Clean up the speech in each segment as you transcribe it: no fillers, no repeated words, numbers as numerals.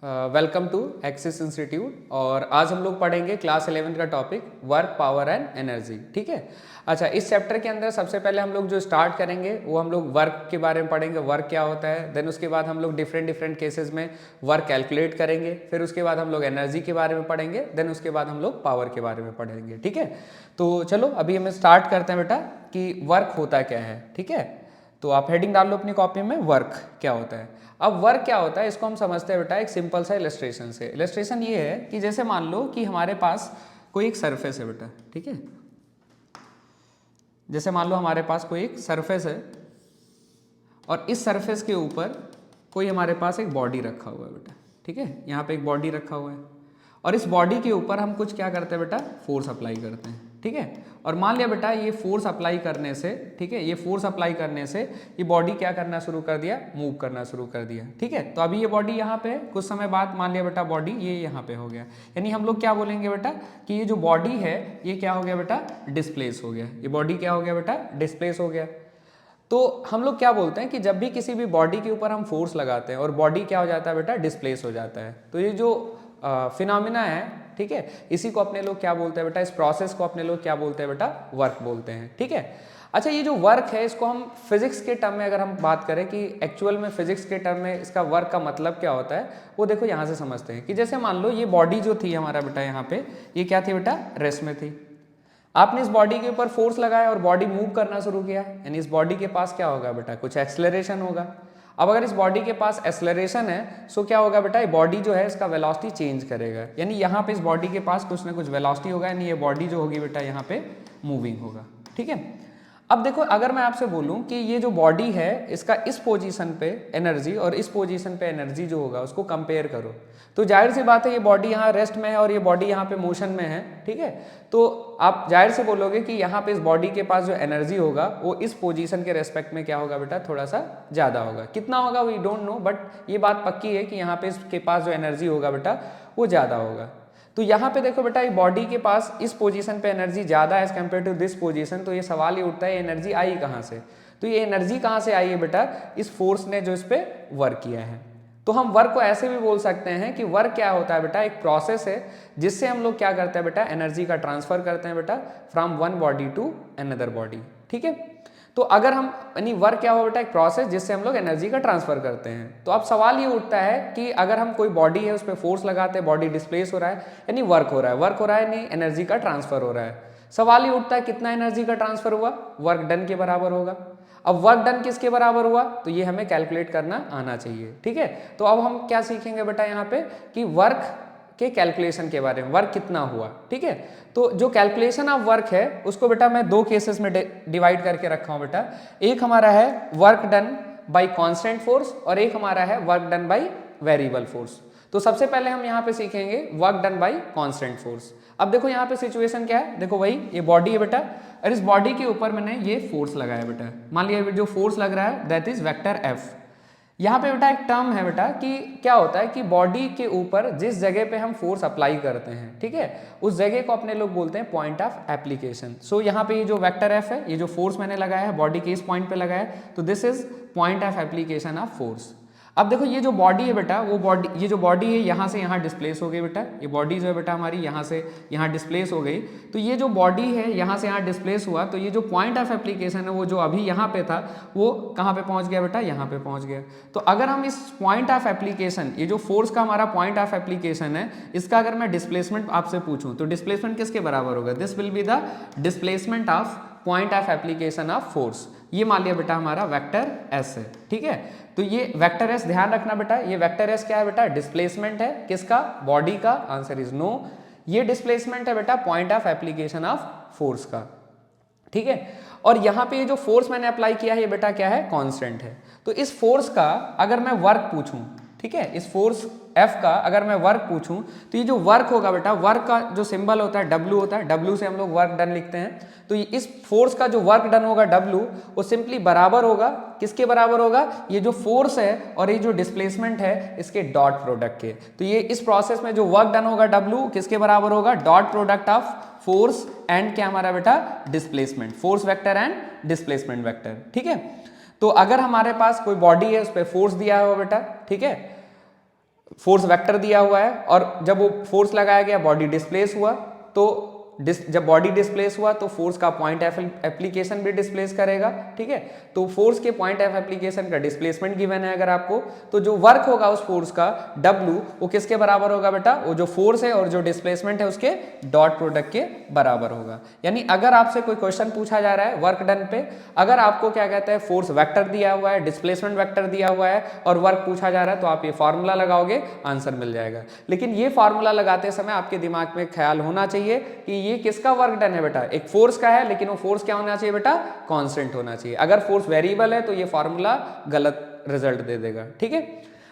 Welcome to axis institute. और आज हम लोग पढ़ेंगे क्लास 11 का topic work, power and energy. ठीक है। अच्छा, इस चैप्टर के अंदर सबसे पहले हम लोग जो स्टार्ट करेंगे वो हम लोग वर्क के बारे में पढ़ेंगे, वर्क क्या होता है। देन उसके बाद हम लोग डिफरेंट केसेस में वर्क कैलकुलेट करेंगे। फिर उसके बाद हम लोग एनर्जी के बारे में पढ़ेंगे। देन उसके बाद हम लोग पावर के बारे में पढ़ेंगे। ठीक है। तो चलो अभी हम स्टार्ट करते हैं बेटा कि वर्क होता क्या है। ठीक है। तो आप हेडिंग डाल लो अपनी कॉपी में, वर्क क्या होता है। अब वर्क क्या होता है इसको हम समझते हैं बेटा एक सिंपल सा इलस्ट्रेशन से। इलस्ट्रेशन ये है कि जैसे मान लो कि हमारे पास कोई एक सरफेस है बेटा। ठीक है। जैसे मान लो हमारे पास कोई एक सरफेस है और इस सरफेस के ऊपर कोई हमारे पास एक बॉडी रखा हुआ है बेटा। ठीक है। यहाँ पे एक बॉडी रखा हुआ है और इस बॉडी के ऊपर हम कुछ क्या करते हैं बेटा, फोर्स अप्लाई करते हैं। ठीक है। और मान लिया बेटा ये फोर्स अप्लाई करने से, ठीक है, ये फोर्स अप्लाई करने से ये बॉडी क्या करना शुरू कर दिया, मूव करना शुरू कर दिया। ठीक है। तो अभी ये बॉडी यहाँ पे है, कुछ समय बाद मान लिया बेटा बॉडी ये यहाँ पे हो गया। यानी हम लोग क्या बोलेंगे बेटा कि ये जो बॉडी है ये क्या हो गया बेटा, डिस्प्लेस हो गया। ये बॉडी क्या हो गया बेटा, डिस्प्लेस हो गया। तो हम लोग क्या बोलते हैं कि जब भी किसी भी बॉडी के ऊपर हम फोर्स लगाते हैं और बॉडी क्या हो जाता है बेटा, डिस्प्लेस हो जाता है। तो ये जो फिनोमिना है, ठीक है, इसी को अपने लोग क्या बोलते हैं बेटा, इस प्रोसेस को अपने लोग क्या बोलते हैं बेटा, वर्क बोलते हैं। ठीक है। अच्छा, ये जो वर्क है इसको हम फिजिक्स के टर्म में अगर हम बात करें कि एक्चुअल में फिजिक्स के टर्म में इसका वर्क का मतलब क्या होता है, वो देखो यहाँ से समझते हैं कि जैसे मान लो ये बॉडी जो थी हमारा बेटा यहाँ पे, ये क्या थी बेटा, रेस्ट में थी। आपने इस बॉडी के ऊपर फोर्स लगाया और बॉडी मूव करना शुरू किया, यानी इस बॉडी के पास क्या होगा बेटा, कुछ एक्सेलरेशन होगा। अब अगर इस बॉडी के पास एक्सेलरेशन है सो क्या होगा बेटा, ये बॉडी जो है इसका वेलोसिटी चेंज करेगा, यानी यहाँ पे इस बॉडी के पास कुछ ना कुछ वेलोसिटी होगा, यानी ये बॉडी जो होगी बेटा यहाँ पे मूविंग होगा। ठीक है। अब देखो अगर मैं आपसे बोलूं कि ये जो बॉडी है इसका इस पोजीशन पे एनर्जी और इस पोजीशन पे एनर्जी जो होगा उसको कंपेयर करो, तो जाहिर सी बात है ये बॉडी यहाँ रेस्ट में है और ये बॉडी यहाँ पे मोशन में है। ठीक है। तो आप जाहिर से बोलोगे कि यहाँ पे इस बॉडी के पास जो एनर्जी होगा वो इस पोजीशन के रेस्पेक्ट में क्या होगा बेटा, थोड़ा सा ज़्यादा होगा। कितना होगा वी डोंट नो, बट ये बात पक्की है कि यहाँ पे इसके पास जो एनर्जी होगा बेटा वो ज़्यादा होगा। तो यहाँ पे देखो बेटा, ये बॉडी के पास इस पोजीशन पे एनर्जी ज़्यादा है as compared to this position. तो ये सवाल ये उठता है एनर्जी आई कहाँ से। तो ये एनर्जी कहाँ से आई है बेटा, इस फोर्स ने जो इस पर वर्क किया है। तो हम वर्क को ऐसे भी बोल सकते हैं कि वर्क क्या होता है बेटा, एक प्रोसेस है जिससे हम लोग क्या करते हैं बेटा, एनर्जी का ट्रांसफर करते हैं बेटा from one body to another body. ठीक है। तो अगर हम यानी वर्क क्या हुआ बेटा, एक प्रोसेस जिससे हम लोग एनर्जी का ट्रांसफर करते हैं। तो अब सवाल ये उठता है कि अगर हम कोई बॉडी है उस पर फोर्स लगाते हैं, बॉडी डिस्प्लेस हो रहा है, यानी वर्क हो रहा है, वर्क हो रहा है यानी एनर्जी का ट्रांसफर हो रहा है। सवाल ये उठता है कितना एनर्जी का ट्रांसफर हुआ, वर्क डन के बराबर होगा। अब वर्क डन किसके बराबर हुआ, तो ये हमें कैलकुलेट करना आना चाहिए। ठीक है। तो अब हम क्या सीखेंगे बेटा यहाँ पे कि वर्क के कैलकुलेशन के बारे में, वर्क कितना हुआ। ठीक है। तो जो कैलकुलेशन ऑफ वर्क है उसको बेटा मैं दो केसेस में डिवाइड करके रखा हूं बेटा। एक हमारा है work done bye constant force और एक हमारा है work done by variable force. तो सबसे पहले हम यहाँ पे सीखेंगे work done bye constant force. अब देखो यहाँ पे सिचुएशन क्या है, देखो वही ये बॉडी है बेटा और इस बॉडी के ऊपर मैंने ये फोर्स लगाया बेटा। मान लिया जो फोर्स लग रहा है दैट इज वेक्टर एफ। यहाँ पे बेटा एक टर्म है बेटा कि क्या होता है कि बॉडी के ऊपर जिस जगह पे हम फोर्स अप्लाई करते हैं, ठीक है, उस जगह को अपने लोग बोलते हैं पॉइंट ऑफ एप्लीकेशन। सो यहाँ पे ये जो वेक्टर एफ है, ये जो फोर्स मैंने लगाया है बॉडी के इस पॉइंट पे लगाया है, तो this is point of application of force. अब देखो ये जो बॉडी है बेटा, वो बॉडी, ये जो बॉडी है यहाँ से यहाँ डिस्प्लेस हो गई बेटा, ये बॉडी जो है बेटा हमारी यहाँ से यहाँ डिस्प्लेस हो गई। तो ये जो बॉडी है यहाँ से यहाँ डिस्प्लेस हुआ, तो ये जो पॉइंट ऑफ एप्लीकेशन है वो जो अभी यहाँ पे था वो कहाँ पे पहुँच गया बेटा, यहाँ पे पहुँच गया। तो अगर हम इस पॉइंट ऑफ एप्लीकेशन, ये जो फोर्स का हमारा पॉइंट ऑफ एप्लीकेशन है, इसका अगर मैं डिस्प्लेसमेंट आपसे पूछूँ तो डिस्प्लेसमेंट किसके बराबर होगा, this will be the displacement of point of application of force. ये मान लिया बेटा हमारा वेक्टर एस है। ठीक है। तो ये वेक्टर एस ध्यान रखना बेटा, ये वेक्टर एस क्या है बेटा, डिस्प्लेसमेंट है किसका, बॉडी का, आंसर इज नो। ये डिस्प्लेसमेंट है बेटा point of application of force का। ठीक है। और यहाँ पे ये जो फोर्स मैंने अप्लाई किया है ये बेटा क्या है, कांस्टेंट है। तो इस फोर्स का अगर मैं वर्क पूछूं, ठीक है, इस फोर्स F का अगर मैं वर्क पूछूं तो ये जो वर्क होगा बेटा, वर्क का जो सिंबल होता है W होता है, W से हम लोग वर्क डन लिखते हैं। तो इस फोर्स का जो वर्क डन होगा W, वो सिंपली बराबर होगा किसके बराबर होगा, ये जो फोर्स है और ये जो डिस्प्लेसमेंट है इसके डॉट प्रोडक्ट के। तो ये इस प्रोसेस में जो वर्क डन होगा W किसके बराबर होगा, dot product of force and क्या हमारा बेटा, displacement, force vector and displacement vector. ठीक है। तो अगर हमारे पास कोई बॉडी है उस पर फोर्स दिया हुआ बेटा, ठीक है, फोर्स वेक्टर दिया हुआ है और जब वो फोर्स लगाया गया बॉडी डिस्प्लेस हुआ, तो जब बॉडी डिस्प्लेस हुआ तो फोर्स का पॉइंट ऑफ एप्लीकेशन भी डिस्प्लेस करेगा, ठीक है। तो फोर्स के पॉइंट ऑफ एप्लीकेशन का डिस्प्लेसमेंट गिवन है अगर आपको, तो जो वर्क होगा उस फोर्स का W वो किसके बराबर होगा बेटा, वो जो फोर्स है और जो डिस्प्लेसमेंट है उसके डॉट प्रोडक्ट के बराबर होगा। यानी अगर आपसे कोई क्वेश्चन पूछा जा रहा है वर्क डन पे, अगर आपको क्या कहते हैं फोर्स वेक्टर दिया हुआ है, डिस्प्लेसमेंट वेक्टर दिया हुआ है और वर्क पूछा जा रहा है, तो आप ये फॉर्मूला लगाओगे, आंसर मिल जाएगा। लेकिन ये फॉर्मूला लगाते समय आपके दिमाग में ख्याल होना चाहिए कि ये किसका वर्क डन है बेटा, एक फोर्स का है, लेकिन वो फोर्स क्या होना चाहिए बेटा, कांस्टेंट होना चाहिए। अगर फोर्स वेरिएबल है तो ये फॉर्मूला गलत रिजल्ट दे देगा, ठीक है।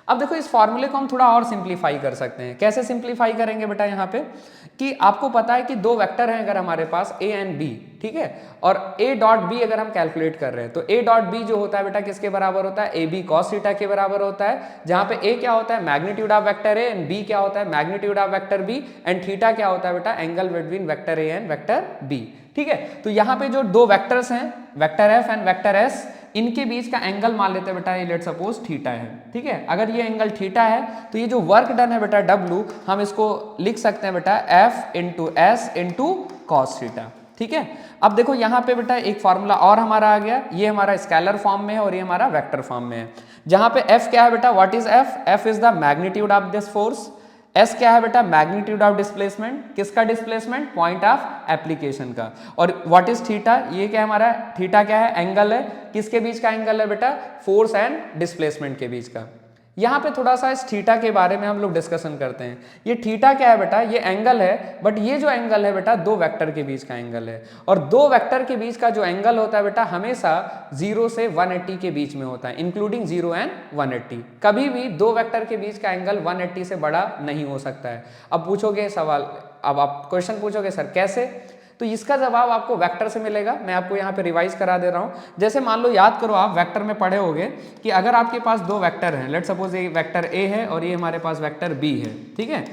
अब देखो इस फॉर्मूले को हम थोड़ा और सिंप्लीफाई कर सकते हैं। कैसे सिंप्लीफाई करेंगे बेटा, यहाँ पे कि आपको पता है कि दो वेक्टर हैं अगर हमारे पास A एंड B, ठीक है, और A डॉट B अगर हम कैलकुलेट कर रहे हैं तो A डॉट B जो होता है बेटा किसके बराबर होता है, AB cos थीटा के बराबर होता है, जहां पे A क्या होता है magnitude of vector A and B क्या होता है magnitude of vector B and theta क्या होता है बेटा angle between vector A and vector B, ठीक है। तो यहाँ पे जो दो वेक्टर्स हैं vector F and vector S, इनके बीच का एंगल मान लेते हैं बेटा ये लेट सपोज थीटा है, ठीक है। अगर ये एंगल थीटा है तो ये जो वर्क डन है बेटा W, हम इसको लिख सकते हैं बेटा F into S into cos theta, ठीक है। अब देखो यहाँ पे बेटा एक फॉर्मूला और हमारा आ गया, ये हमारा स्केलर फॉर्म में है और ये हमारा वेक्टर फॉर्म में है, जहां पे F क्या है बेटा, what is F, F is the magnitude of this force, S क्या है बेटा मैग्नीट्यूड ऑफ डिस्प्लेसमेंट, किसका डिस्प्लेसमेंट, पॉइंट ऑफ एप्लीकेशन का, और व्हाट इज थीटा, ये क्या हमारा थीटा क्या है, एंगल है, किसके बीच का एंगल है बेटा, फोर्स एंड डिस्प्लेसमेंट के बीच का। यहाँ पे थोड़ा सा इस थीटा के बारे में हम लोग डिस्कशन करते हैं। ये थीटा क्या है बेटा, ये एंगल है, बट ये जो एंगल है बेटा दो वेक्टर के बीच का एंगल है, और दो वेक्टर के बीच का जो एंगल होता है बेटा हमेशा 0 से 180 के बीच में होता है, इंक्लूडिंग 0 एंड 180। कभी भी दो वेक्टर के बीच का एंगल 180 से बड़ा नहीं हो सकता है। अब पूछोगे सवाल, अब आप क्वेश्चन पूछोगे सर कैसे, तो इसका जवाब आपको वेक्टर से मिलेगा। मैं आपको यहाँ पे रिवाइज करा दे रहा हूँ। जैसे मान लो, याद करो आप वेक्टर में पढ़े होगे कि अगर आपके पास दो वेक्टर हैं, लेट सपोज ये वेक्टर A है और ये हमारे पास वेक्टर B है, ठीक है,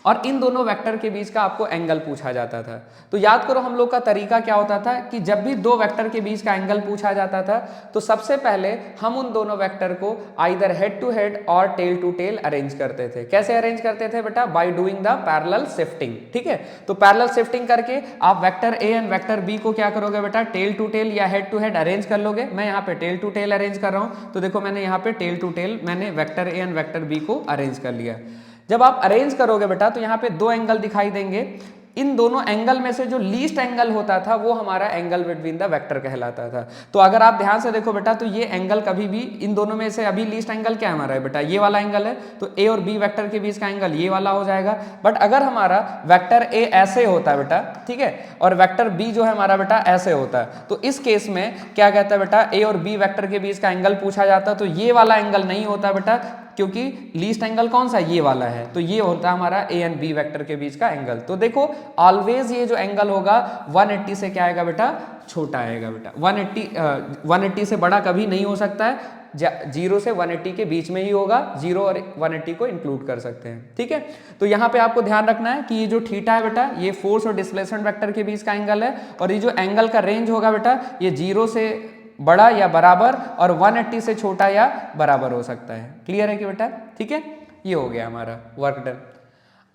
और इन दोनों वेक्टर के बीच का आपको एंगल पूछा जाता था। तो याद करो हम लोग का तरीका क्या होता था कि जब भी दो वेक्टर के बीच का एंगल पूछा जाता था तो सबसे पहले हम उन दोनों वेक्टर को आइदर हेड टू हेड और टेल टू टेल अरेंज करते थे। कैसे अरेंज करते थे बेटा, by doing the parallel shifting, ठीक है। तो पैरेलल शिफ्टिंग करके आप vector A and vector B को क्या करोगे बेटा, टेल टू टेल या हेड टू हेड अरेंज कर लोगे। मैं यहाँ पे टेल टू टेल अरेंज कर रहा हूँ, तो देखो मैंने यहाँ पे टेल टू टेल मैंने vector A and vector B को अरेंज कर लिया। जब आप अरेंज करोगे बेटा तो यहाँ पे दो एंगल दिखाई देंगे, इन दोनों एंगल में से जो लीस्ट एंगल होता था वो हमारा एंगल बिटवीन द वेक्टर कहलाता था। तो अगर आप ध्यान से देखो बेटा तो ये एंगल कभी भी इन दोनों में से अभी लीस्ट एंगल क्या हमारा है बेटा, ये वाला एंगल है, तो A और B वेक्टर के बीच का एंगल ये वाला हो जाएगा। बट अगर हमारा वेक्टर A ऐसे होता है बेटा, ठीक है, और वेक्टर B जो है हमारा बेटा ऐसे होता है, तो इस केस में क्या कहता है बेटा, A और B वेक्टर के बीच का एंगल पूछा जाता है, तो ये वाला एंगल नहीं होता बेटा, क्योंकि लीस्ट एंगल कौन सा, ये वाला है, तो ये होता है हमारा A एंड B वेक्टर के बीच का एंगल। तो देखो ऑलवेज ये जो एंगल होगा 180 से क्या आएगा बेटा, छोटा आएगा बेटा। 180 से बड़ा कभी नहीं हो सकता है, 0 से 180 के बीच में ही होगा, 0 और 180 को इंक्लूड कर सकते हैं, ठीक है। तो यहाँ पे आपको ध्यान रखना है कि ये जो थीटा है बेटा ये फोर्स और डिस्प्लेसमेंट वेक्टर के बीच का एंगल है, और ये जो एंगल का रेंज होगा बेटा ये 0 से बड़ा या बराबर और 180 से छोटा या बराबर हो सकता है। क्लियर है कि बेटा, ठीक है, ये हो गया हमारा वर्क डन।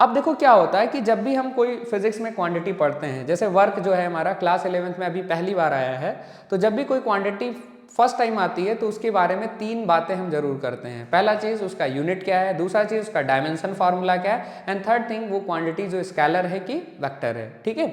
अब देखो क्या होता है कि जब भी हम कोई फिजिक्स में क्वांटिटी पढ़ते हैं, जैसे वर्क जो है हमारा क्लास 11th में अभी पहली बार आया है, तो जब भी कोई क्वांटिटी फर्स्ट टाइम आती है तो उसके बारे में 3 बातें हम जरूर करते हैं। पहला चीज़ उसका यूनिट क्या है, दूसरा चीज़ उसका डायमेंशन फार्मूला क्या है, एंड थर्ड थिंग वो क्वांटिटी जो स्केलर है कि वेक्टर है, ठीक है।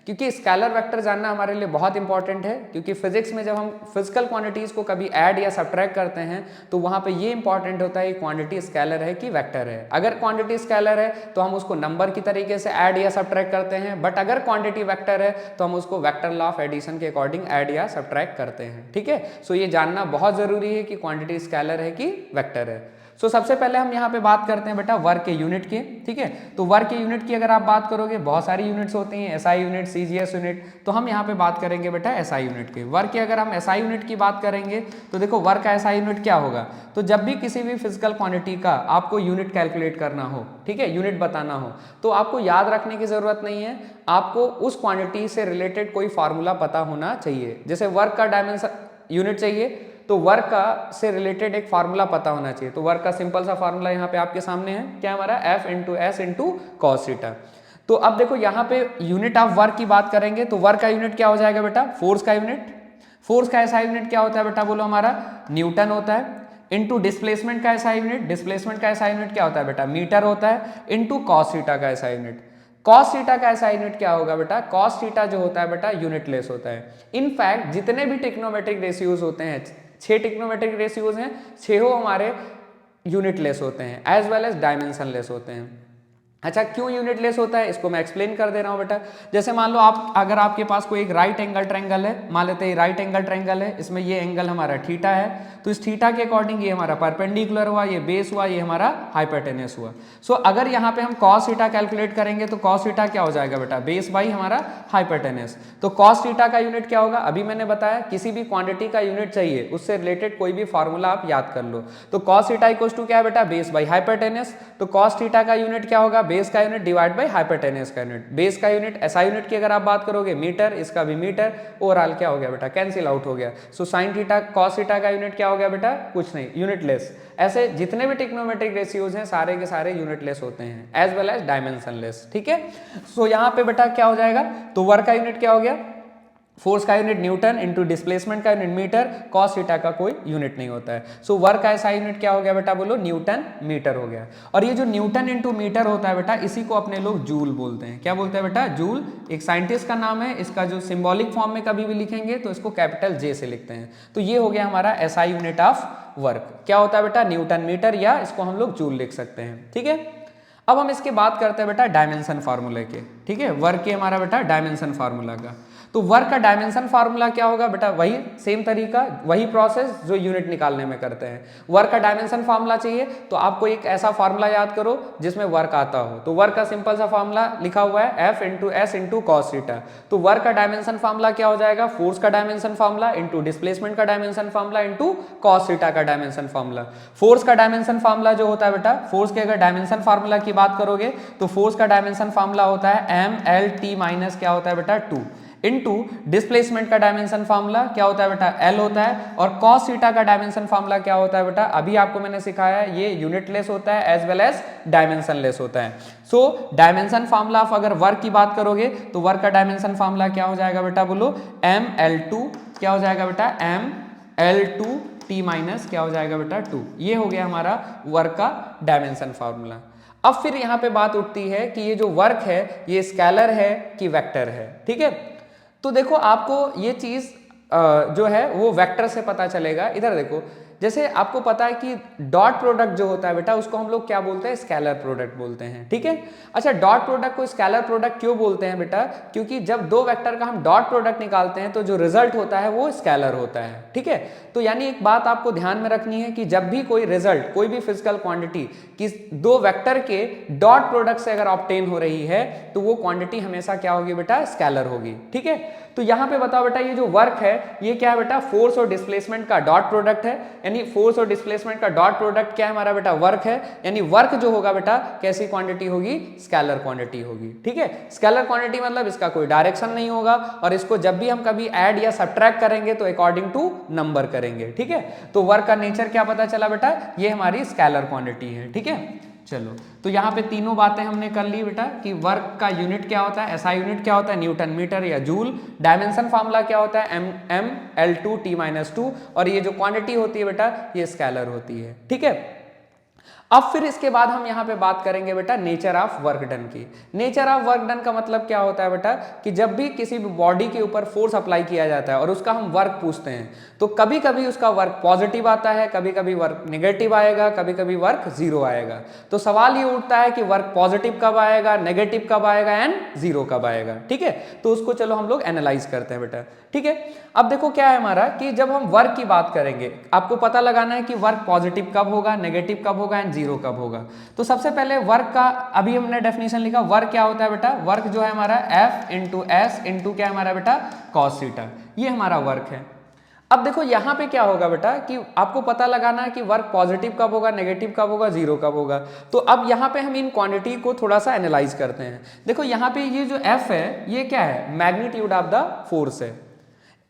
क्योंकि स्केलर वेक्टर जानना हमारे लिए बहुत इंपॉर्टेंट है, क्योंकि फिजिक्स में जब हम फिजिकल क्वांटिटीज़ को कभी ऐड या सब्ट्रैक्ट करते हैं तो वहाँ पे ये इंपॉर्टेंट होता है कि क्वांटिटी स्केलर है कि वेक्टर है। अगर क्वांटिटी स्केलर है तो हम उसको नंबर की तरीके से ऐड या सब्ट्रैक्ट करते हैं, बट अगर क्वांटिटी वेक्टर है तो हम उसको वेक्टर लॉ ऑफ एडिशन के अकॉर्डिंग ऐड या सब्ट्रैक्ट करते हैं, ठीक है। सो ये जानना बहुत ज़रूरी है कि क्वांटिटी स्केलर है कि वेक्टर है। सो सबसे पहले हम यहाँ पे बात करते हैं बेटा वर्क के यूनिट की, ठीक है। तो वर्क के यूनिट की अगर आप बात करोगे बहुत सारी यूनिट्स होती हैं, SI यूनिट, CGS यूनिट, तो हम यहाँ पे बात करेंगे बेटा SI यूनिट के। वर्क की अगर हम SI यूनिट की बात करेंगे तो देखो वर्क का SI यूनिट क्या होगा, तो जब भी किसी भी फिजिकल क्वांटिटी का आपको यूनिट कैलकुलेट करना हो, ठीक है, यूनिट बताना हो, तो आपको याद रखने की जरूरत नहीं है, आपको उस क्वांटिटी से रिलेटेड कोई फार्मूला पता होना चाहिए। जैसे वर्क का डायमेंशन यूनिट चाहिए तो वर्क का से रिलेटेड एक फार्मूला पता होना चाहिए। तो वर्क का सिंपल सा फार्मूला यहाँ पे आपके सामने है, क्या हमारा F into S into cos theta. तो अब देखो यहाँ पे यूनिट ऑफ वर्क की बात करेंगे तो वर्क का यूनिट क्या हो जाएगा बेटा, फोर्स का यूनिट। फोर्स का ऐसा यूनिट क्या होता है बेटा, बोलो हमारा न्यूटन होता है। इनटू डिस्प्लेसमेंट का ऐसा यूनिट, डिस्प्लेसमेंट का ऐसा यूनिट क्या होता है बेटा, मीटर होता है। इनटू कॉस थीटा का ऐसा यूनिट, कॉस थीटा का ऐसा यूनिट क्या होगा बेटा, कॉस थीटा जो होता है बेटा यूनिटलेस होता है। इनफैक्ट जितने भी ट्रिग्नोमेट्रिक रेशियोज होते हैं, 6 ट्रिग्नोमेट्रिक रेशियोज हैं, 6 हमारे यूनिटलेस होते हैं एज वेल एज डायमेंशनलेस होते हैं। अच्छा, क्यों यूनिटलेस होता है इसको मैं एक्सप्लेन कर दे रहा हूं बेटा। जैसे मान लो आप, अगर आपके पास कोई एक राइट एंगल ट्रायंगल है, मान लेते हैं राइट एंगल ट्रायंगल है, इसमें ये एंगल हमारा थीटा है, तो इस थीटा के अकॉर्डिंग ये हमारा परपेंडिकुलर हुआ, ये बेस हुआ, ये हमारा हाइपोटेनस हुआ। सो अगर यहाँ पे हम कॉस थीटा कैलकुलेट करेंगे तो कॉस थीटा क्या हो जाएगा बेटा, बेस बाई हमारा हाइपोटेनस। तो कॉस थीटा का यूनिट क्या होगा, अभी मैंने बताया किसी भी क्वांटिटी का यूनिट चाहिए उससे रिलेटेड कोई भी फॉर्मूला आप याद कर लो। तो कॉस थीटा इक्वल्स टू क्या है बेटा, बेस बाई हाइपोटेनस। तो कॉस थीटा का यूनिट क्या होगा, बेस का यूनिट डिवाइड बाई हाइपोटेनस का यूनिट। बेस का यूनिट ऐसा यूनिट की अगर आप बात करोगे मीटर, इसका भी मीटर, ओवरऑल क्या हो गया बेटा, कैंसिल आउट हो गया। So sine theta cos theta का यूनिट क्या हो गया बेटा, कुछ नहीं, यूनिटलेस। ऐसे जितने भी ट्रिग्नोमेट्रिक रेशियोज हैं सारे के सारे यूनिटलेस होते हैं एज वेल एज डायमेंशनलेस, ठीक है। सो यहाँ पे बेटा क्या हो जाएगा, तो वर्क का यूनिट क्या हो गया, फोर्स का यूनिट न्यूटन, इंटू डिस्प्लेसमेंट का यूनिट मीटर, कॉस थीटा का कोई यूनिट नहीं होता है। सो वर्क का ऐसा यूनिट क्या हो गया बेटा, बोलो न्यूटन मीटर हो गया। और ये जो न्यूटन इंटू मीटर होता है बेटा, इसी को अपने लोग जूल बोलते हैं। क्या बोलते हैं बेटा, जूल। एक साइंटिस्ट का नाम है, इसका जो सिंबॉलिक फॉर्म में कभी भी लिखेंगे तो इसको कैपिटल जे से लिखते हैं। तो ये हो गया हमारा एसआई यूनिट ऑफ वर्क, क्या होता है बेटा, न्यूटन मीटर, या इसको हम लोग जूल लिख सकते हैं, ठीक है। अब हम इसके बात करते हैं बेटा डायमेंशन फार्मूले के, ठीक है, वर्क के हमारा बेटा डायमेंशन फार्मूला का। तो वर्क का डायमेंशन फार्मूला क्या होगा बेटा, वही सेम तरीका, वही प्रोसेस जो यूनिट निकालने में करते हैं। वर्क का डायमेंशन फार्मूला चाहिए तो आपको एक ऐसा फार्मूला याद करो जिसमें वर्क आता हो। तो वर्क का सिंपल सा फार्मूला लिखा हुआ है F into S into cos theta. तो वर्क का डायमेंशन फार्मूला क्या हो जाएगा, फोर्स का डायमेंशन फार्मूला इंटू डिस्प्लेसमेंट का dimension formula into cos theta का डायमेंशन फार्मूला। फोर्स का डायमेंशन फार्मूला जो होता है बेटा, फोर्स के अगर डायमेंशन फार्मूला की बात करोगे तो फोर्स का डायमेंशन फार्मूला होता है mLT माइनस क्या होता है बेटा 2 इनटू डिस्प्लेसमेंट का डायमेंशन फार्मूला क्या होता है बेटा, L होता है। और कॉस थीटा का डायमेंशन फार्मूला क्या होता है बेटा, अभी आपको मैंने सिखाया है, ये यूनिटलेस होता है एज वेल एज डायमेंशनलेस होता है। सो डायमेंशन फार्मूला ऑफ अगर वर्क की बात करोगे तो वर्क का डायमेंशन फार्मूला क्या हो जाएगा बेटा, बोलो mL2 क्या हो जाएगा बेटा, mL2 T माइनस क्या हो जाएगा बेटा 2। ये हो गया हमारा वर्क का डायमेंशन फार्मूला। अब फिर यहाँ पे बात उठती है कि ये जो वर्क है ये स्केलर है कि वेक्टर है, ठीक है। तो देखो आपको ये चीज जो है वो वेक्टर से पता चलेगा। इधर देखो, जैसे आपको पता है कि डॉट प्रोडक्ट जो होता है बेटा उसको हम लोग क्या बोलते हैं, स्केलर प्रोडक्ट बोलते हैं, ठीक है। अच्छा, डॉट प्रोडक्ट को स्केलर प्रोडक्ट क्यों बोलते हैं बेटा, क्योंकि जब दो वेक्टर का हम डॉट प्रोडक्ट निकालते हैं तो जो रिजल्ट होता है वो स्केलर होता है, ठीक है। तो यानी एक बात आपको ध्यान में रखनी है कि जब भी कोई रिजल्ट, कोई भी फिजिकल क्वांटिटी कि दो वेक्टर के डॉट प्रोडक्ट से अगर ऑब्टेन हो रही है तो वो क्वांटिटी हमेशा क्या होगी बेटा, स्केलर होगी, ठीक है। तो यहाँ पे बताओ बेटा, ये जो वर्क है ये क्या है बेटा, फोर्स और डिस्प्लेसमेंट का डॉट प्रोडक्ट है। यानी फोर्स और डिस्प्लेसमेंट का डॉट प्रोडक्ट क्या है हमारा बेटा, वर्क है। यानी वर्क जो होगा बेटा कैसी क्वांटिटी होगी, स्केलर क्वांटिटी होगी, ठीक है। स्केलर क्वांटिटी मतलब इसका कोई डायरेक्शन नहीं होगा और इसको जब भी हम कभी ऐड या सब्ट्रैक्ट करेंगे तो अकॉर्डिंग टू नंबर करेंगे, ठीक है। तो वर्क का नेचर क्या पता चला बेटा, ये हमारी स्केलर क्वांटिटी है, ठीक है। चलो, तो यहाँ पे तीनों बातें हमने कर ली बेटा कि वर्क का यूनिट क्या होता है, ऐसा यूनिट क्या होता है, न्यूटन मीटर या जूल। डायमेंशन फार्मूला क्या होता है, mL2 T-2। और ये जो क्वांटिटी होती है बेटा ये स्केलर होती है, ठीक है। अब फिर इसके बाद हम यहाँ पे बात करेंगे बेटा नेचर ऑफ वर्क डन की। नेचर ऑफ वर्क डन का मतलब क्या होता है बेटा कि जब भी किसी भी बॉडी के ऊपर फोर्स अप्लाई किया जाता है और उसका हम वर्क पूछते हैं तो कभी कभी उसका वर्क पॉजिटिव आता है, कभी कभी वर्क नेगेटिव आएगा, कभी कभी वर्क जीरो आएगा। तो सवाल ये उठता है कि वर्क पॉजिटिव कब आएगा, नेगेटिव कब आएगा एंड जीरो कब आएगा, ठीक है। तो उसको चलो हम लोग एनालाइज करते हैं बेटा, ठीक है। अब देखो क्या है हमारा कि जब हम वर्क की बात करेंगे आपको पता लगाना है कि वर्क पॉजिटिव कब होगा, नेगेटिव कब होगा एंड जीरो कब होगा। तो सबसे पहले वर्क का अभी हमने डेफिनेशन लिखा, वर्क क्या होता है बेटा, वर्क जो है हमारा F इंटू एस इंटू क्या है हमारा बेटा, कॉस थीटा, ये हमारा वर्क है। अब देखो यहाँ पे क्या होगा बेटा कि आपको पता लगाना है कि वर्क पॉजिटिव कब होगा, नेगेटिव कब होगा, जीरो कब होगा। तो अब यहाँ पे हम इन क्वांटिटी को थोड़ा सा एनालाइज करते हैं। देखो यहाँ पे ये जो F है ये क्या है, मैग्नीट्यूड ऑफ द फोर्स है।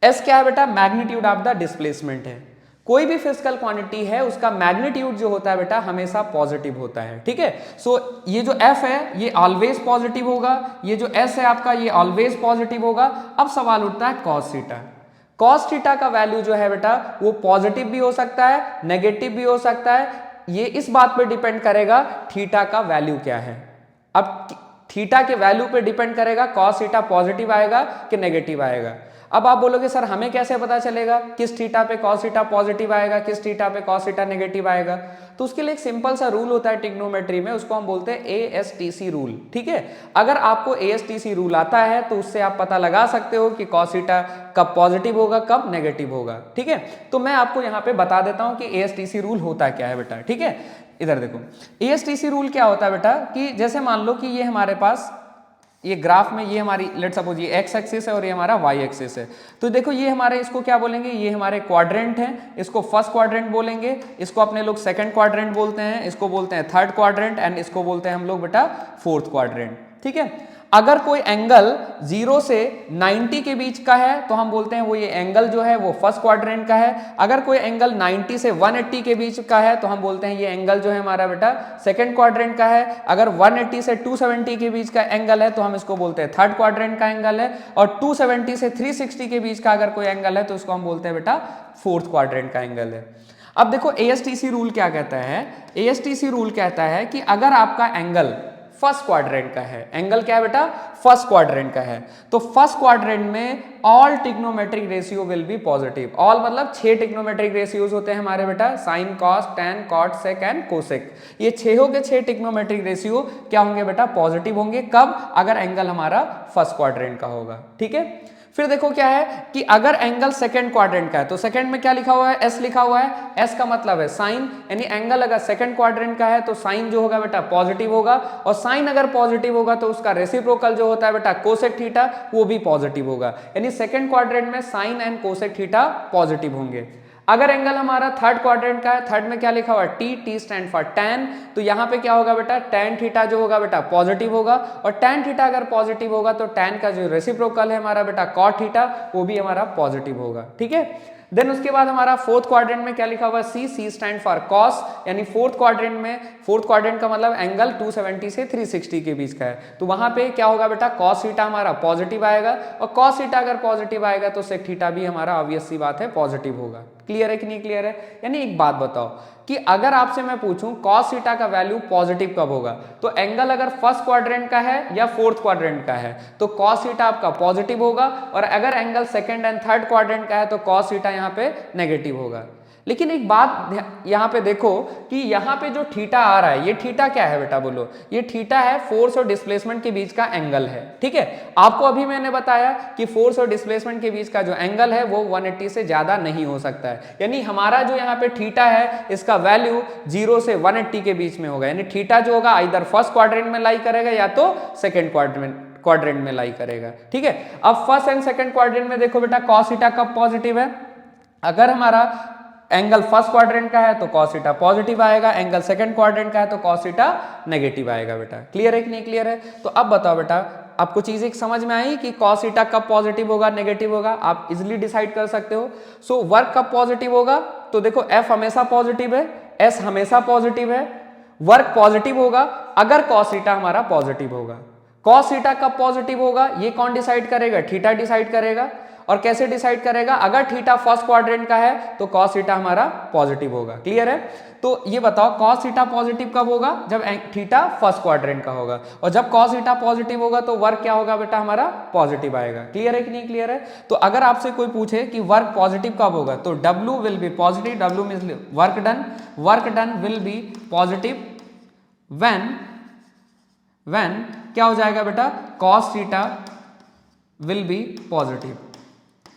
S क्या है बेटा, मैग्नीट्यूड ऑफ द डिस्प्लेसमेंट है। कोई भी फिजिकल क्वांटिटी है उसका मैग्नीट्यूड जो होता है बेटा हमेशा पॉजिटिव होता है, ठीक है। सो ये जो F है ये ऑलवेज पॉजिटिव होगा, ये जो S है आपका ये ऑलवेज पॉजिटिव होगा। अब सवाल उठता है कॉस थीटा। कॉस थीटा का वैल्यू जो है बेटा वो पॉजिटिव भी हो सकता है, नेगेटिव भी हो सकता है। ये इस बात पे डिपेंड करेगा थीटा का वैल्यू क्या है। अब थीटा के वैल्यू पे डिपेंड करेगा कॉस थीटा पॉजिटिव आएगा कि नेगेटिव आएगा। अब आप बोलोगे सर हमें कैसे पता चलेगा किस थीटा पे कॉस थीटा पॉजिटिव आएगा, किस थीटा पे कॉस थीटा नेगेटिव आएगा। तो उसके लिए एक सिंपल सा रूल होता है ट्रिग्नोमेट्री में, उसको हम बोलते हैं ASTC रूल, ठीक है। अगर आपको ASTC रूल आता है तो उससे आप पता लगा सकते हो कि कॉस थीटा कब पॉजिटिव होगा कब नेगेटिव होगा, ठीक है। तो मैं आपको यहाँ पे बता देता हूँ कि ASTC रूल होता क्या है बेटा, ठीक है। इधर देखो ASTC रूल क्या होता है बेटा कि जैसे मान लो कि ये हमारे पास ये ग्राफ में ये हमारी लेट सपोज ये एक्स एक्सिस है और ये हमारा वाई एक्सिस है। तो देखो ये हमारे इसको क्या बोलेंगे, ये हमारे क्वाड्रेंट हैं, इसको फर्स्ट क्वाड्रेंट बोलेंगे, इसको अपने लोग सेकंड क्वाड्रेंट बोलते हैं, इसको बोलते हैं थर्ड क्वाड्रेंट एंड इसको बोलते हैं हम लोग बेटा फोर्थ क्वाड्रेंट, ठीक है। अगर कोई एंगल 0 से 90 के बीच का है तो हम बोलते हैं वो ये एंगल जो है वो फर्स्ट क्वाड्रेंट का है। अगर कोई एंगल 90 से 180 के बीच का है तो हम बोलते हैं ये एंगल जो है हमारा बेटा सेकंड क्वाड्रेंट का है। अगर 180 से 270 के बीच का एंगल है तो हम इसको बोलते हैं थर्ड क्वाड्रेंट का एंगल है। और 270 से 360 के बीच का अगर कोई एंगल है तो उसको हम बोलते हैं बेटा फोर्थ क्वाड्रेंट का एंगल है। अब देखो ASTC रूल क्या कहता है, ASTC रूल कहता है कि अगर आपका एंगल फर्स्ट क्वाड्रेंट का है, एंगल क्या है बेटा फर्स्ट क्वाड्रेंट का है, तो फर्स्ट क्वाड्रेंट में all trigonometric ratio will be positive. All मतलब 6 ट्रिग्नोमेट्रिक रेशियोज होते हैं हमारे बेटा, sine cos tan cot sec and cosec. ये 6 के 6 ट्रिग्नोमेट्रिक रेशियो क्या होंगे बेटा पॉजिटिव होंगे। कब, अगर एंगल हमारा फर्स्ट क्वाड्रेंट का होगा, ठीक है। फिर देखो क्या है कि अगर एंगल सेकंड क्वाड्रेंट का है तो सेकंड में क्या लिखा हुआ है, S लिखा हुआ है। S का मतलब है साइन, यानी एंगल अगर सेकंड क्वाड्रेंट का है तो साइन जो होगा बेटा पॉजिटिव होगा। और साइन अगर पॉजिटिव होगा तो उसका रेसिप्रोकल जो होता है बेटा कोसेक थीटा वो भी पॉजिटिव होगा। यानी सेकंड क्वाड्रेंट में sine and cosec theta positive होंगे। अगर एंगल हमारा थर्ड क्वाड्रेंट का है, थर्ड में क्या लिखा हुआ है T स्टैंड फॉर टैन, तो यहाँ पे क्या होगा बेटा टैन थीटा जो होगा बेटा पॉजिटिव होगा। और टैन थीटा अगर पॉजिटिव होगा तो टैन का जो रेसिप्रोकल है हमारा बेटा कॉट थीटा वो भी हमारा पॉजिटिव होगा, ठीक है। देन उसके बाद हमारा फोर्थ क्वाड्रेंट में क्या लिखा हुआ है C स्टैंड फॉर कॉस, यानी फोर्थ क्वाड्रेंट में, फोर्थ क्वाड्रेंट का मतलब एंगल 270 से 360 के बीच का है, तो वहां पे क्या होगा बेटा कॉस थीटा हमारा पॉजिटिव आएगा। और कॉस थीटा अगर पॉजिटिव आएगा तो सेक थीटा भी हमारा ऑब्वियस सी बात है पॉजिटिव होगा। क्लियर है कि नहीं क्लियर है। यानी एक बात बताओ कि अगर आपसे मैं पूछूं कॉस थीटा का वैल्यू पॉजिटिव कब होगा, तो एंगल अगर फर्स्ट क्वाड्रेंट का है या फोर्थ क्वाड्रेंट का है तो कॉस थीटा आपका पॉजिटिव होगा। और अगर angle second and third quadrant का है तो कॉस थीटा यहाँ पे नेगेटिव होगा। लेकिन एक बात यहाँ पे देखो कि यहाँ पे जो थीटा आ रहा है ये थीटा क्या है बेटा बोलो, ये थीटा है फोर्स और डिस्प्लेसमेंट के बीच का एंगल है, ठीक है। आपको अभी मैंने बताया कि फोर्स और डिस्प्लेसमेंट के बीच का जो एंगल है वो 180 से ज्यादा नहीं हो सकता है। यानी हमारा जो यहाँ पे थीटा है इसका वैल्यू 0 से 180 के बीच में होगा। यानी थीटा जो होगा इधर फर्स्ट क्वाड्रेंट में लाई करेगा या तो सेकेंड क्वाड्रेंट में लाई करेगा, ठीक है। अब फर्स्ट एंड सेकंड क्वाड्रेंट में देखो बेटा कॉस थीटा कब पॉजिटिव है, अगर हमारा एंगल फर्स्ट क्वाड्रेंट का है तो कॉस थीटा पॉजिटिव आएगा, एंगल सेकंड क्वाड्रेंट का है तो कॉस थीटा नेगेटिव आएगा बेटा। क्लियर है कि नहीं क्लियर है। तो अब बताओ बेटा आपको चीजें समझ में आई कि कॉस थीटा कब पॉजिटिव होगा नेगेटिव होगा, आप इजिली डिसाइड कर सकते हो। सो वर्क कब पॉजिटिव होगा, तो देखो F हमेशा पॉजिटिव है, S हमेशा पॉजिटिव है। वर्क पॉजिटिव होगा अगर कॉस थीटा हमारा पॉजिटिव होगा। कॉस थीटा कब पॉजिटिव होगा ये कौन डिसाइड करेगा, थीटा डिसाइड करेगा। और कैसे डिसाइड करेगा, अगर थीटा फर्स्ट क्वाड्रेंट का है तो कॉस थीटा हमारा पॉजिटिव होगा। क्लियर है। तो ये बताओ कॉस थीटा पॉजिटिव कब होगा, जब थीटा फर्स्ट क्वाड्रेंट का होगा। और जब कॉस थीटा पॉजिटिव होगा तो वर्क क्या होगा बेटा हमारा पॉजिटिव आएगा। क्लियर है कि नहीं क्लियर है। तो अगर आपसे कोई पूछे कि वर्क पॉजिटिव कब होगा तो W will be positive, W means work done, work done will be positive when क्या हो जाएगा बेटा cos theta will be positive,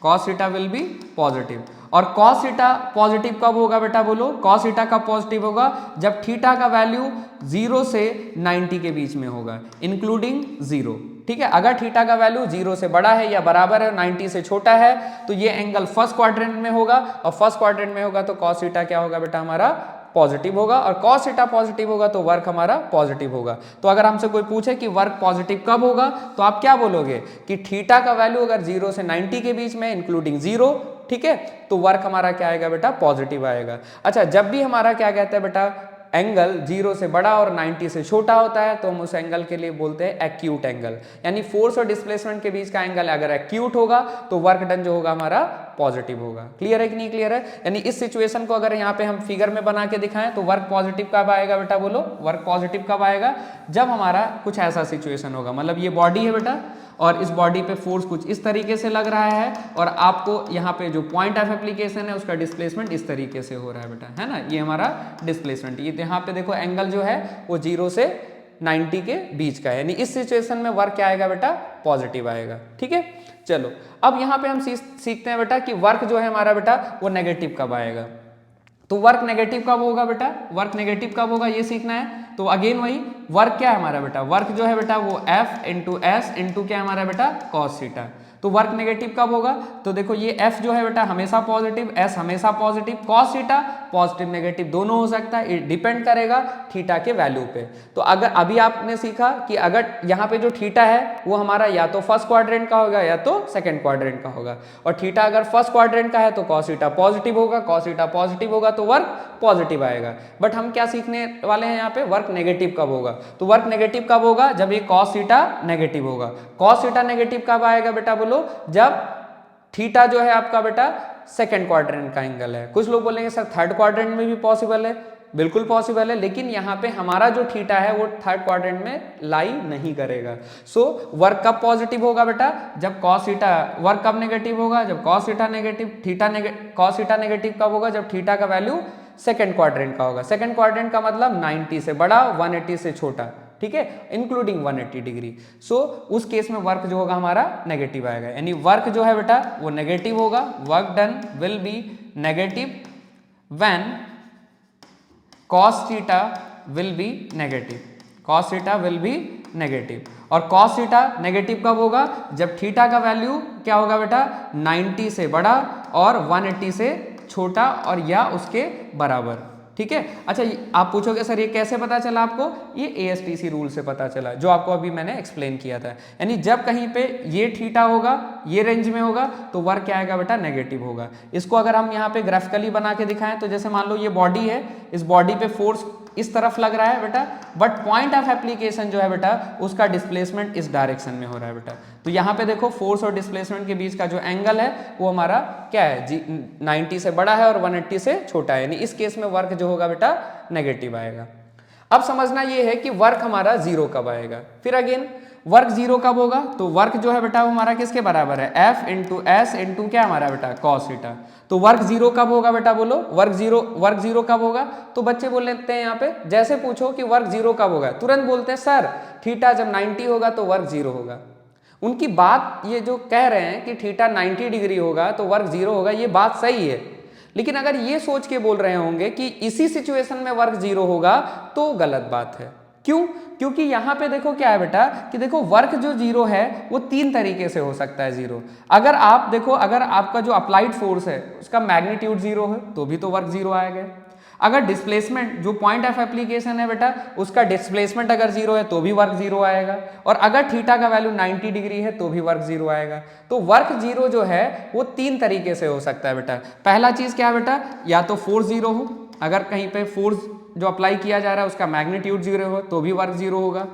cos theta will be positive. और कॉस थीटा पॉजिटिव कब होगा बेटा बोलो, कॉस थीटा कब पॉजिटिव होगा, जब थीटा का वैल्यू 0 से 90 के बीच में होगा इंक्लूडिंग 0, ठीक है। अगर थीटा का वैल्यू 0 से बड़ा है या बराबर है, 90 से छोटा है तो ये एंगल फर्स्ट क्वाड्रेंट में होगा। और फर्स्ट क्वाड्रेंट में होगा तो कॉस थीटा क्या होगा बेटा हमारा पॉजिटिव होगा। और कॉस थीटा पॉजिटिव होगा तो वर्क हमारा पॉजिटिव होगा। तो अगर हमसे कोई पूछे कि वर्क पॉजिटिव कब होगा तो आप क्या बोलोगे कि थीटा का वैल्यू अगर 0 से 90 के बीच में इंक्लूडिंग 0 ठीक है, तो वर्क हमारा क्या आएगा बेटा, पॉजिटिव आएगा। अच्छा, जब भी हमारा क्या कहते हैं बेटा, एंगल 0 से बड़ा और 90 से छोटा होता है तो हम उस एंगल के लिए बोलते हैं एक्यूट एंगल, यानी फोर्स और डिस्प्लेसमेंट के बीच का एंगल अगर एक्यूट होगा तो वर्क डन जो होगा हमारा पॉजिटिव होगा। क्लियर है कि नहीं क्लियर है? यानी इस सिचुएशन को अगर यहाँ पे हम फिगर में बना के दिखाएं तो वर्क पॉजिटिव कब आएगा बेटा, बोलो वर्क पॉजिटिव कब आएगा, जब हमारा कुछ ऐसा सिचुएशन होगा, मतलब ये बॉडी है बेटा और इस बॉडी पे फोर्स कुछ इस तरीके से लग रहा है और आपको यहाँ पे जो पॉइंट ऑफ एप्लीकेशन है उसका डिस्प्लेसमेंट इस तरीके से हो रहा है बेटा, है ना, ये हमारा डिस्प्लेसमेंट। ये यहाँ पे देखो एंगल जो है वो 0 से 90 के बीच का है, यानी इस सिचुएशन में वर्क क्या आएगा बेटा, पॉजिटिव आएगा। ठीक है, चलो अब यहाँ पे हम सीखते हैं बेटा कि वर्क जो है हमारा बेटा वो नेगेटिव कब आएगा। तो वर्क नेगेटिव कब होगा बेटा, वर्क नेगेटिव कब होगा ये सीखना है। तो अगेन वही वर्क क्या है हमारा बेटा, वर्क जो है बेटा वो F इंटू एस इंटू क्या है हमारा बेटा, कॉस थीटा। तो वर्क नेगेटिव कब होगा, तो देखो ये F जो है बेटा हमेशा पॉजिटिव, S हमेशा positive, cos theta positive negative दोनों हो सकता है, डिपेंड करेगा थीटा के वैल्यू पे। तो अगर अभी आपने सीखा कि अगर यहाँ पे जो थीटा है वो हमारा या तो फर्स्ट क्वाड्रेंट का होगा या तो सेकंड क्वाड्रेंट का होगा, और थीटा अगर फर्स्ट क्वाड्रेंट का है तो कॉस थीटा पॉजिटिव होगा, कॉस थीटा पॉजिटिव होगा तो वर्क पॉजिटिव आएगा। बट हम क्या सीखने वाले हैं यहाँ पे, वर्क नेगेटिव कब होगा। तो वर्क नेगेटिव कब होगा, जब ये कॉस थीटा नेगेटिव होगा। कॉस थीटा नेगेटिव कब आएगा बेटा, बोलो जब थीटा जो है आपका बेटा सेकंड क्वाड्रेंट का एंगल है। कुछ लोग बोलेंगे सर थर्ड क्वाड्रेंट में भी पॉसिबल है, बिल्कुल पॉसिबल है, लेकिन यहाँ पे हमारा जो थीटा है वो थर्ड क्वाड्रेंट में लाई नहीं करेगा। सो वर्क कब पॉजिटिव होगा बेटा, जब कॉस थीटा, वर्क कब नेगेटिव होगा, जब cos theta negative, cos theta negative कब होगा, जब थीटा का वैल्यू सेकंड क्वाड्रेंट का होगा। सेकंड क्वाड्रेंट का मतलब 90 से बड़ा 180 से छोटा, ठीक है, इंक्लूडिंग 180 डिग्री। सो उस केस में वर्क जो होगा हमारा नेगेटिव आएगा, यानी वर्क जो है बेटा वो नेगेटिव होगा। Work done will be negative when cos theta will be negative, cos theta will be negative. और cos थीटा नेगेटिव कब होगा, जब थीटा का वैल्यू क्या होगा बेटा, 90 से बड़ा और 180 से छोटा और या उसके बराबर। ठीक है, अच्छा आप पूछोगे सर ये कैसे पता चला आपको, ये ASTC रूल से पता चला जो आपको अभी मैंने एक्सप्लेन किया था। यानी जब कहीं पे ये थीटा होगा, ये रेंज में होगा तो वर्क क्या आएगा बेटा, नेगेटिव होगा। इसको अगर हम यहाँ पे ग्राफिकली बना के दिखाएं तो जैसे मान लो ये बॉडी है, इस बॉडी पे फोर्स इस तरफ लग रहा है बेटा, बट पॉइंट ऑफ एप्लीकेशन जो है बेटा उसका डिस्प्लेसमेंट इस डायरेक्शन में हो रहा है बेटा। तो यहाँ पे देखो फोर्स और डिस्प्लेसमेंट के बीच का जो एंगल है वो हमारा क्या है, 90 से बड़ा है और 180 से छोटा है, यानी इस केस में वर्क जो होगा बेटा नेगेटिव आएगा। अब समझना ये है कि वर्क हमारा 0 कब आएगा। फिर अगेन वर्क 0 कब होगा, तो वर्क जो है बेटा वो हमारा किसके बराबर है, F इंटू एस इंटू क्या हमारा बेटा, कॉस थीटा। तो वर्क 0 कब होगा बेटा, बोलो वर्क जीरो कब होगा। तो बच्चे बोल लेते हैं यहाँ पे, जैसे पूछो कि वर्क 0 कब होगा, तुरंत बोलते हैं सर थीटा जब 90 होगा तो वर्क 0 होगा। उनकी बात ये जो कह रहे हैं कि थीटा 90 डिग्री होगा तो वर्क 0 होगा, ये बात सही है, लेकिन अगर ये सोच के बोल रहे होंगे कि इसी सिचुएशन में वर्क 0 होगा तो गलत बात है। क्यों, क्योंकि यहाँ पे देखो क्या है बेटा कि देखो वर्क जो 0 है वो 3 तरीके से हो सकता है 0। अगर आप देखो, अगर आपका जो अप्लाइड फोर्स है उसका मैग्नीट्यूड 0 है तो भी तो वर्क 0 आएगा। अगर डिस्प्लेसमेंट जो पॉइंट ऑफ एप्लीकेशन है बेटा उसका डिस्प्लेसमेंट अगर 0 है तो भी वर्क 0 आएगा, और अगर थीटा का वैल्यू 90 डिग्री है तो भी वर्क 0 आएगा। तो वर्क 0 जो है वो 3 तरीके से हो सकता है बेटा। पहला चीज क्या है बेटा, या तो फोर्स 0 हो, अगर कहीं पे फोर्स जो अप्लाई किया जा रहा है उसका मैग्नीट्यूड 0 हो तो भी वर्क 0 होगा।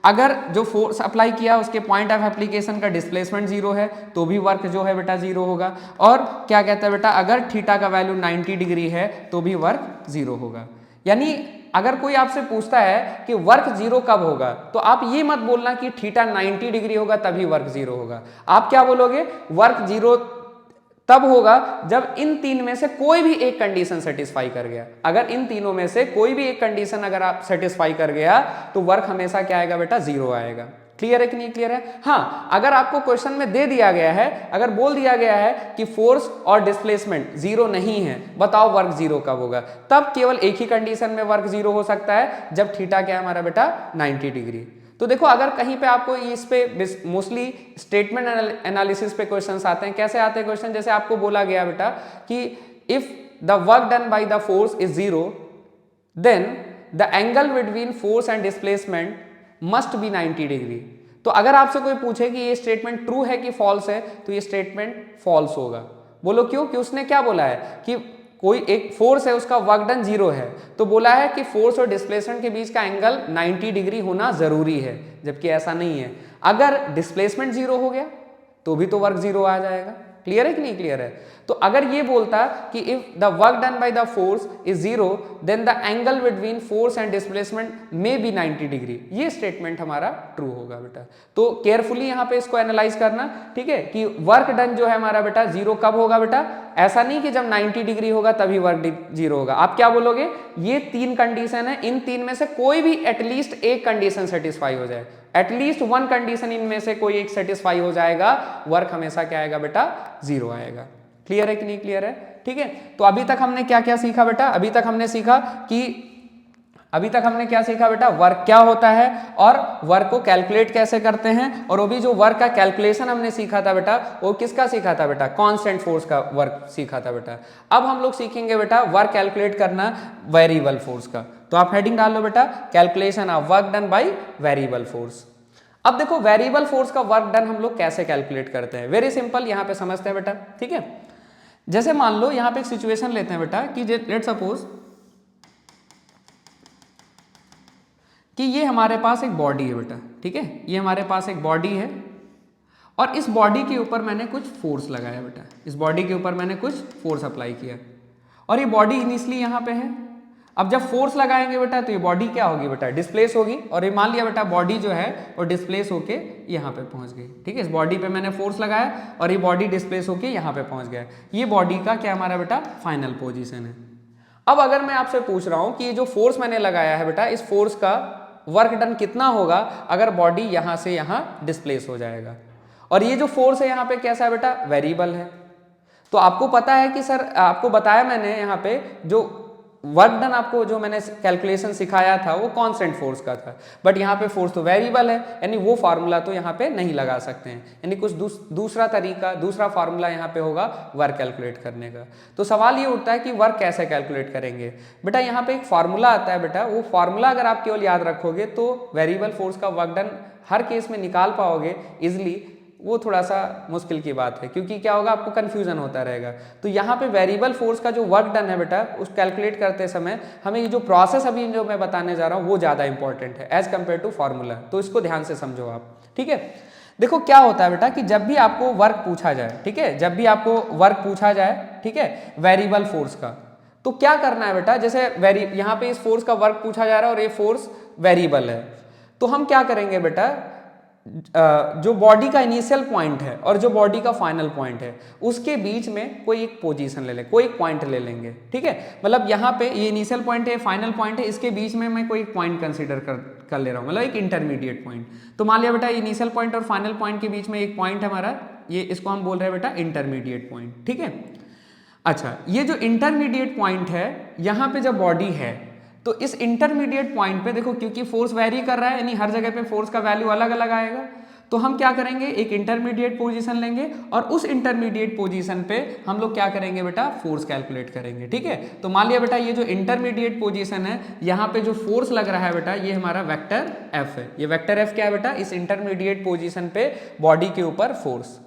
अगर जो फोर्स अप्लाई किया उसके पॉइंट ऑफ एप्लीकेशन का डिस्प्लेसमेंट 0 है तो भी वर्क जो है बेटा 0 होगा। और क्या कहता है बेटा, अगर थीटा का वैल्यू 90 डिग्री है तो भी वर्क 0 होगा। यानी अगर कोई आपसे पूछता है कि वर्क 0 कब होगा तो आप ये मत बोलना कि थीटा 90 डिग्री होगा तभी वर्क 0 होगा। आप क्या बोलोगे, वर्क 0 तब होगा जब इन 3 में से कोई भी एक कंडीशन सेटिस्फाई कर गया। अगर इन तीनों में से कोई भी एक कंडीशन अगर आप सेटिस्फाई कर गया तो वर्क हमेशा क्या आएगा बेटा, 0 आएगा। क्लियर है कि नहीं क्लियर है। हाँ, अगर आपको क्वेश्चन में दे दिया गया है, अगर बोल दिया गया है कि फोर्स और डिस्प्लेसमेंट 0 नहीं है, बताओ वर्क 0 कब होगा, तब केवल एक ही कंडीशन में वर्क 0 हो सकता है, जब थीटा क्या है हमारा बेटा 90 डिग्री। तो देखो अगर कहीं पे आपको इस पे मोस्टली स्टेटमेंट एनालिसिस पे क्वेश्चंस आते हैं। कैसे आते हैं क्वेश्चन, जैसे आपको बोला गया बेटा कि if the work done by the force is 0 then the angle between force and displacement must be 90 degree. तो अगर आपसे कोई पूछे कि ये स्टेटमेंट ट्रू है कि फॉल्स है तो ये स्टेटमेंट फॉल्स होगा। बोलो क्यों? कि उसने क्या बोला है कि कोई एक फोर्स है, उसका वर्क डन 0 है, तो बोला है कि फोर्स और डिस्प्लेसमेंट के बीच का एंगल 90 डिग्री होना जरूरी है, जबकि ऐसा नहीं है। अगर डिस्प्लेसमेंट 0 हो गया तो भी तो वर्क 0 आ जाएगा। क्लियर है कि नहीं क्लियर है? तो अगर ये बोलता कि if the work done by the force is 0 then the angle between force and displacement may be 90 degree, ये स्टेटमेंट हमारा ट्रू होगा बेटा। तो केयरफुली यहाँ पे इसको एनालाइज करना, ठीक है, कि वर्क डन जो है हमारा बेटा 0 कब होगा बेटा? ऐसा नहीं कि जब 90 डिग्री होगा तभी वर्क 0 होगा। आप क्या बोलोगे? ये 3 कंडीशन है, इन 3 में से कोई भी एटलीस्ट एक कंडीशन सेटिस्फाई हो जाए, एटलीस्ट 1 कंडीशन इनमें से कोई एक सेटिस्फाई हो जाएगा, वर्क हमेशा क्या आएगा बेटा? 0 आएगा। क्लियर है कि नहीं क्लियर है? ठीक है, तो अभी तक हमने क्या क्या सीखा बेटा? अभी तक हमने क्या सीखा बेटा? वर्क क्या होता है और वर्क को कैलकुलेट कैसे करते हैं, और वो भी जो वर्क का कैलकुलेशन हमने सीखा था बेटा, वो किसका सीखा था बेटा? कांस्टेंट फोर्स का वर्क सीखा था बेटा। अब हम लोग सीखेंगे बेटा वर्क कैलकुलेट करना वेरिएबल फोर्स का। तो आप हेडिंग डाल लो बेटा, calculation of work done by variable force. अब देखो वेरिएबल फोर्स का वर्क डन हम लोग कैसे कैलकुलेट करते हैं, वेरी सिंपल, यहां पे समझते हैं बेटा। ठीक है, जैसे मान लो यहां पे एक सिचुएशन लेते हैं बेटा कि लेट्स सपोज कि ये हमारे पास एक बॉडी है बेटा। ठीक है, ये हमारे पास एक बॉडी है और इस बॉडी के ऊपर मैंने कुछ फोर्स लगाया बेटा, इस बॉडी के ऊपर मैंने कुछ फोर्स अप्लाई किया और ये बॉडी इनिशियली यहाँ पे है। अब जब फोर्स लगाएंगे बेटा तो ये बॉडी क्या होगी बेटा? डिस्प्लेस होगी, और ये मान लिया बेटा बॉडी जो है वो डिस्प्लेस होके यहाँ पे पहुंच गई। ठीक है, इस बॉडी पे मैंने फोर्स लगाया और ये बॉडी डिस्प्लेस होके यहाँ पे पहुंच गया। ये बॉडी का क्या हमारा बेटा? फाइनल पोजीशन है। अब अगर मैं आपसे पूछ रहा हूँ कि ये जो फोर्स मैंने लगाया है बेटा, इस फोर्स का वर्क डन कितना होगा अगर बॉडी यहाँ से यहाँ डिस्प्लेस हो जाएगा, और ये जो फोर्स है यहाँ पे कैसा है बेटा? वेरिएबल है। तो आपको पता है कि सर, आपको बताया मैंने यहाँ पे जो वर्क डन आपको जो मैंने कैलकुलेशन सिखाया था वो कांस्टेंट फोर्स का था, बट यहाँ पे फोर्स तो वेरिएबल है, यानी वो फार्मूला तो यहाँ पे नहीं लगा सकते हैं, यानी कुछ दूसरा तरीका, दूसरा फार्मूला यहाँ पे होगा वर्क कैलकुलेट करने का। तो सवाल ये उठता है कि वर्क कैसे कैलकुलेट करेंगे बेटा? यहाँ पे एक फार्मूला आता है बेटा, वो फार्मूला अगर आप केवल याद रखोगे तो वेरिएबल फोर्स का वर्क डन हर केस में निकाल पाओगे इजिली, वो थोड़ा सा मुश्किल की बात है, क्योंकि क्या होगा, आपको कंफ्यूजन होता रहेगा। तो यहाँ पे वेरिएबल फोर्स का जो वर्क डन है बेटा, उस कैलकुलेट करते समय हमें ये जो प्रोसेस अभी जो मैं बताने जा रहा हूँ वो ज़्यादा इंपॉर्टेंट है एज कम्पेयर टू फार्मूला, तो इसको ध्यान से समझो आप। ठीक है, देखो क्या होता है बेटा कि जब भी आपको वर्क पूछा जाए, ठीक है, जब भी आपको वर्क पूछा जाए, ठीक है, वेरिएबल फोर्स का, तो क्या करना है बेटा? जैसे यहाँ पे इस फोर्स का वर्क पूछा जा रहा है और ये फोर्स वेरिएबल है, तो हम क्या करेंगे बेटा? जो बॉडी का इनिशियल पॉइंट है और जो बॉडी का फाइनल पॉइंट है उसके बीच में कोई एक पोजीशन ले लें, कोई एक पॉइंट ले लेंगे। ठीक है, मतलब यहाँ पे ये इनिशियल पॉइंट है, फाइनल पॉइंट है, इसके बीच में मैं कोई एक पॉइंट कंसीडर कर ले रहा हूँ, मतलब एक इंटरमीडिएट पॉइंट। तो मान लिया बेटा इनिशियल पॉइंट और फाइनल पॉइंट के बीच में एक पॉइंट है हमारा, ये इसको हम बोल रहे हैं बेटा इंटरमीडिएट पॉइंट। ठीक है, अच्छा, ये जो इंटरमीडिएट पॉइंट है यहाँ पे जब बॉडी है तो इस इंटरमीडिएट पॉइंट पे देखो, क्योंकि फोर्स वेरी कर रहा है, यानी हर जगह पे फोर्स का वैल्यू अलग अलग आएगा, तो हम क्या करेंगे? एक इंटरमीडिएट पोजीशन लेंगे और उस इंटरमीडिएट पोजीशन पे हम लोग क्या करेंगे बेटा? फोर्स कैलकुलेट करेंगे। ठीक है, तो मान लिया बेटा ये जो इंटरमीडिएट पोजीशन है, यहाँ पे जो फोर्स लग रहा है बेटा, ये हमारा वेक्टर एफ है। ये वेक्टर एफ क्या है बेटा? इस इंटरमीडिएट पोजीशन पे बॉडी के ऊपर फोर्स।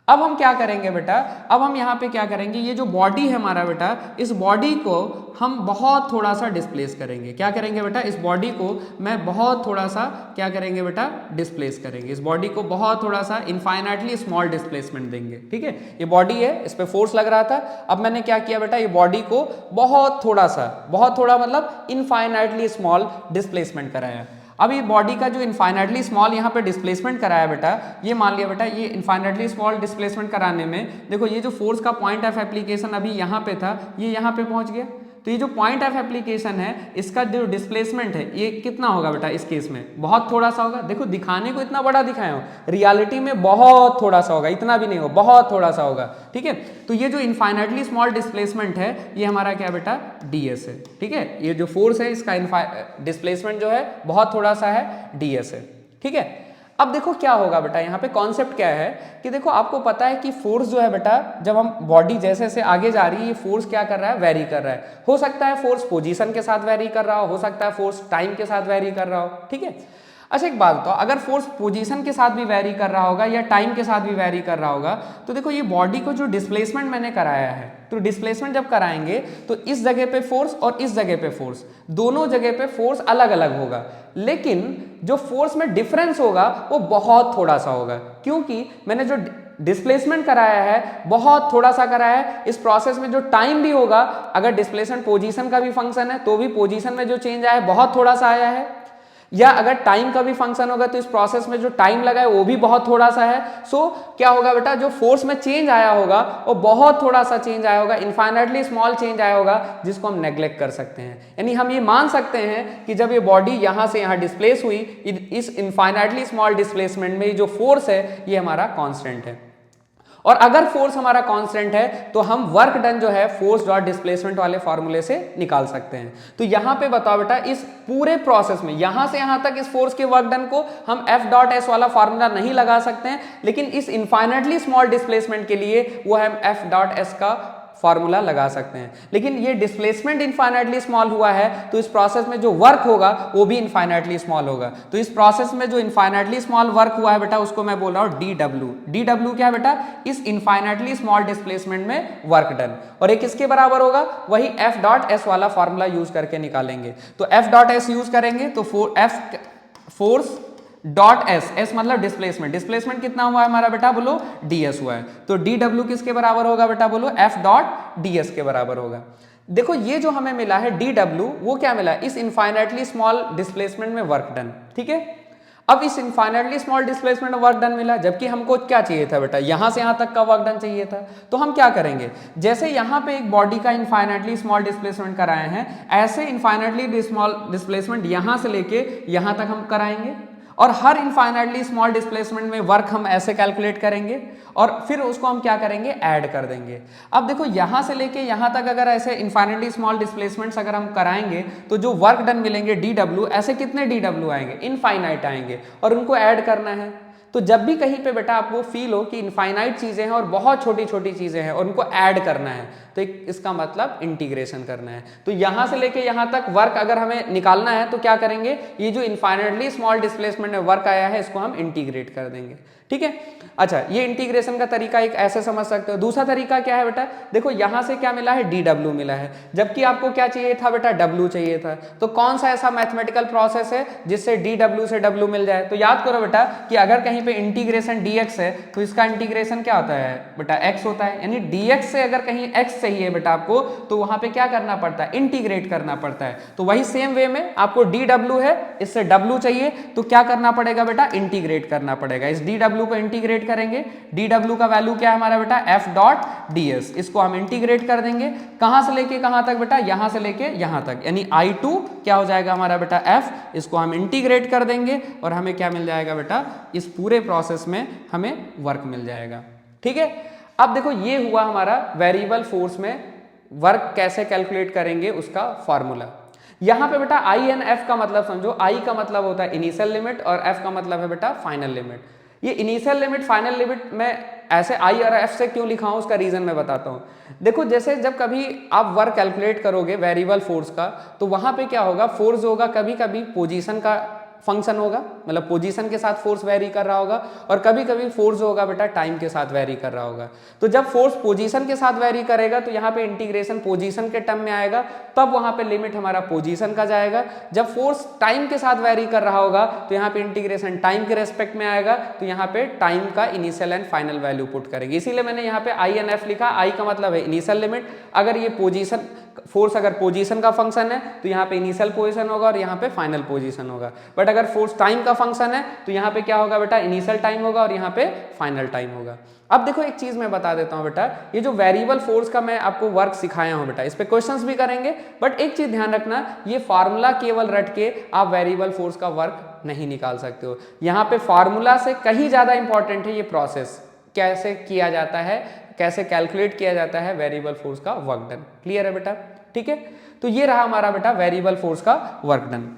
अब हम क्या करेंगे बेटा? अब हम यहाँ पे क्या करेंगे? ये जो बॉडी है हमारा बेटा, इस बॉडी को हम बहुत थोड़ा सा डिस्प्लेस करेंगे। क्या करेंगे बेटा? इस बॉडी को मैं बहुत थोड़ा सा क्या करेंगे बेटा? डिस्प्लेस करेंगे। इस बॉडी को बहुत थोड़ा सा इनफाइनाइटली स्मॉल डिस्प्लेसमेंट देंगे। ठीक है, ये बॉडी है, इस पे फोर्स लग रहा था। अब मैंने क्या किया बेटा? ये बॉडी को बहुत थोड़ा मतलब इनफाइनाइटली स्मॉल डिस्प्लेसमेंट कराया। अब ये बॉडी का जो इनफाइनाइटली स्मॉल यहाँ पे डिस्प्लेसमेंट कराया बेटा, ये मान लिया बेटा ये इनफाइनाइटली स्मॉल डिस्प्लेसमेंट कराने में देखो ये जो फोर्स का पॉइंट ऑफ एप्लीकेशन अभी यहाँ पे था, ये यहाँ पे पहुँच गया। तो ये जो पॉइंट ऑफ एप्लीकेशन है, इसका जो डिस्प्लेसमेंट है ये कितना होगा बेटा? इस केस में बहुत थोड़ा सा होगा। देखो दिखाने को इतना बड़ा दिखाया हूँ, रियलिटी में बहुत थोड़ा सा होगा, इतना भी नहीं होगा, बहुत थोड़ा सा होगा। ठीक है, तो ये जो इनफाइनाइटली स्मॉल डिस्प्लेसमेंट है, ये हमारा क्या बेटा? ds है। ठीक है, ये जो फोर्स है इसका डिस्प्लेसमेंट जो है बहुत थोड़ा सा है, ds है। ठीक है, अब देखो क्या होगा बेटा, यहाँ पे कॉन्सेप्ट क्या है कि देखो आपको पता है कि फोर्स जो है बेटा, जब हम बॉडी जैसे जैसे आगे जा रही है, ये फोर्स क्या कर रहा है? वेरी कर रहा है। हो सकता है फोर्स पोजीशन के साथ वेरी कर रहा हो सकता है फोर्स टाइम के साथ वेरी कर रहा हो। ठीक है, अच्छा एक बात बताओ, अगर फोर्स पोजीशन के साथ भी वेरी कर रहा होगा या टाइम के साथ भी वेरी कर रहा होगा, तो देखो ये बॉडी को जो डिस्प्लेसमेंट मैंने कराया है, तो डिस्प्लेसमेंट जब कराएंगे तो इस जगह पे फोर्स और इस जगह पे फोर्स, दोनों जगह पे फोर्स अलग अलग होगा, लेकिन जो फोर्स में डिफरेंस होगा वो बहुत थोड़ा सा होगा, क्योंकि मैंने जो डिस्प्लेसमेंट कराया है बहुत थोड़ा सा कराया है। इस प्रोसेस में जो टाइम भी होगा, अगर डिस्प्लेसमेंट पोजीशन का भी फंक्शन है तो भी पोजीशन में जो चेंज आया है बहुत थोड़ा सा आया है, या अगर टाइम का भी फंक्शन होगा तो इस प्रोसेस में जो टाइम लगा है वो भी बहुत थोड़ा सा है। सो क्या होगा बेटा, जो फोर्स में चेंज आया होगा वो बहुत थोड़ा सा चेंज आया होगा, इनफाइनाइटली स्मॉल चेंज आया होगा, जिसको हम नेग्लेक्ट कर सकते हैं। यानी हम ये मान सकते हैं कि जब ये बॉडी यहां से यहां डिस्प्लेस हुई, इस इनफाइनाइटली स्मॉल डिस्प्लेसमेंट में जो फोर्स है ये हमारा कांस्टेंट है। और अगर फोर्स हमारा कांस्टेंट है तो हम वर्क डन जो है फोर्स डॉट डिस्प्लेसमेंट वाले फॉर्मूले से निकाल सकते हैं। तो यहां पे बताओ बेटा, इस पूरे प्रोसेस में यहां से यहां तक इस फोर्स के वर्क डन को हम F डॉट एस वाला फॉर्मूला नहीं लगा सकते हैं, लेकिन इस इनफाइनाइटली स्मॉल डिस्प्लेसमेंट के लिए वो हम F डॉट एस का फॉर्मूला लगा सकते हैं। लेकिन ये डिस्प्लेसमेंट इनफाइनाइटली स्मॉल हुआ है तो इस प्रोसेस में जो वर्क होगा वो भी इनफाइनाइटली स्मॉल होगा। तो इस प्रोसेस में जो इनफाइनाइटली स्मॉल वर्क हुआ है बेटा, उसको मैं बोल रहा हूं डी डब्ल्यू क्या है बेटा, इस इनफाइनाइटली स्मॉल डिस्प्लेसमेंट में वर्क डन। और ये किसके बराबर होगा, वही एफ डॉट एस वाला फॉर्मूला यूज करके निकालेंगे। तो एफ डॉट एस यूज करेंगे तो फोर्स डॉट एस, एस मतलब डिस्प्लेसमेंट, डिस्प्लेसमेंट कितना हुआ है हमारा बेटा, बोलो ds हुआ है। तो डी डब्ल्यू किसके बराबर होगा बेटा, बोलो एफ डॉट ds के बराबर होगा। देखो ये जो हमें मिला है डी डब्ल्यू, वो क्या मिला, इस इनफाइनाइटली स्मॉल डिस्प्लेसमेंट में वर्क डन। ठीक है, अब इस इनफाइनाइटली स्मॉल डिस्प्लेसमेंट में वर्क डन मिला, जबकि हमको क्या चाहिए था बेटा, यहां से यहां तक का वर्क डन चाहिए था। तो हम क्या करेंगे, जैसे यहां पे एक बॉडी का इनफाइनाइटली स्मॉल डिस्प्लेसमेंट कराए हैं, ऐसे इनफाइनाइटली स्मॉल डिस्प्लेसमेंट यहां से लेके यहां तक हम कराएंगे, और हर इनफाइनाइटली स्मॉल डिस्प्लेसमेंट में वर्क हम ऐसे कैलकुलेट करेंगे और फिर उसको हम क्या करेंगे, ऐड कर देंगे। अब देखो यहां से लेके यहां तक अगर ऐसे इनफाइनाइटली स्मॉल डिस्प्लेसमेंट्स अगर हम कराएंगे तो जो वर्क डन मिलेंगे डी डब्ल्यू, ऐसे कितने डी डब्ल्यू आएंगे, इनफाइनाइट आएंगे, और उनको ऐड करना है। तो जब भी कहीं पे बेटा आपको फील हो कि इनफाइनाइट चीजें हैं और बहुत छोटी छोटी चीजें हैं और उनको ऐड करना है, तो इसका मतलब इंटीग्रेशन करना है। तो यहां से लेके यहां तक वर्क अगर हमें निकालना है तो क्या करेंगे, ये जो इनफाइनाइटली स्मॉल डिस्प्लेसमेंट में वर्क आया है इसको हम इंटीग्रेट कर देंगे। ठीक है, अच्छा ये इंटीग्रेशन का तरीका एक ऐसे समझ सकते हो। दूसरा तरीका क्या है बेटा, देखो यहां से क्या मिला है, डी डब्ल्यू मिला है, जबकि आपको क्या चाहिए था बेटा, डब्ल्यू चाहिए था। तो कौन सा ऐसा मैथमेटिकल प्रोसेस है जिससे डी डब्ल्यू से डब्ल्यू मिल जाए, तो याद करो बेटा कि अगर कहीं पे इंटीग्रेशन dx है तो इसका इंटीग्रेशन क्या होता है बेटा, x होता है। यानी dx से अगर कहीं x चाहिए बेटा आपको, तो वहां पे क्या करना पड़ता है, इंटीग्रेट करना पड़ता है। तो वही सेम वे में आपको डी डब्ल्यू है, इससे डब्ल्यू चाहिए, तो क्या करना पड़ेगा बेटा, इंटीग्रेट करना पड़ेगा। इस डी डब्ल्यू को इंटीग्रेट करेंगे, डी डब्ल्यू का वैल्यू क्या है हमारा बेटा, एफ डॉट डी एस, इसको हम इंटीग्रेट कर देंगे। कहां से लेके कहां तक बेटा, यहां से लेके यहां तक, यानी I2 क्या हो जाएगा हमारा बेटा, एफ, इसको हम इंटीग्रेट कर देंगे और हमें क्या मिल जाएगा बेटा, इस पूरे प्रोसेस में हमें वर्क मिल जाएगा। ठीक है, अब देखो ये हुआ हमारा वेरिएबल फोर्स में वर्क कैसे कैलकुलेट करेंगे उसका फॉर्मूला। यहां पे बेटा आई एंड एफ का मतलब समझो, आई का मतलब होता है इनिशियल लिमिट और एफ का मतलब है बेटा फाइनल लिमिट। ये इनिशियल लिमिट फाइनल लिमिट में ऐसे आई और एफ से क्यों लिखा हूं उसका रीजन मैं बताता हूं। देखो जैसे जब कभी आप वर्क कैलकुलेट करोगे वेरिएबल फोर्स का, तो वहां पे क्या होगा, फोर्स होगा कभी कभी पोजीशन का फंक्शन होगा, मतलब पोजीशन के साथ फोर्स वेरी कर रहा होगा, और कभी कभी फोर्स होगा बेटा टाइम के साथ वेरी कर रहा होगा। तो जब फोर्स पोजीशन के साथ वेरी करेगा तो यहाँ पे इंटीग्रेशन पोजीशन के टर्म में आएगा, तब वहां पे लिमिट हमारा पोजीशन का जाएगा। जब फोर्स टाइम के साथ वेरी कर रहा होगा तो यहाँ पे इंटीग्रेशन टाइम के रेस्पेक्ट में आएगा, तो यहाँ पे टाइम का initial and final value put करेंगे। इसीलिए मैंने यहाँ पे आई एंड एफ लिखा। आई का मतलब है इनिशियल लिमिट, अगर ये पोजीशन फोर्स अगर पोजीशन का फंक्शन है तो यहाँ पे इनिशियल पोजीशन होगा और यहाँ पे फाइनल पोजीशन होगा। बट अगर फोर्स टाइम का फंक्शन है तो यहाँ पे क्या होगा बेटा, इनिशियल टाइम होगा और यहाँ पे फाइनल टाइम होगा। अब देखो एक चीज मैं बता देता हूँ बेटा, ये जो वेरिएबल फोर्स का मैं आपको वर्क सिखाया हूँ बेटा, इस पे क्वेश्चंस भी करेंगे, बट एक चीज ध्यान रखना, ये फार्मूला केवल रट के आप वेरिएबल फोर्स का वर्क नहीं निकाल सकते हो। यहाँ पे फार्मूला से कहीं ज्यादा इंपॉर्टेंट है ये प्रोसेस, कैसे किया जाता है, कैसे कैलकुलेट किया जाता है वेरिएबल फोर्स का वर्क डन। क्लियर है बेटा? ठीक है, तो ये रहा हमारा बेटा वेरिएबल फोर्स का वर्क डन।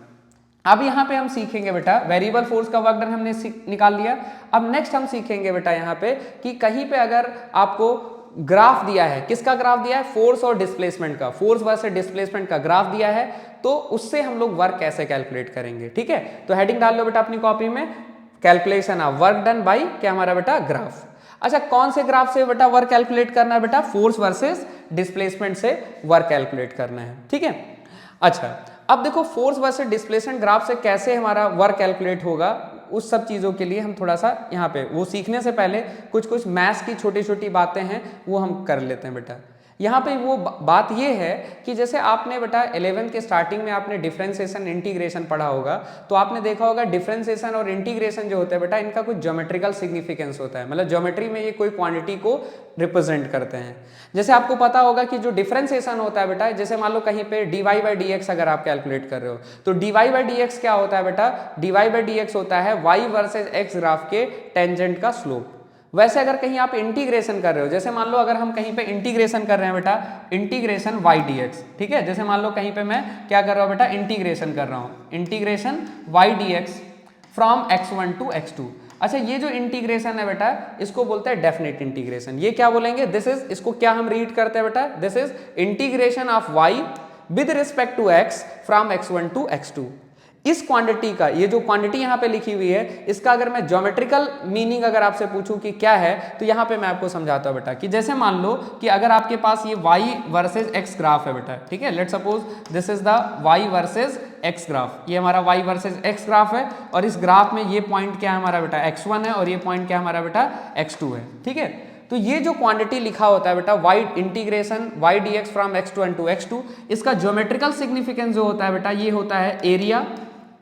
अब यहाँ पे हम सीखेंगे बेटा, वेरिएबल फोर्स का वर्क डन हमने निकाल लिया। अब नेक्स्ट हम सीखेंगे बेटा यहाँ पे कि कहीं पे अगर आपको ग्राफ दिया है, किसका ग्राफ दिया है, फोर्स और डिस्प्लेसमेंट का, फोर्स वर्सेस डिस्प्लेसमेंट का ग्राफ दिया है, तो उससे हम लोग वर्क कैसे कैलकुलेट करेंगे, ठीक है। तो हेडिंग डाल लो बेटा अपनी कॉपी में, calculation of work done by क्या हमारा बेटा ग्राफ। अच्छा, कौन से ग्राफ से बेटा वर्क कैलकुलेट करना है बेटा, फोर्स वर्सेस डिस्प्लेसमेंट से वर्क कैलकुलेट करना है, ठीक है। अच्छा, अब देखो फोर्स वर्सेस डिस्प्लेसमेंट ग्राफ से कैसे हमारा वर्क कैलकुलेट होगा, उस सब चीज़ों के लिए हम थोड़ा सा यहाँ पे वो सीखने से पहले कुछ मैथ्स की छोटी छोटी बातें हैं वो हम कर लेते हैं बेटा। यहाँ पे वो बात ये है कि जैसे आपने बेटा 11th के स्टार्टिंग में आपने डिफरेंशिएशन इंटीग्रेशन पढ़ा होगा, तो आपने देखा होगा डिफरेंशिएशन और इंटीग्रेशन जो होता है बेटा, इनका कुछ ज्योमेट्रिकल सिग्निफिकेंस होता है, मतलब ज्योमेट्री में ये कोई क्वांटिटी को रिप्रेजेंट करते हैं। जैसे आपको पता होगा कि जो डिफरेंशिएशन होता है बेटा, जैसे मान लो कहीं पे dy बाई डी एक्स अगर आप कैलकुलेट कर रहे हो, तो dy बाई डी एक्स क्या होता है बेटा, dy बाई डी एक्स होता है y वर्सेज x ग्राफ के टेंजेंट का स्लोप। वैसे अगर कहीं आप इंटीग्रेशन कर रहे हो, जैसे मान लो अगर हम कहीं पे इंटीग्रेशन कर रहे हैं बेटा, इंटीग्रेशन y dx, ठीक है, जैसे मान लो कहीं पे मैं क्या कर रहा हूँ बेटा, इंटीग्रेशन कर रहा हूँ, integration y dx from x1 to x2। अच्छा, ये जो इंटीग्रेशन है बेटा, इसको बोलते हैं डेफिनेट इंटीग्रेशन। ये क्या बोलेंगे, दिस इज, इसको क्या हम रीड करते हैं बेटा, this is integration of y with respect to x from x1 to x2। इस क्वांटिटी का, ये जो क्वांटिटी यहाँ पे लिखी हुई है, इसका अगर मैं ज्योमेट्रिकल मीनिंग अगर आपसे पूछूं कि क्या है, तो यहाँ पे मैं आपको समझाता हूँ बेटा, कि जैसे मान लो कि अगर आपके पास ये y वर्सेज x ग्राफ है बेटा, ठीक है, let suppose this is the y versus x graph, ये हमारा y वर्सेज x ग्राफ है, और इस ग्राफ में ये पॉइंट क्या है हमारा बेटा x1 है, और ये पॉइंट क्या हमारा बेटा x2 है, ठीक है। तो ये जो क्वांटिटी लिखा होता है बेटा y integration y dx from x1 to x2, इसका ज्योमेट्रिकल सिग्निफिकेंस जो होता है बेटा, ये होता है एरिया,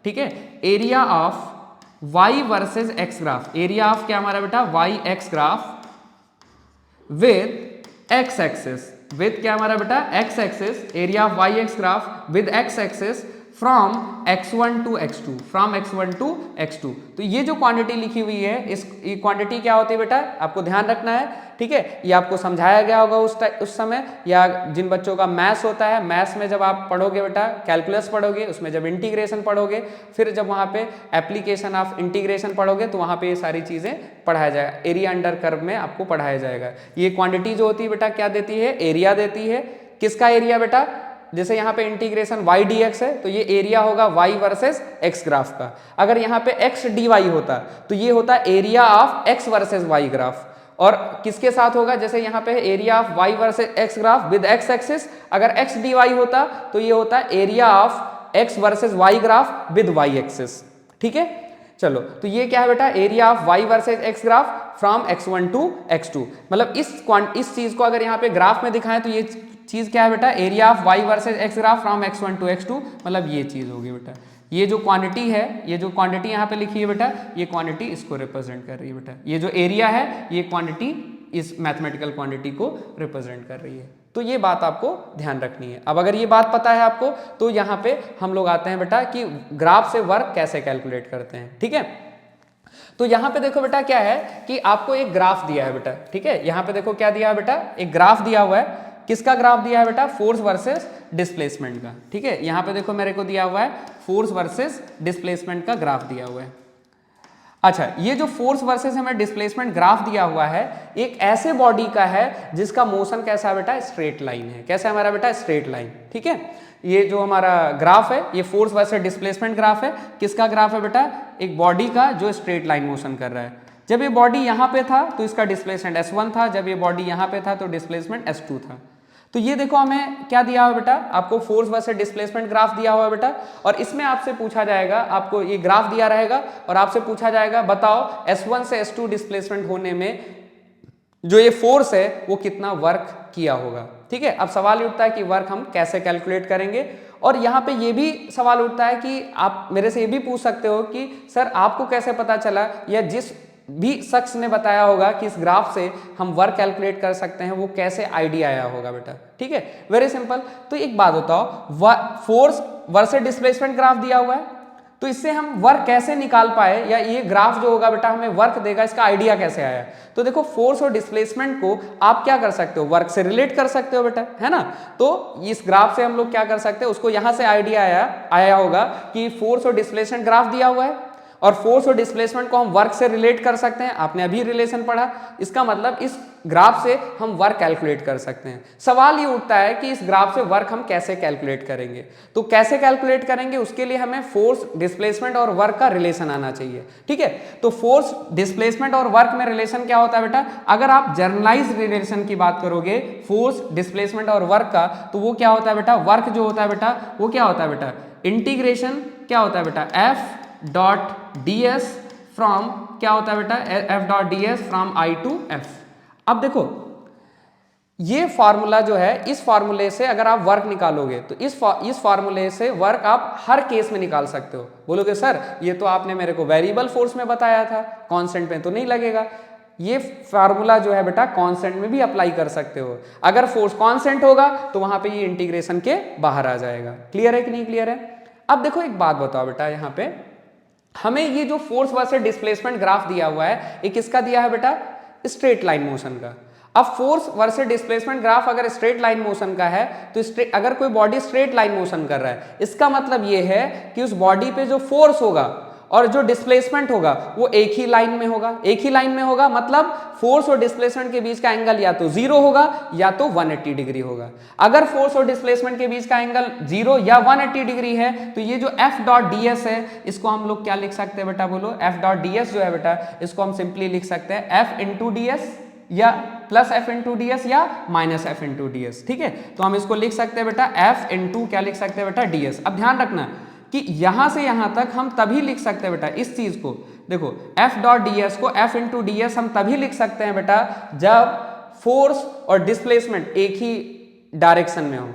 ठीक है, area of y versus x graph, area of क्या हमारा बेटा y x graph with x axis, with क्या हमारा बेटा x axis, area of y x graph with x axis from x1 to x2, from x1 to x2। तो ये जो quantity लिखी हुई है, इस क्वांटिटी क्या होती है बेटा, आपको ध्यान रखना है, ठीक है। ये आपको समझाया गया होगा उस समय, या जिन बच्चों का मैथ्स होता है, मैथ्स में जब आप पढ़ोगे बेटा, कैलकुलस पढ़ोगे, उसमें जब इंटीग्रेशन पढ़ोगे, फिर जब वहाँ पे एप्लीकेशन ऑफ इंटीग्रेशन पढ़ोगे, तो वहाँ पे ये सारी चीज़ें पढ़ाया जाएगा, एरिया अंडर कर्व में आपको पढ़ाया जाएगा। ये क्वांटिटी जो होती है बेटा क्या देती है, एरिया देती है। किसका एरिया बेटा, जैसे यहाँ पे इंटीग्रेशन y dx है, तो ये एरिया होगा y वर्सेस x ग्राफ का। अगर यहाँ पे x dy होता तो ये होता area of x versus y graph, और किसके साथ होगा, जैसे यहाँ पे area of y versus x graph with x axis, अगर x dy होता तो ये होता area of x versus y graph with y axis, ठीक है। चलो, तो ये क्या है बेटा, area of y versus x graph from x1 to x2। मतलब इस चीज को अगर यहाँ पे ग्राफ में दिखाएं, तो ये चीज क्या है बेटा, area of y versus x graph from x1 to x2, मतलब ये चीज होगी बेटा। ये जो क्वांटिटी है, ये जो क्वांटिटी यहाँ पे लिखी है बेटा, ये क्वांटिटी इसको रिप्रेजेंट कर रही है बेटा। ये जो एरिया है, ये क्वांटिटी इस मैथमेटिकल क्वांटिटी को रिप्रेजेंट कर रही है। तो ये बात आपको ध्यान रखनी है। अब अगर ये बात पता है आपको, तो यहाँ पे हम लोग आते हैं बेटा कि ग्राफ से वर्क कैसे कैलकुलेट करते हैं, ठीक है। तो यहाँ पे देखो बेटा क्या है कि आपको एक ग्राफ दिया है बेटा, ठीक है। यहाँ पे देखो क्या दिया है बेटा, एक ग्राफ दिया हुआ है। किसका ग्राफ दिया है बेटा, फोर्स वर्सेस डिस्प्लेसमेंट का, ठीक है। यहाँ पे देखो मेरे को दिया हुआ है फोर्स वर्सेस डिस्प्लेसमेंट का ग्राफ दिया हुआ है। अच्छा, ये जो फोर्स वर्सेस हमें डिस्प्लेसमेंट ग्राफ दिया हुआ है, एक ऐसे बॉडी का है जिसका मोशन कैसा है बेटा, स्ट्रेट लाइन है। कैसा है हमारा बेटा, स्ट्रेट लाइन, ठीक है। ये जो हमारा ग्राफ है, ये फोर्स वर्सेस डिस्प्लेसमेंट ग्राफ है। किसका ग्राफ है बेटा, एक बॉडी का जो स्ट्रेट लाइन मोशन कर रहा है। जब ये बॉडी यहाँ पे था तो इसका डिस्प्लेसमेंट s1 था, जब ये बॉडी यहाँ पे था तो डिस्प्लेसमेंट s2 था। तो ये देखो हमें क्या दिया हुआ बेटा, आपको फोर्स वर्सेस डिस्प्लेसमेंट ग्राफ दिया हुआ बेटा, और इसमें आपसे पूछा जाएगा, आपको ये ग्राफ दिया रहेगा और आपसे पूछा जाएगा बताओ s1 से s2 डिस्प्लेसमेंट होने में जो ये फोर्स है वो कितना वर्क किया होगा, ठीक है। अब सवाल उठता है कि वर्क हम कैसे कैलकुलेट करेंगे, और यहाँ पे ये भी सवाल उठता है कि आप मेरे से ये भी पूछ सकते हो कि सर आपको कैसे पता चला, या जिस भी शख्स ने बताया होगा कि इस ग्राफ से हम वर्क कैलकुलेट कर सकते हैं, वो कैसे आइडिया आया होगा बेटा, ठीक है। Very simple. तो एक बात बताओ, फोर्स वर्सेस डिस्प्लेसमेंट ग्राफ दिया हुआ है, तो इससे हम वर्क कैसे निकाल पाए, या ये ग्राफ जो होगा बेटा हमें वर्क देगा, इसका आइडिया कैसे आया। तो देखो फोर्स और डिस्प्लेसमेंट को आप क्या कर सकते हो, वर्क से रिलेट कर सकते हो बेटा, है ना। तो इस ग्राफ से हम लोग क्या कर सकते हैं, उसको यहां से आइडिया आया होगा कि फोर्स और डिस्प्लेसमेंट ग्राफ दिया हुआ है, और फोर्स और डिस्प्लेसमेंट को हम वर्क से रिलेट कर सकते हैं, आपने अभी रिलेशन पढ़ा। इसका मतलब इस ग्राफ से हम वर्क कैलकुलेट कर सकते हैं। सवाल ये उठता है कि इस ग्राफ से वर्क हम कैसे कैलकुलेट करेंगे। तो कैसे कैलकुलेट करेंगे, उसके लिए हमें फोर्स, डिस्प्लेसमेंट और वर्क का रिलेशन आना चाहिए। ठीक है, तो फोर्स, डिस्प्लेसमेंट और वर्क में रिलेशन क्या होता है बेटा, अगर आप जर्नलाइज रिलेशन की बात करोगे फोर्स, डिस्प्लेसमेंट और वर्क का, तो वो क्या होता है बेटा, वर्क जो होता है बेटा वो क्या होता है बेटा, इंटीग्रेशन क्या होता है बेटा, F dot D S from क्या होता है बेटा, F dot D S from I to F. अब देखो ये फार्मूला जो है, इस फार्मूले से अगर आप वर्क निकालोगे तो इस फार्मूले से वर्क आप हर केस में निकाल सकते हो। बोलोगे सर ये तो आपने मेरे को वेरिएबल फोर्स में बताया था, कांस्टेंट में तो नहीं लगेगा। ये फार्मूला जो है बेटा कांस्टेंट में भी अप्लाई कर सकते हो। अगर फोर्स कांस्टेंट होगा तो वहां पे ये इंटीग्रेशन के बाहर आ जाएगा। क्लियर है कि नहीं क्लियर है? अब देखो एक बात बताओ बेटा, यहाँ पे हमें ये जो फोर्स वर्सेस डिस्प्लेसमेंट ग्राफ दिया हुआ है, ये किसका दिया है बेटा, स्ट्रेट लाइन मोशन का। अब फोर्स वर्सेस डिस्प्लेसमेंट ग्राफ अगर स्ट्रेट लाइन मोशन का है तो अगर कोई बॉडी स्ट्रेट लाइन मोशन कर रहा है, इसका मतलब ये है कि उस बॉडी पे जो फोर्स होगा और जो डिस्प्लेसमेंट होगा वो एक ही लाइन में होगा। एक ही लाइन में होगा मतलब फोर्स और डिस्प्लेसमेंट के बीच का एंगल या तो 0 होगा या तो 180 डिग्री होगा। अगर फोर्स और डिस्प्लेसमेंट के बीच का एंगल 0 या 180 डिग्री है तो ये जो एफ डॉट डी एस है, इसको हम लोग क्या लिख सकते हैं बेटा, बोलो। एफ डॉट डी एस जो है बेटा, इसको हम सिंपली लिख सकते हैं एफ इंटू डी एस, या plus F into D S, या minus F into D S. ठीक है, तो हम इसको लिख सकते हैं बेटा एफ इंटू क्या लिख सकते हैं बेटा, डी एस। अब ध्यान रखना कि यहां से यहां तक हम तभी लिख सकते हैं बेटा इस चीज को, देखो एफ डॉट डी एस को एफ इंटू डी एस हम तभी लिख सकते हैं बेटा जब फोर्स और डिस्प्लेसमेंट एक ही डायरेक्शन में हो।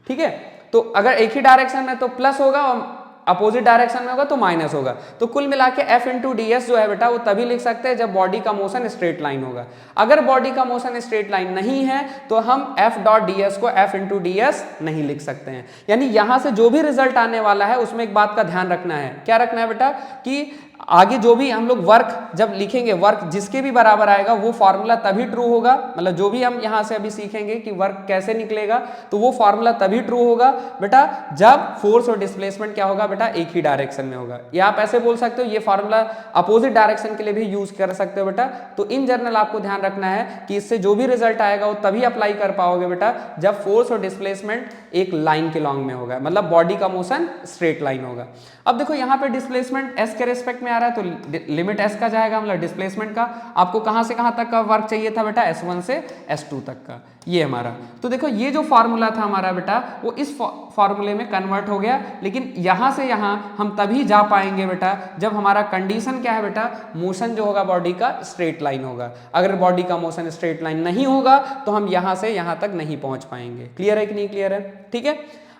ठीक है, तो अगर एक ही डायरेक्शन में तो प्लस होगा और अपोजिट डायरेक्शन में होगा तो माइनस होगा। तो कुल मिला के एफ इंटू डी एस जो है बेटा वो तभी लिख सकते हैं जब बॉडी का मोशन स्ट्रेट लाइन होगा। अगर बॉडी का मोशन स्ट्रेट लाइन नहीं है तो हम एफ डॉट डी एस को एफ इंटू डी एस नहीं लिख सकते हैं। यानी यहां से जो भी रिजल्ट आने वाला है उसमें एक बात का ध्यान रखना है। क्या रखना है बेटा, कि आगे जो भी हम लोग वर्क जब लिखेंगे, वर्क जिसके भी बराबर आएगा वो फॉर्मूला तभी ट्रू होगा। मतलब जो भी हम यहां से अभी सीखेंगे कि वर्क कैसे निकलेगा, तो वो फॉर्मूला तभी ट्रू होगा बेटा जब फोर्स और डिस्प्लेसमेंट क्या होगा बेटा, एक ही डायरेक्शन में होगा। या आप ऐसे बोल सकते हो, ये फॉर्मूला अपोजिट डायरेक्शन के लिए भी यूज कर सकते हो बेटा। तो इन जनरल आपको ध्यान रखना है कि इससे जो भी रिजल्ट आएगा वो तभी अप्लाई कर पाओगे बेटा जब फोर्स और डिस्प्लेसमेंट एक लाइन के लॉन्ग में होगा, मतलब बॉडी का मोशन स्ट्रेट लाइन होगा। अब देखो यहाँ पे डिस्प्लेसमेंट एस के रेस्पेक्ट में आ रहा है तो लिमिट एस का जाएगा, मतलब डिस्प्लेसमेंट का। आपको कहां से कहां तक का वर्क चाहिए था बेटा, S1 से S2 तक का, ये हमारा। तो देखो ये जो फॉर्मूला था हमारा बेटा वो इस फॉर्मूले में कन्वर्ट हो गया। लेकिन यहां से यहां हम तभी जा पाएंगे बेटा जब हमारा कंडीशन क्या है बेटा, मोशन जो होगा बॉडी का स्ट्रेट लाइन होगा। अगर बॉडी का मोशन स्ट्रेट लाइन नहीं होगा तो हम यहां से यहां तक नहीं पहुंच पाएंगे। क्लियर है कि नहीं क्लियर है? ठीक है,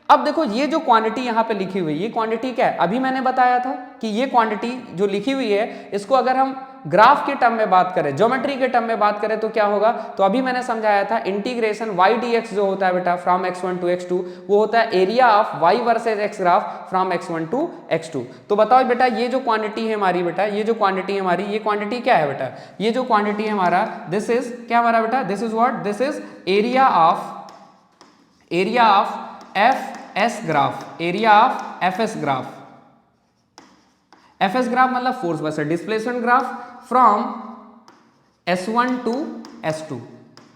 अब देखो ये जो क्वांटिटी यहाँ पे लिखी हुई है, ये क्वांटिटी क्या है, अभी मैंने बताया था कि ये क्वांटिटी जो लिखी हुई है इसको अगर हम ग्राफ के टर्म में बात करें, ज्योमेट्री के टर्म में बात करें तो क्या होगा, तो अभी मैंने समझाया था इंटीग्रेशन y dx जो होता है बेटा फ्रॉम x1 टू x2, वो होता है area of y versus x graph from x1 to x2। तो बताओ बेटा ये जो क्वांटिटी है हमारी बेटा, ये जो क्वांटिटी है हमारी, ये क्वांटिटी क्या है बेटा, ये जो क्वांटिटी है हमारा, दिस इज क्या हमारा बेटा, this is what, this is area of F S graph, area of F S graph. F S graph मतलब force versus displacement graph from S1 to S2,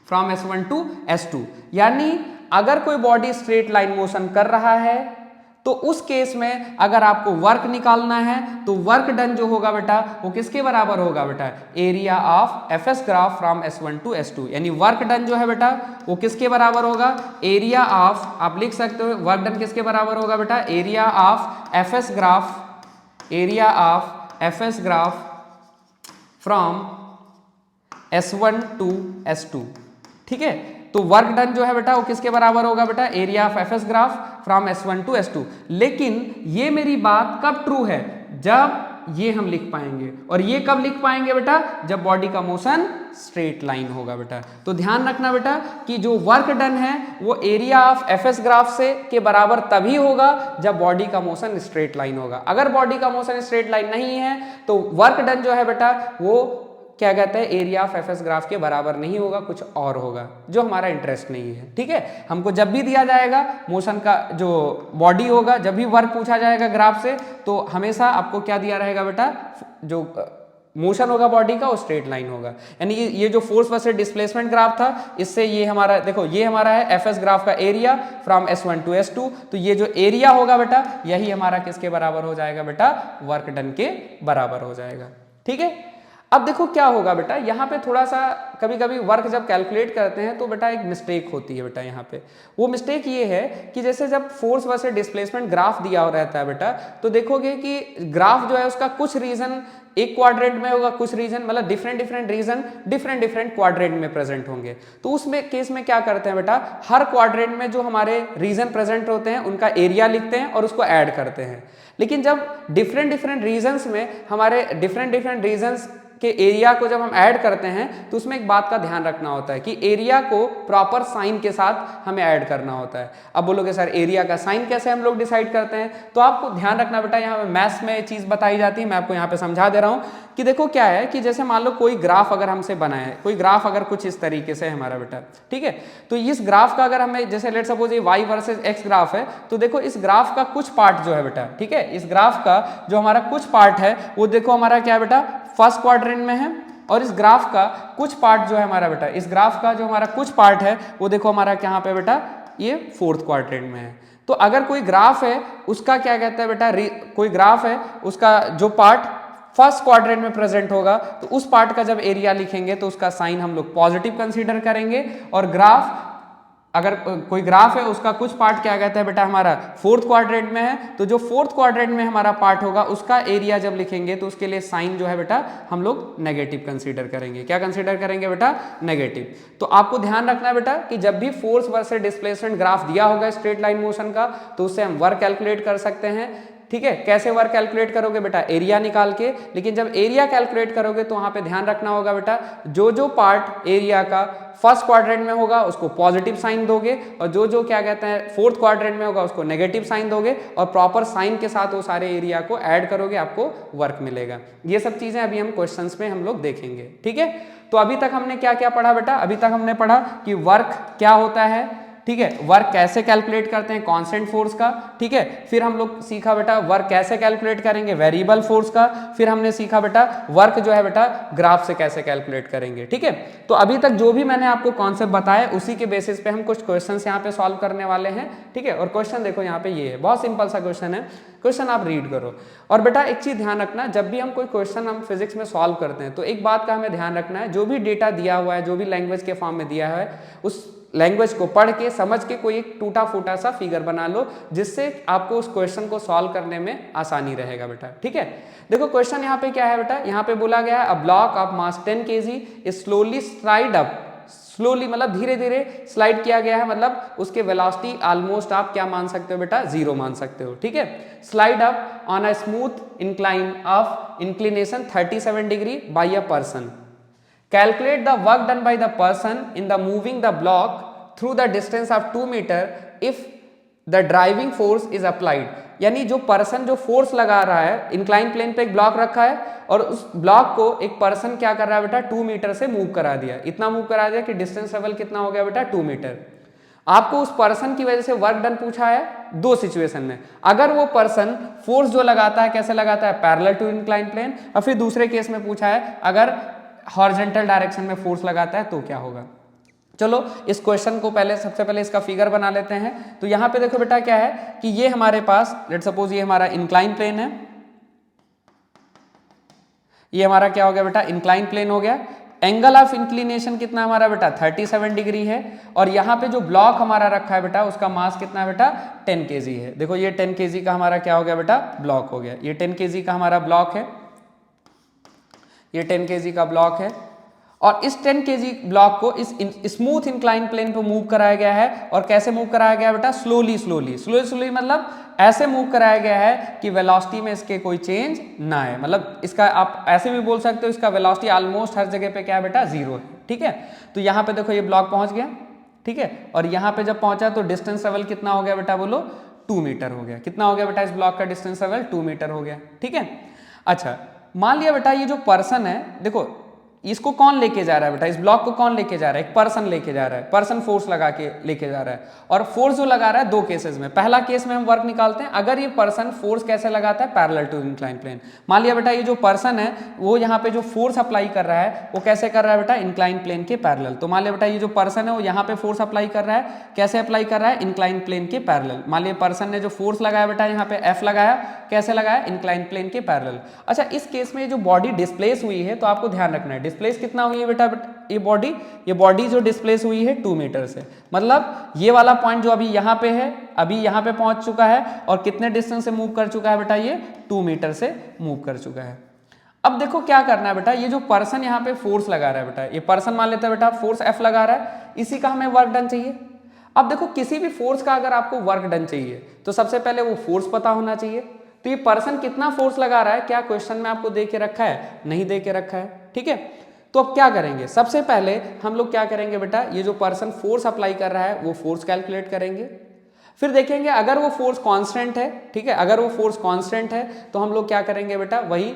from S1 to S2। यानी अगर कोई body straight line motion कर रहा है तो उस case में अगर आपको वर्क निकालना है तो वर्क डन जो होगा बेटा वो किसके बराबर होगा बेटा, area of F S graph from S1 to S2। यानी वर्क डन जो है बेटा वो किसके बराबर होगा, एरिया ऑफ, आप लिख सकते हो वर्क डन किसके बराबर होगा बेटा, area of F S graph, area of F S graph from S1 to S2। ठीक है, तो वर्क डन जो है बेटा वो किसके बराबर होगा बेटा, area of F S graph from S1 to S2। लेकिन ये मेरी बात कब ट्रू है, जब ये हम लिख पाएंगे। और ये कब लिख पाएंगे बेटा, जब बॉडी का मोशन स्ट्रेट लाइन होगा बेटा। तो ध्यान रखना बेटा कि जो वर्क डन है वो area of F S graph से के बराबर तभी होगा जब बॉडी का मोशन स्ट्रेट लाइन होगा। अगर बॉडी का मोशन स्ट्रेट लाइन नहीं है तो वर्क डन जो है बेटा वो क्या कहता है area of F S graph के बराबर नहीं होगा, कुछ और होगा जो हमारा इंटरेस्ट नहीं है। ठीक है, हमको जब भी दिया जाएगा मोशन का जो बॉडी होगा, जब भी वर्क पूछा जाएगा ग्राफ से, तो हमेशा आपको क्या दिया रहेगा बेटा, जो मोशन होगा बॉडी का वो स्ट्रेट लाइन होगा। यानी ये जो फोर्स वर्सेस डिस्प्लेसमेंट ग्राफ था, इससे ये हमारा देखो ये हमारा है एफ एस ग्राफ का area from S1 to S2, तो ये जो एरिया होगा बेटा यही हमारा किसके बराबर हो जाएगा बेटा, वर्क डन के बराबर हो जाएगा। ठीक है, अब देखो क्या होगा बेटा, यहाँ पे थोड़ा सा कभी कभी वर्क जब कैलकुलेट करते हैं तो बेटा एक मिस्टेक होती है बेटा। यहाँ पे वो मिस्टेक ये है कि जैसे जब फोर्स वर्सेस डिस्प्लेसमेंट ग्राफ दिया रहता है बेटा, तो देखोगे कि ग्राफ जो है उसका कुछ रीजन एक क्वाड्रेंट में होगा, कुछ रीजन मतलब डिफरेंट रीजन डिफरेंट क्वाड्रेंट में प्रेजेंट होंगे। तो उसमें केस में क्या करते हैं बेटा, हर क्वाड्रेंट में जो हमारे रीजन प्रेजेंट होते हैं उनका एरिया लिखते हैं और उसको ऐड करते हैं। लेकिन जब डिफरेंट रीजन्स में हमारे डिफरेंट रीजन्स के एरिया को जब हम ऐड करते हैं तो उसमें एक बात का ध्यान रखना होता है कि एरिया को प्रॉपर साइन के साथ हमें ऐड करना होता है। अब बोलोगे सर एरिया का साइन कैसे हम लोग डिसाइड करते हैं, तो आपको ध्यान रखना बेटा, यहाँ पे मैथ्स में चीज बताई जाती है, मैं आपको यहाँ पे समझा दे रहा हूँ कि देखो क्या है कि जैसे मान लो कोई ग्राफ अगर हमसे बना है, कोई ग्राफ अगर कुछ इस तरीके से है हमारा बेटा, ठीक है, तो इस ग्राफ का अगर हमें जैसे लेट सपोज ये y वर्सेस x ग्राफ है, तो देखो इस ग्राफ का कुछ पार्ट जो है बेटा, ठीक है, इस ग्राफ का जो हमारा कुछ पार्ट है वो देखो हमारा क्या है बेटा, फर्स्ट क्वाड्रेंट में है, और इस ग्राफ का कुछ पार्ट जो है हमारा बेटा, इस ग्राफ का जो हमारा कुछ पार्ट है वो देखो हमारा कहाँ पे बेटा, ये फोर्थ क्वाड्रेंट में है। तो अगर कोई ग्राफ है उसका क्या कहता है बेटा, कोई ग्राफ है उसका जो पार्ट फर्स्ट क्वाड्रेंट में प्रेजेंट होगा, तो उस पार्ट का जब एरिया लिखेंगे तो उसका साइन हम लोग पॉजिटिव कंसीडर करेंगे। और ग्राफ अगर कोई ग्राफ है उसका कुछ पार्ट क्या कहता है बेटा हमारा फोर्थ क्वाड्रेंट में है, तो जो फोर्थ क्वाड्रेंट में हमारा पार्ट होगा उसका एरिया जब लिखेंगे तो उसके लिए साइन जो है बेटा हम लोग नेगेटिव कंसीडर करेंगे। क्या कंसीडर करेंगे बेटा, नेगेटिव। तो आपको ध्यान रखना है बेटा कि जब भी फोर्स वर्सेस डिस्प्लेसमेंट ग्राफ दिया होगा स्ट्रेट लाइन मोशन का, तो उससे हम वर्क कैलकुलेट कर सकते हैं। ठीक है, कैसे वर्क कैलकुलेट करोगे बेटा, एरिया निकाल के। लेकिन जब एरिया कैलकुलेट करोगे तो वहां पे ध्यान रखना होगा बेटा, जो पार्ट एरिया का फर्स्ट क्वाड्रेंट में होगा उसको पॉजिटिव साइन दोगे, और जो क्या कहते हैं फोर्थ क्वाड्रेंट में होगा उसको नेगेटिव साइन दोगे, और प्रॉपर साइन के साथ वो सारे एरिया को ऐड करोगे, आपको वर्क मिलेगा। ये सब चीजें अभी हम क्वेश्चंस में हम लोग देखेंगे। ठीक है, तो अभी तक हमने क्या क्या पढ़ा बेटा, अभी तक हमने पढ़ा कि वर्क क्या होता है, ठीक है, वर्क कैसे कैलकुलेट करते हैं कांस्टेंट फोर्स का, ठीक है, फिर हम लोग सीखा बेटा वर्क कैसे कैलकुलेट करेंगे वेरिएबल फोर्स का, फिर हमने सीखा बेटा वर्क जो है बेटा ग्राफ से कैसे कैलकुलेट करेंगे। ठीक है, तो अभी तक जो भी मैंने आपको कॉन्सेप्ट बताया उसी के बेसिस पे हम कुछ क्वेश्चंस यहाँ पे सॉल्व करने वाले हैं। ठीक है, और क्वेश्चन देखो यहाँ पे ये है, बहुत सिंपल सा क्वेश्चन है, क्वेश्चन आप रीड करो। और बेटा एक चीज ध्यान रखना, जब भी हम कोई क्वेश्चन हम फिजिक्स में सॉल्व करते हैं तो एक बात का हमें ध्यान रखना है, जो भी डेटा दिया हुआ है, जो भी लैंग्वेज के फॉर्म में दिया है, उस लैंग्वेज को पढ़ के समझ के कोई एक टूटा फूटा सा फिगर बना लो, जिससे आपको उस क्वेश्चन को सॉल्व करने में आसानी रहेगा बेटा। ठीक है, देखो क्वेश्चन यहाँ पे क्या है बेटा, यहाँ पे बोला गया है a block of mass 10 kg is slowly slide up, slowly मतलब धीरे धीरे स्लाइड किया गया है, मतलब उसके वेलोसिटी ऑलमोस्ट आप क्या मान सकते हो बेटा, 0 मान सकते हो। ठीक है, slide up on a smooth incline of inclination 37 degree by a person. Calculate the work done by the person in the moving the block through the distance of 2 meter if the driving force is applied। यानी जो person जो force लगा रहा है, incline plane पे एक block रखा है और उस ब्लॉक को एक पर्सन क्या कर रहा है बेटा, 2 मीटर से मूव करा दिया, इतना मूव करा दिया कि डिस्टेंस लेवल कितना हो गया बेटा, 2 मीटर। आपको उस पर्सन की वजह से वर्क डन पूछा है दो सिचुएशन में, अगर वो पर्सन फोर्स जो लगाता है कैसे लगाता है, पैरेलल टू इंक्लाइन प्लेन, और फिर दूसरे केस में पूछा है अगर हॉरिजॉन्टल डायरेक्शन में फोर्स लगाता है तो क्या होगा। चलो इस क्वेश्चन को पहले सबसे पहले इसका फिगर बना लेते हैं। तो यहां पे देखो बेटा क्या है कि ये हमारे पास लेट सपोज ये हमारा इंक्लाइन प्लेन है, ये हमारा क्या हो गया बेटा, इंक्लाइन प्लेन हो गया। एंगल ऑफ इंक्लिनेशन कितना हमारा बेटा, 37 डिग्री है, और यहाँ पे जो ब्लॉक हमारा रखा है बेटा उसका मास कितना है बेटा, 10 kg है। देखो ये 10 kg का हमारा क्या हो गया बेटा, ब्लॉक हो गया, ये 10 kg का हमारा ब्लॉक है, ये 10 kg का ब्लॉक है, और इस 10 kg ब्लॉक को इस स्मूथ इंक्लाइन प्लेन पे मूव कराया गया है। और कैसे मूव कराया गया बेटा, स्लोली मतलब ऐसे मूव कराया गया है कि वेलोसिटी में इसके कोई चेंज ना है, मतलब इसका आप ऐसे भी बोल सकते हो इसका वेलोसिटी ऑलमोस्ट हर जगह पे क्या है बेटा, 0 है। ठीक है, तो यहाँ पे देखो ये ब्लॉक पहुंच गया, ठीक है, और यहाँ पे जब पहुंचा तो डिस्टेंस लेवल कितना हो गया बेटा, बोलो 2 मीटर हो गया। कितना हो गया बेटा इस ब्लॉक का डिस्टेंस लेवल, 2 मीटर हो गया। ठीक है, अच्छा मान लिया बेटा ये जो पर्सन है, देखो इसको कौन लेके जा रहा है बेटा, इस ब्लॉक को कौन लेके जा रहा है, एक पर्सन लेके जा रहा है, पर्सन फोर्स लगा के लेके जा रहा है। और फोर्स जो लगा रहा है दो केसेस में, पहला केस में हम वर्क निकालते हैं, अगर ये पर्सन फोर्स कैसे लगाता है, पैरेलल टू इंक्लाइन प्लेन। मान लिया बेटा ये जो पर्सन है वो यहाँ पे जो फोर्स अप्लाई कर रहा है वो कैसे कर रहा है बेटा, इंक्लाइन प्लेन के पैरेलल। तो मान लिया बेटा ये जो पर्सन है वो यहाँ पे फोर्स अप्लाई कर रहा है, कैसे अप्लाई कर रहा है, इंक्लाइन प्लेन के पैरेलल। मान लिया पर्सन ने जो फोर्स लगाया बेटा यहाँ पे एफ लगाया, कैसे लगाया, इंक्लाइन प्लेन के पैरेलल। अच्छा, इस केस में जो बॉडी डिस्प्लेस हुई है तो आपको ध्यान रखना है डिस्प्लेस कितना हुई है बेटा, ये बॉडी जो डिस्प्लेस हुई है 2 मीटर से, मतलब ये वाला पॉइंट जो अभी यहाँ पे है, अभी यहाँ पे पहुंच चुका है और कितने डिस्टेंस से मूव कर चुका है बेटा, ये 2 मीटर से मूव कर चुका है। अब देखो क्या करना है बेटा, ये जो पर्सन यहाँ पे फोर्स लगा रहा है बेटा, ये पर्सन मान लेता है बेटा फोर्स एफ लगा रहा है, इसी का हमें वर्क डन चाहिए। अब देखो किसी भी फोर्स का अगर आपको वर्क डन चाहिए तो सबसे पहले वो फोर्स पता होना चाहिए। तो ये पर्सन कितना फोर्स लगा रहा है, क्या क्वेश्चन में आपको दे के रखा है, नहीं दे के रखा है, ठीक है। तो अब क्या करेंगे, सबसे पहले हम लोग क्या करेंगे बेटा, ये जो पर्सन फोर्स अप्लाई कर रहा है वो फोर्स कैलकुलेट करेंगे, फिर देखेंगे अगर वो फोर्स कांस्टेंट है, ठीक है, अगर वो फोर्स कांस्टेंट है तो हम लोग क्या करेंगे बेटा, वही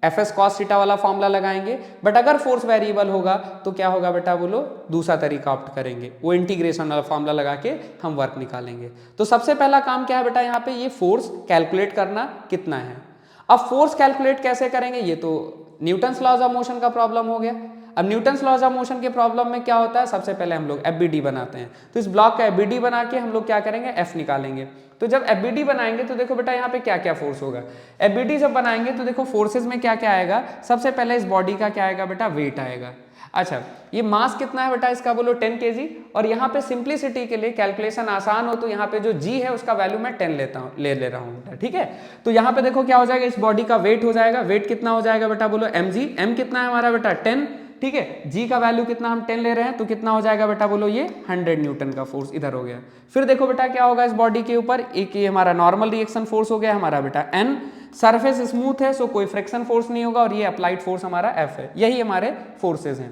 एफ एस कॉस थीटा वाला फॉर्मूला लगाएंगे। बट अगर फोर्स वेरिएबल होगा तो क्या होगा बेटा, बोलो, दूसरा तरीका ऑप्ट करेंगे, वो इंटीग्रेशन वाला फॉर्मूला लगा के हम वर्क निकालेंगे। तो सबसे पहला काम क्या है बेटा, यहाँ पे ये फोर्स कैलकुलेट करना कितना है। अब फोर्स कैलकुलेट कैसे करेंगे, ये तो न्यूटन्स लॉज ऑफ मोशन का प्रॉब्लम हो गया। अब न्यूटन्स लॉज ऑफ मोशन के प्रॉब्लम में क्या होता है, सबसे पहले हम लोग एफबीडी बनाते हैं। तो इस ब्लॉक का एफबीडी बना के हम लोग क्या करेंगे, एफ निकालेंगे। तो जब एफबीडी बनाएंगे तो देखो बेटा यहाँ पे क्या क्या फोर्स होगा। एफबीडी जब बनाएंगे तो देखो फोर्सेज में क्या क्या आएगा, सबसे पहले इस बॉडी का क्या आएगा बेटा, वेट आएगा। अच्छा, ये मास कितना है बेटा इसका, बोलो 10 kg। और यहाँ पे सिंप्लिसिटी के लिए कैलकुलेशन आसान हो तो यहाँ पे जो g है उसका वैल्यू मैं 10 ले रहा हूँ बेटा, ठीक है। तो यहाँ पे देखो क्या हो जाएगा, इस बॉडी का वेट हो जाएगा, वेट कितना हो जाएगा बेटा, बोलो mg, m कितना है हमारा बेटा 10, ठीक है, g का वैल्यू कितना हम 10 ले रहे हैं तो कितना हो जाएगा बेटा, बोलो ये 100 न्यूटन का फोर्स इधर हो गया। फिर देखो बेटा क्या होगा इस बॉडी के ऊपर, एक ये हमारा नॉर्मल रिएक्शन फोर्स हो गया हमारा बेटा n, सरफेस स्मूथ है सो कोई फ्रिक्शन फोर्स नहीं होगा, और ये अप्लाइड फोर्स हमारा f है। यही हमारे फोर्सेज हैं।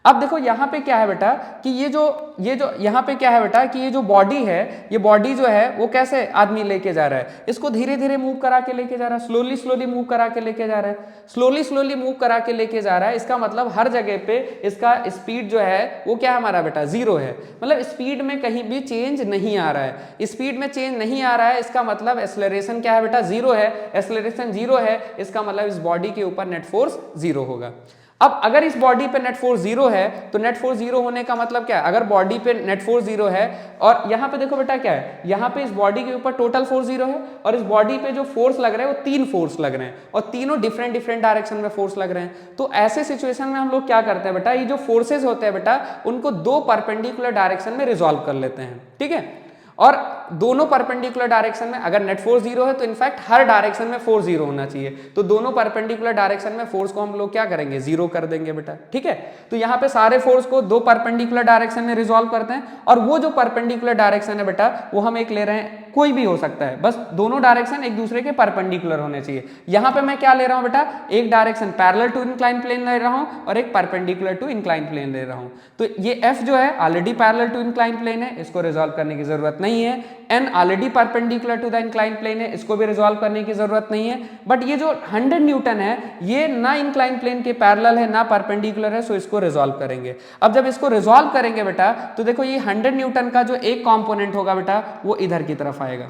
अब देखो यहाँ पे क्या है बेटा कि ये जो यहाँ पे क्या है बेटा कि ये जो बॉडी है, ये बॉडी जो है वो कैसे आदमी लेके जा रहा है, इसको धीरे धीरे मूव करा के लेके जा रहा है, स्लोली मूव करा के लेके जा रहा है, स्लोली मूव करा के लेके जा रहा है। इसका मतलब हर जगह पे इसका स्पीड जो है वो क्या है हमारा बेटा, 0 है, मतलब स्पीड में कहीं भी चेंज नहीं आ रहा है। स्पीड में चेंज नहीं आ रहा है, इसका मतलब एक्सेलरेशन क्या है बेटा, 0 है। एक्सेलरेशन 0 है, इसका मतलब इस बॉडी के ऊपर नेट फोर्स 0 होगा। अब अगर इस बॉडी पे नेट फोर्स 0 है तो नेट फोर्स 0 होने का मतलब क्या है, अगर बॉडी पे नेट फोर्स 0 है और यहाँ पे देखो बेटा क्या है, यहाँ पे इस बॉडी के ऊपर टोटल फोर्स 0 है और इस बॉडी पे जो फोर्स लग रहे हैं वो 3 फोर्स लग रहे हैं और तीनों डिफरेंट डायरेक्शन में फोर्स लग रहे हैं। तो ऐसे सिचुएशन में हम लोग क्या करते हैं बेटा, ये जो फोर्सेज होते हैं बेटा उनको 2 परपेंडिकुलर डायरेक्शन में रिजॉल्व कर लेते हैं, ठीक है। और दोनों परपेंडिकुलर डायरेक्शन में अगर नेट फोर्स 0 है तो इनफैक्ट हर डायरेक्शन में फोर्स 0 होना चाहिए, तो दोनों परपेंडिकुलर डायरेक्शन में फोर्स को हम लोग क्या करेंगे, 0 कर देंगे बेटा, ठीक है। तो यहाँ पे सारे फोर्स को 2 परपेंडिकुलर डायरेक्शन में रिजॉल्व करते हैं और वो जो परपेंडिकुलर डायरेक्शन है बेटा वो हम एक ले रहे हैं, कोई भी हो सकता है, बस दोनों डायरेक्शन एक दूसरे के परपेंडिकुलर होने चाहिए। यहाँ पे मैं क्या ले रहा हूँ बेटा, एक direction parallel to incline plane ले रहा हूँ और एक परपेंडिकुलर टू इंक्लाइन प्लेन ले रहा हूँ। तो ये F जो है already parallel to incline plane है, इसको रिजॉल्व करने की जरूरत नहीं है। N already perpendicular to the incline plane है, इसको भी रिजॉल्व करने की जरूरत नहीं है। बट ये जो 100 न्यूटन है ये ना इंक्लाइन प्लेन के पैरेलल है ना परपेंडिकुलर है, सो इसको रिजॉल्व करेंगे। अब जब इसको रिजॉल्व करेंगे बेटा तो देखो ये 100 न्यूटन का जो एक कंपोनेंट होगा बेटा वो इधर की तरफ आएगा,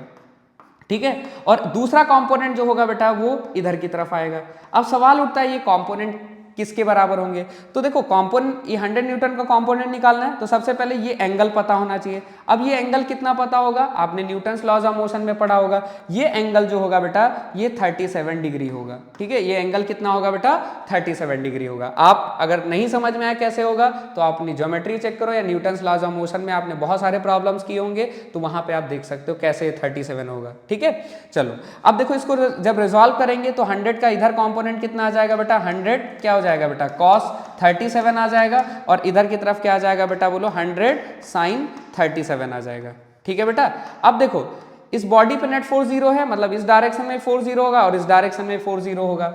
ठीक है, और दूसरा कंपोनेंट जो होगा बेटा वो इधर की तरफ आएगा। अब सवाल उठता है ये कंपोनेंट किसके बराबर होंगे, तो देखो कंपोनेंट, ये 100 न्यूटन का कंपोनेंट निकालना है तो सबसे पहले ये एंगल पता होना चाहिए। अब ये एंगल कितना पता होगा, आपने न्यूटन्स लॉज ऑफ मोशन में पढ़ा होगा, ये एंगल जो होगा बेटा ये 37 डिग्री होगा, ठीक है। ये एंगल कितना होगा बेटा, 37 डिग्री होगा। आप अगर नहीं समझ में आया कैसे होगा तो आप अपनी ज्योमेट्री चेक करो या न्यूटन्स लॉज ऑफ मोशन में आपने बहुत सारे प्रॉब्लम्स किए होंगे तो वहां पे आप देख सकते हो कैसे 37 होगा, ठीक है। चलो अब देखो इसको जब रिजॉल्व करेंगे तो 100 का इधर कंपोनेंट कितना आ जाएगा बेटा, 100 क्या हो जाएगा बेटा, cos 37 आ जाएगा और इधर की तरफ क्या आ जाएगा बेटा, बोलो 100 sin 37 आ जाएगा, ठीक है बेटा। अब देखो इस बॉडी पे नेट फोर्स 0 है, मतलब इस डायरेक्शन में फोर्स 0 होगा और इस डायरेक्शन में फोर्स 0 होगा।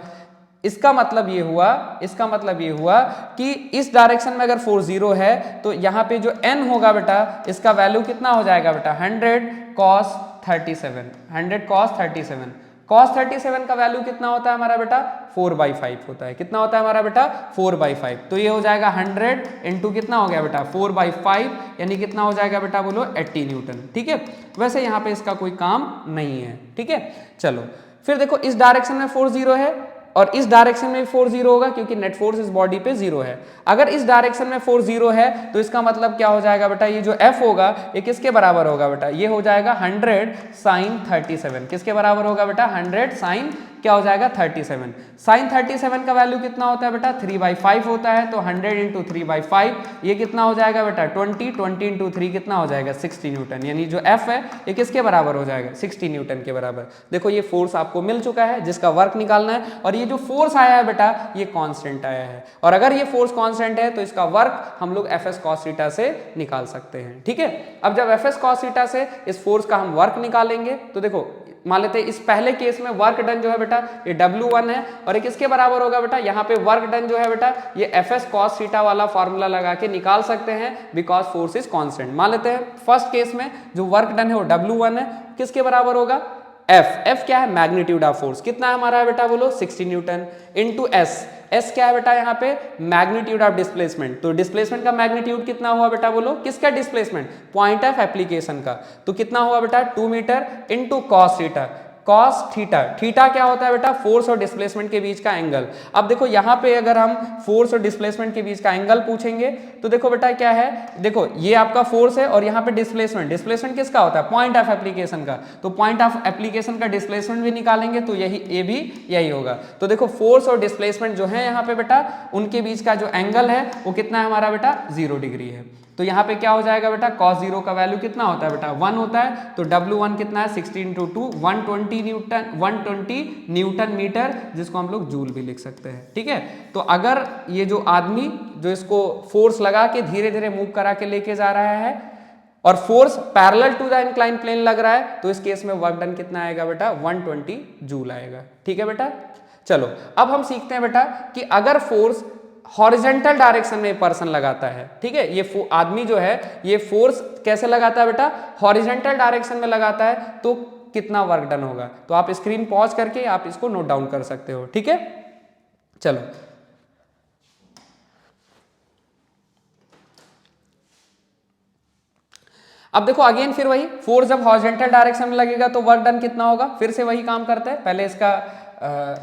इसका मतलब ये हुआ कि इस डायरेक्शन में अगर फोर्स 0 है तो यहाँ पे जो n होगा बेटा इसका वैल्यू कितना हो जाएगा बेटा, 100 cos 37, 100 cos 37। cos 37 का वैल्यू कितना होता है हमारा बेटा 4/5 होता है। कितना होता है हमारा बेटा 4/5। तो ये हो जाएगा 100 इंटू कितना हो गया बेटा 4/5 यानी कितना हो जाएगा बेटा बोलो 80 न्यूटन। ठीक है, वैसे यहाँ पे इसका कोई काम नहीं है। ठीक है, चलो फिर देखो इस डायरेक्शन में फोर्स 0 है और इस डायरेक्शन में फोर्स 0 होगा क्योंकि नेट फोर्स इस बॉडी पे 0 है। अगर इस डायरेक्शन में फोर्स 0 है तो इसका मतलब क्या हो जाएगा बेटा, ये जो F होगा ये किसके बराबर होगा बेटा, ये हो जाएगा 100 sin 37। किसके बराबर होगा बेटा 100 sin क्या हो जाएगा 37। sin 37 का वैल्यू कितना होता है बेटा 3/5 होता है। तो 100 इंटू 3/5 ये कितना हो जाएगा बेटा 20 इंटू 3 कितना हो जाएगा 60 न्यूटन। यानी जो F है ये किसके बराबर हो जाएगा 60 न्यूटन के बराबर। देखो ये फोर्स आपको मिल चुका है जिसका वर्क निकालना है और ये जो फोर्स आया है बेटा ये कांस्टेंट आया है और अगर ये फोर्स कांस्टेंट है तो इसका वर्क हम लोग Fs cos थीटा से निकाल सकते हैं। ठीक है, अब जब Fs cos थीटा से इस फोर्स का हम वर्क निकालेंगे तो देखो मान लेते हैं इस पहले केस में वर्क डन जो है बेटा ये W1 है और ये किसके बराबर होगा बेटा, यहाँ पे वर्क डन जो है बेटा ये Fs cos थीटा वाला फॉर्मूला लगा के निकाल सकते हैं बिकॉज फोर्स इज कांस्टेंट। मान लेते हैं फर्स्ट केस में जो वर्क डन है वो W1 है, किसके बराबर होगा F क्या है मैग्नीट्यूड ऑफ फोर्स, कितना है हमारा बेटा बोलो 60 न्यूटन इंटू S क्या है बेटा यहाँ पे मैग्नीट्यूड ऑफ डिस्प्लेसमेंट। तो डिस्प्लेसमेंट का मैग्नीट्यूड कितना हुआ बेटा बोलो, किसका डिस्प्लेसमेंट पॉइंट ऑफ एप्लीकेशन का। तो कितना हुआ बेटा 2 metre into cos theta. Cos theta, theta क्या होता है बेटा फोर्स और डिस्प्लेसमेंट के बीच का एंगल। अब देखो यहाँ पे अगर हम फोर्स और डिस्प्लेसमेंट के बीच का एंगल पूछेंगे तो देखो बेटा क्या है, देखो ये आपका फोर्स है और यहाँ पे डिस्प्लेसमेंट, डिस्प्लेसमेंट किसका होता है पॉइंट ऑफ एप्लीकेशन का। तो पॉइंट ऑफ एप्लीकेशन का डिस्प्लेसमेंट भी निकालेंगे तो ये भी यही होगा। तो देखो फोर्स और डिस्प्लेसमेंट जो है यहाँ पे बेटा उनके बीच का जो एंगल है वो कितना है हमारा बेटा 0 डिग्री है। तो यहाँ पे क्या हो जाएगा बेटा cos 0 का वैल्यू कितना होता है बेटा 1 होता है। तो W1 कितना है 60 इंटू 2 120 न्यूटन मीटर, जिसको हम लोग जूल भी लिख सकते हैं। ठीक है, तो अगर ये जो आदमी जो इसको फोर्स लगा के धीरे धीरे मूव करा के लेके जा रहा है और force parallel to the incline plane लग रहा है तो इस केस में वर्क डन कितना आएगा बेटा 120 जूल आएगा। ठीक है बेटा, चलो अब हम सीखते हैं बेटा कि अगर फोर्स हॉरिजेंटल डायरेक्शन में पर्सन लगाता है, ठीक है, ये आदमी जो है ये फोर्स कैसे लगाता है बेटा हॉरिजेंटल डायरेक्शन में लगाता है तो कितना वर्क डन होगा। तो आप स्क्रीन पॉज करके आप इसको नोट डाउन कर सकते हो। ठीक है, चलो अब देखो अगेन फिर वही फोर्स जब हॉरिजेंटल डायरेक्शन में लगेगा तो वर्क डन कितना होगा, फिर से वही काम करते हैं। पहले इसका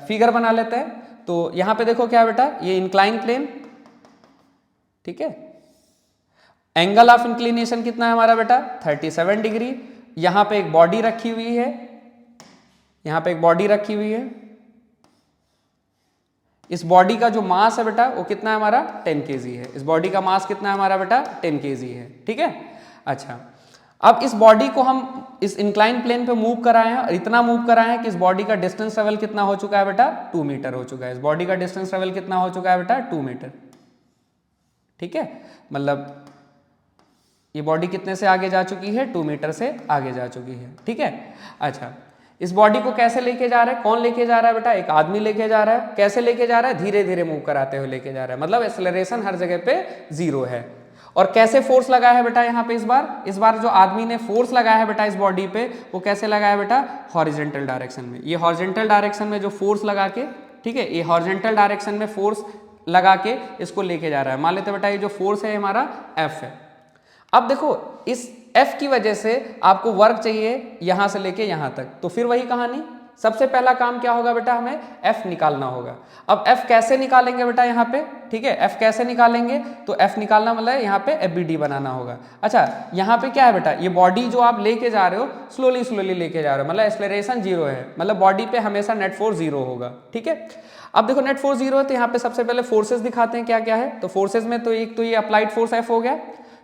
फिगर बना लेते हैं। तो यहां पे देखो क्या बेटा ये इंक्लाइन प्लेन, ठीक है, एंगल ऑफ इंक्लिनेशन कितना है हमारा बेटा 37 डिग्री। यहां पे एक बॉडी रखी हुई है, यहां पे एक बॉडी रखी हुई है। इस बॉडी का जो मास है बेटा वो कितना है हमारा 10 kg है। इस बॉडी का मास कितना है हमारा बेटा 10 kg है। ठीक है, अच्छा अब इस बॉडी को हम इस इंक्लाइन प्लेन पे मूव कराए हैं और इतना मूव कराए हैं कि इस बॉडी का डिस्टेंस ट्रेवल कितना हो चुका है बेटा 2 मीटर हो चुका है। इस बॉडी का डिस्टेंस ट्रेवल कितना हो चुका है बेटा 2 मीटर। ठीक है, मतलब ये बॉडी कितने से आगे जा चुकी है 2 मीटर से आगे जा चुकी है। ठीक है, अच्छा इस बॉडी को कैसे लेके जा रहा है, कौन लेके जा रहा है बेटा एक आदमी लेके जा रहा है। कैसे लेके जा रहा है, धीरे धीरे मूव कराते हुए लेके जा रहा है, मतलब एक्सेलरेशन हर जगह पे 0 है। और कैसे फोर्स लगा है बेटा यहाँ पे इस बार जो आदमी ने फोर्स लगाया है बेटा इस बॉडी पे वो कैसे लगाया बेटा हॉरिजेंटल डायरेक्शन में। ये हॉरिजेंटल डायरेक्शन में जो फोर्स लगा के, ठीक है, ये हॉरिजेंटल डायरेक्शन में फोर्स लगा के इसको लेके जा रहा है। मान लेते बेटा ये जो फोर्स है हमारा F है। अब देखो इस F की वजह से आपको वर्क चाहिए यहां से लेके यहां तक, तो फिर वही कहानी, सबसे पहला काम क्या होगा बेटा हमें F निकालना होगा। अब F कैसे निकालेंगे बेटा यहाँ पे, ठीक है, F कैसे निकालेंगे तो F निकालना मतलब यहाँ पे FBD बनाना होगा। अच्छा यहाँ पे क्या है बेटा ये बॉडी जो आप लेके जा रहे हो स्लोली लेके जा रहे हो, मतलब एक्सेलरेशन 0 है, मतलब बॉडी पे हमेशा नेट फोर्स 0 होगा। ठीक है, अब देखो नेट फोर्स 0 है तो यहाँ पे सबसे पहले फोर्सेस दिखाते हैं क्या क्या है। तो फोर्सेस में तो एक तो ये अप्लाइड फोर्स F हो गया,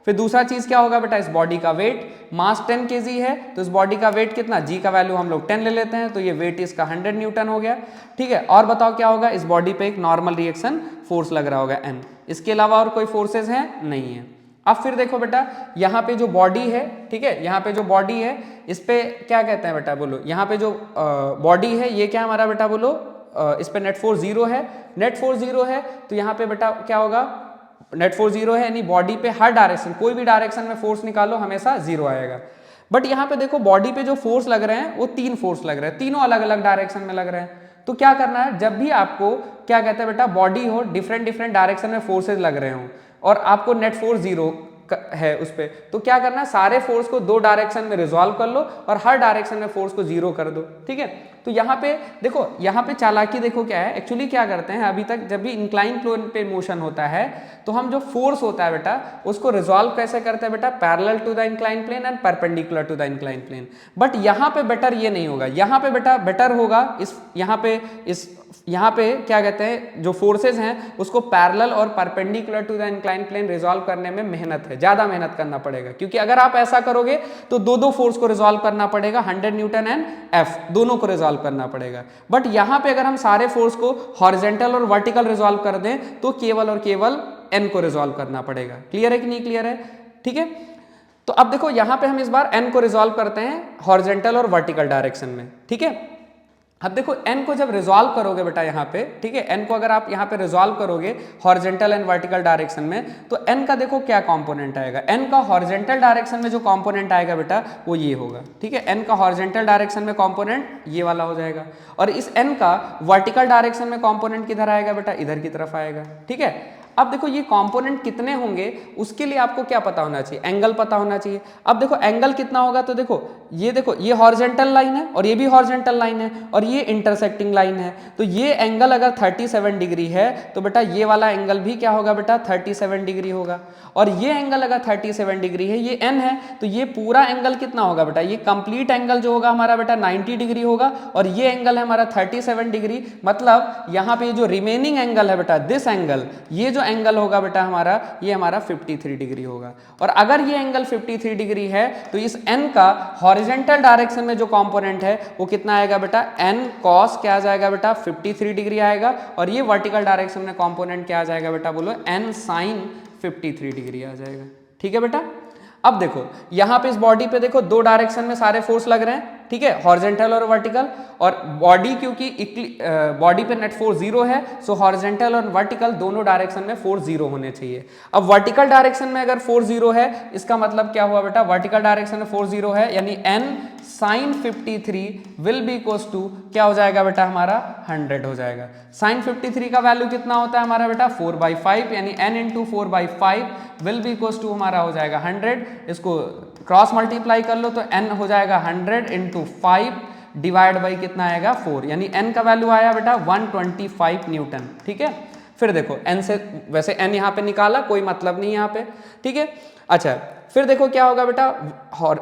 फिर दूसरा चीज क्या होगा बेटा इस बॉडी का वेट, मास 10 kg है तो इस बॉडी का वेट कितना, G का वैल्यू हम लोग 10 ले लेते हैं तो ये वेट इसका 100 न्यूटन हो गया। ठीक है, और बताओ क्या होगा इस बॉडी पे एक नॉर्मल रिएक्शन फोर्स लग रहा होगा N, इसके अलावा और कोई फोर्सेज हैं नहीं है। अब फिर देखो बेटा यहाँ पे जो बॉडी है, ठीक है, यहाँ पे जो बॉडी है इस पे क्या कहते हैं बेटा बोलो, यहाँ पे जो बॉडी है ये क्या हमारा बेटा बोलो इस पे नेट फोर्स 0 है। नेट फोर्स 0 है तो यहाँ पे बेटा क्या होगा नेट फोर्स 0 है, यानी बॉडी पे हर डायरेक्शन कोई भी डायरेक्शन में फोर्स निकालो हमेशा 0 आएगा। बट यहाँ पे देखो बॉडी पे जो फोर्स लग रहे हैं वो 3 फोर्स लग रहे हैं, तीनों अलग अलग डायरेक्शन में लग रहे हैं। तो क्या करना है, जब भी आपको क्या कहते हैं बेटा, बॉडी हो, डिफरेंट डिफरेंट डायरेक्शन में फोर्सेज लग रहे हो और आपको नेट फोर्स 0 है उस पर, तो क्या करना है, सारे फोर्स को 2 डायरेक्शन में रिजॉल्व कर लो और हर डायरेक्शन में फोर्स को 0 कर दो। ठीक है, तो यहाँ पे देखो, यहाँ पे चालाकी देखो क्या है, एक्चुअली क्या करते हैं, अभी तक जब भी इंक्लाइन प्लेन पे मोशन होता है तो हम जो फोर्स होता है बेटा उसको रिजॉल्व कैसे करते हैं बेटा, parallel to the incline plane and perpendicular to the incline plane. But यहाँ पे बेटर ये नहीं होगा, यहाँ पे बेटा बेटर होगा यहाँ पे क्या कहते हैं, जो फोर्सेज हैं उसको पैरेलल और perpendicular to the incline plane resolve करने में मेहनत है, ज्यादा मेहनत करना पड़ेगा, क्योंकि अगर आप ऐसा करोगे तो दो फोर्स को रिजॉल्व करना पड़ेगा, 100 न्यूटन एंड एफ दोनों को रिजॉल्व करना पड़ेगा। बट यहाँ पे अगर हम सारे फोर्स को हॉरिजॉन्टल और वर्टिकल रिजॉल्व कर दें तो केवल और केवल एन को रिजॉल्व करना पड़ेगा। क्लियर है कि नहीं क्लियर है? ठीक है, तो अब देखो यहाँ पे हम इस बार एन को रिजॉल्व करते हैं हॉरिजॉन्टल और वर्टिकल डायरेक्शन में। ठीक है, अब देखो n को जब रिजॉल्व करोगे बेटा यहाँ पे, ठीक है, n को अगर आप यहाँ पे रिजॉल्व करोगे हॉरिजॉन्टल एंड वर्टिकल डायरेक्शन में, तो n का देखो क्या कंपोनेंट आएगा, n का हॉरिजॉन्टल डायरेक्शन में जो कंपोनेंट आएगा बेटा वो ये होगा। ठीक है, n का हॉरिजॉन्टल डायरेक्शन में कंपोनेंट ये वाला हो जाएगा, और इस n का वर्टिकल डायरेक्शन में कंपोनेंट किधर आएगा बेटा, इधर की तरफ आएगा। ठीक है, अब देखो ये कंपोनेंट कितने होंगे उसके लिए आपको क्या पता होना चाहिए, एंगल पता होना चाहिए। अब देखो एंगल कितना होगा, तो देखो ये हॉरिजॉन्टल लाइन है और ये भी हॉरिजॉन्टल लाइन है और ये इंटरसेक्टिंग लाइन है, तो ये एंगल अगर 37 डिग्री है तो बेटा ये वाला एंगल भी क्या होगा बेटा, 37 डिग्री होगा। और ये एंगल अगर 37 डिग्री है, ये n है, तो ये पूरा एंगल कितना होगा बेटा, ये कंप्लीट एंगल जो होगा हमारा बेटा 90 डिग्री होगा, और ये एंगल है हमारा 37 डिग्री। मतलब यहाँ पे जो रिमेनिंग एंगल है बेटा, दिस एंगल, ये जो एंगल होगा बेटा हमारा, ये हमारा 53 डिग्री होगा। और अगर ये एंगल 53 डिग्री है तो इस n का हॉरिजॉन्टल डायरेक्शन में जो कंपोनेंट है वो कितना आएगा बेटा, n cos क्या आ जाएगा बेटा, 53 डिग्री आएगा, और ये वर्टिकल डायरेक्शन में कंपोनेंट क्या आ जाएगा बेटा, बोलो n sin 53 डिग्री आ जाएगा। ठीक है बेटा, अब देखो यहाँ पे इस बॉडी पे देखो 2 डायरेक्शन में सारे फोर्स लग रहे हैं। ठीक है, हॉरिजॉन्टल और वर्टिकल, और बॉडी क्योंकि बॉडी पे नेट फोर्स 0 है, सो हॉरिजॉन्टल और वर्टिकल दोनों डायरेक्शन में फोर्स 0 होने चाहिए। अब वर्टिकल डायरेक्शन में अगर फोर्स 0 है, इसका मतलब क्या हुआ बेटा, वर्टिकल डायरेक्शन में फोर्स 0 है, यानी n sin 53 will be equals to क्या हो जाएगा बेटा, हमारा 100 हो जाएगा। sin 53 का वैल्यू कितना होता है हमारा बेटा, 4/5, यानी n into 4/5 will be equals to हमारा हो जाएगा 100। इसको क्रॉस मल्टीप्लाई कर लो तो n हो जाएगा 100 इंटू 5 डिवाइड बाई कितना आएगा 4, यानी n का वैल्यू आया बेटा 125 न्यूटन। ठीक है, फिर देखो n से, वैसे n यहाँ पे निकाला, कोई मतलब नहीं यहाँ पे। ठीक है, अच्छा फिर देखो क्या होगा बेटा,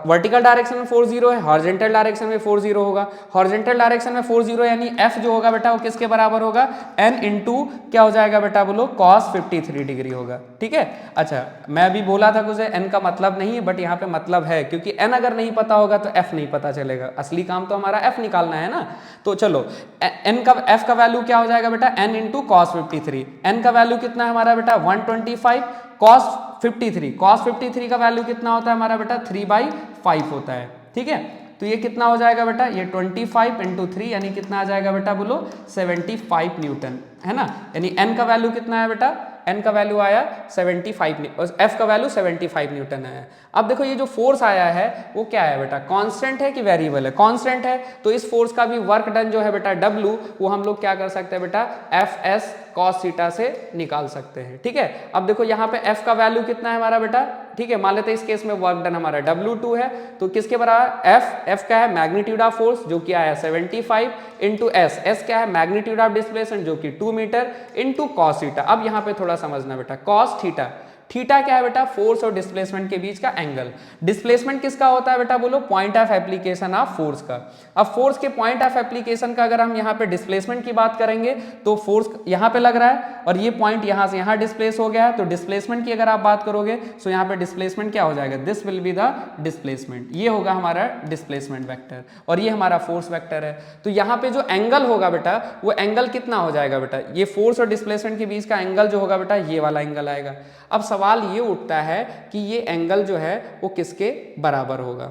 वर्टिकल डायरेक्शन में फोर्स 0 है, हॉरिजॉन्टल डायरेक्शन में फोर्स 0 होगा। हॉरिजॉन्टल डायरेक्शन में फोर्स 0 यानी f जो होगा बेटा वो किसके बराबर होगा, n इंटू क्या हो जाएगा बेटा, बोलो cos 53 डिग्री होगा। ठीक है, अच्छा मैं अभी बोला था कुछ n का मतलब नहीं है, बट यहाँ पे मतलब है, क्योंकि n अगर नहीं पता होगा तो f नहीं पता चलेगा, असली काम तो हमारा f निकालना है ना। तो चलो f का वैल्यू क्या हो जाएगा बेटा, n इंटू cos 53, n का वैल्यू कितना है हमारा बेटा 125, cos 53 का वैल्यू कितना होता है हमारा बेटा 3/5 होता है। ठीक है, तो ये कितना हो जाएगा बेटा, ये 25 इंटू 3 यानी कितना आ जाएगा बेटा, बोलो 75 न्यूटन, है ना। यानी n का वैल्यू कितना है बेटा, n का वैल्यू आया 75, f का वैल्यू 75 न्यूटन आया। अब देखो ये जो फोर्स आया है वो क्या है बेटा, कांस्टेंट है कि वेरिएबल है, कांस्टेंट है, तो इस फोर्स का भी वर्क डन जो है बेटा W, वो हम लोग क्या कर सकते हैं बेटा, Fs cos थीटा से निकाल सकते हैं। ठीक है, अब देखो यहाँ पे f का वैल्यू कितना है हमारा बेटा, ठीक है, मान लेते हैं इस केस में वर्क डन हमारा W2 है, तो किसके बराबर, f क्या है, मैग्नीट्यूड ऑफ फोर्स जो कि आया 75 इंटू s क्या है, मैग्नीट्यूड ऑफ डिस्प्लेसमेंट जो कि 2 मीटर इंटू cos थीटा। अब यहाँ पे थोड़ा समझना बेटा, cos थीटा, थीटा क्या है बेटा, फोर्स और डिस्प्लेसमेंट के बीच का एंगल। डिस्प्लेसमेंट किसका होता है बेटा, बोलो point of application of force का। अब फोर्स के पॉइंट ऑफ एप्लीकेशन का अगर हम यहाँ पे डिस्प्लेसमेंट की बात करेंगे तो फोर्स यहाँ पे लग रहा है और ये पॉइंट यहाँ से यहाँ डिस्प्लेस हो गया है, तो डिस्प्लेसमेंट की अगर आप बात करोगे तो यहाँ पे डिस्प्लेसमेंट क्या हो जाएगा, this will be the displacement, ये होगा हमारा डिस्प्लेसमेंट वेक्टर और ये हमारा फोर्स वेक्टर है। तो यहाँ पे जो एंगल होगा बेटा वो एंगल कितना हो जाएगा बेटा, ये फोर्स और डिस्प्लेसमेंट के बीच का एंगल जो होगा बेटा ये वाला एंगल आएगा। अब सवाल ये उठता है कि ये एंगल जो है वो किसके बराबर होगा।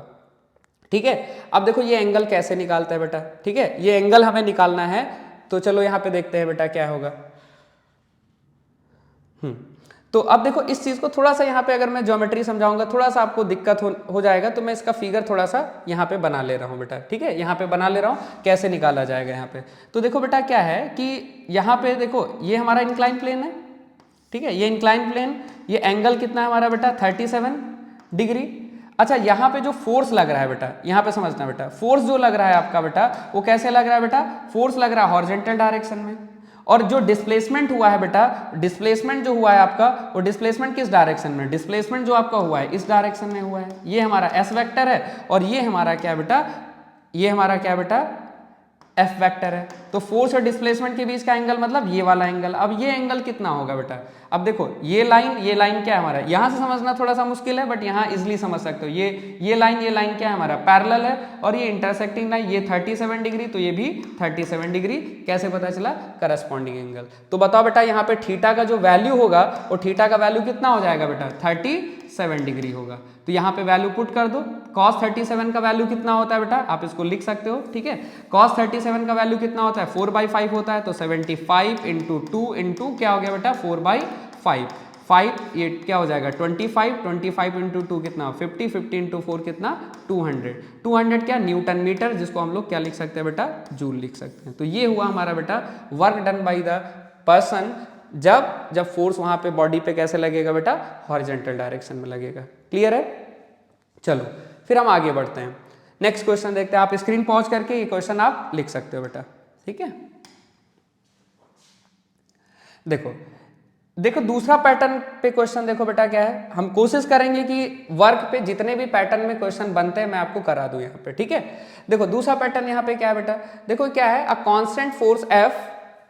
ठीक है, अब देखो ये एंगल कैसे निकालता है बेटा, ठीक है, ये एंगल हमें निकालना है, तो चलो यहां पे देखते हैं बेटा क्या होगा। तो अब देखो इस चीज़ को थोड़ा सा यहाँ पे अगर मैं ज्योमेट्री समझाऊंगा थोड़ा सा आपको दिक्कत हो जाएगा, तो मैं इसका फिगर थोड़ा सा यहाँ पे बना ले रहा हूँ बेटा, ठीक है। यहाँ पे बना ले रहा हूँ कैसे निकाला जाएगा यहाँ पे। तो देखो बेटा क्या है कि यहाँ पे देखो ये हमारा इंक्लाइन प्लेन है, ठीक है, ये इंक्लाइन प्लेन, ये एंगल कितना है हमारा बेटा 37 डिग्री। अच्छा यहाँ पे जो फोर्स लग रहा है बेटा, यहाँ पे समझना बेटा, फोर्स जो लग रहा है आपका बेटा वो कैसे लग रहा है बेटा, फोर्स लग रहा है हॉरिजॉन्टल डायरेक्शन में। और जो डिस्प्लेसमेंट हुआ है बेटा, डिस्प्लेसमेंट जो हुआ है आपका, वो डिस्प्लेसमेंट किस डायरेक्शन में, डिस्प्लेसमेंट जो आपका हुआ है इस डायरेक्शन में हुआ है। ये हमारा एस वेक्टर है और ये हमारा क्या बेटा, ये हमारा क्या बेटा एफ वेक्टर है। तो फोर्स और डिस्प्लेसमेंट के बीच का एंगल मतलब ये वाला एंगल। अब ये एंगल कितना होगा बेटा, अब देखो ये लाइन क्या है हमारा, यहाँ से समझना थोड़ा सा मुश्किल है बट यहाँ इजिली समझ सकते हो। ये लाइन क्या है हमारा, पैरेलल है, और ये इंटरसेक्टिंग लाइन ये 37 डिग्री, तो ये भी 37 डिग्री। कैसे पता चला, करस्पॉन्डिंग एंगल। तो बताओ बेटा यहाँ पे थीटा का जो वैल्यू होगा वो थीटा का वैल्यू कितना हो जाएगा बेटा, 37 डिग्री होगा। तो यहाँ पे वैल्यू पुट कर दो। cos 37 का वैल्यू कितना होता है बेटा, आप इसको लिख सकते हो, ठीक है। cos 37 का वैल्यू कितना होता है, 4/5 होता है। तो 75 इंटू 2 इंटू क्या हो गया बेटा 4/5, 5 ये क्या हो जाएगा 25 इंटू 2 कितना 50, 50 इंटू 4 कितना 200 क्या न्यूटन मीटर, जिसको हम लोग क्या लिख सकते हैं बेटा, जूल लिख सकते हैं। तो ये हुआ हमारा बेटा work done by the person जब फोर्स वहां पे बॉडी पे कैसे लगेगा बेटा, हॉरिजॉन्टल डायरेक्शन में लगेगा। क्लियर है। चलो फिर हम आगे बढ़ते हैं, नेक्स्ट क्वेश्चन देखते हैं। आप स्क्रीन पॉज करके ये क्वेश्चन आप लिख सकते हो बेटा, ठीक है। देखो दूसरा पैटर्न पे क्वेश्चन देखो बेटा क्या है, हम कोशिश करेंगे कि वर्क पे जितने भी पैटर्न में क्वेश्चन बनते हैं मैं आपको करा दूं यहाँ पे, ठीक है। देखो दूसरा पैटर्न यहाँ पे क्या है बेटा, देखो क्या है, अ constant force F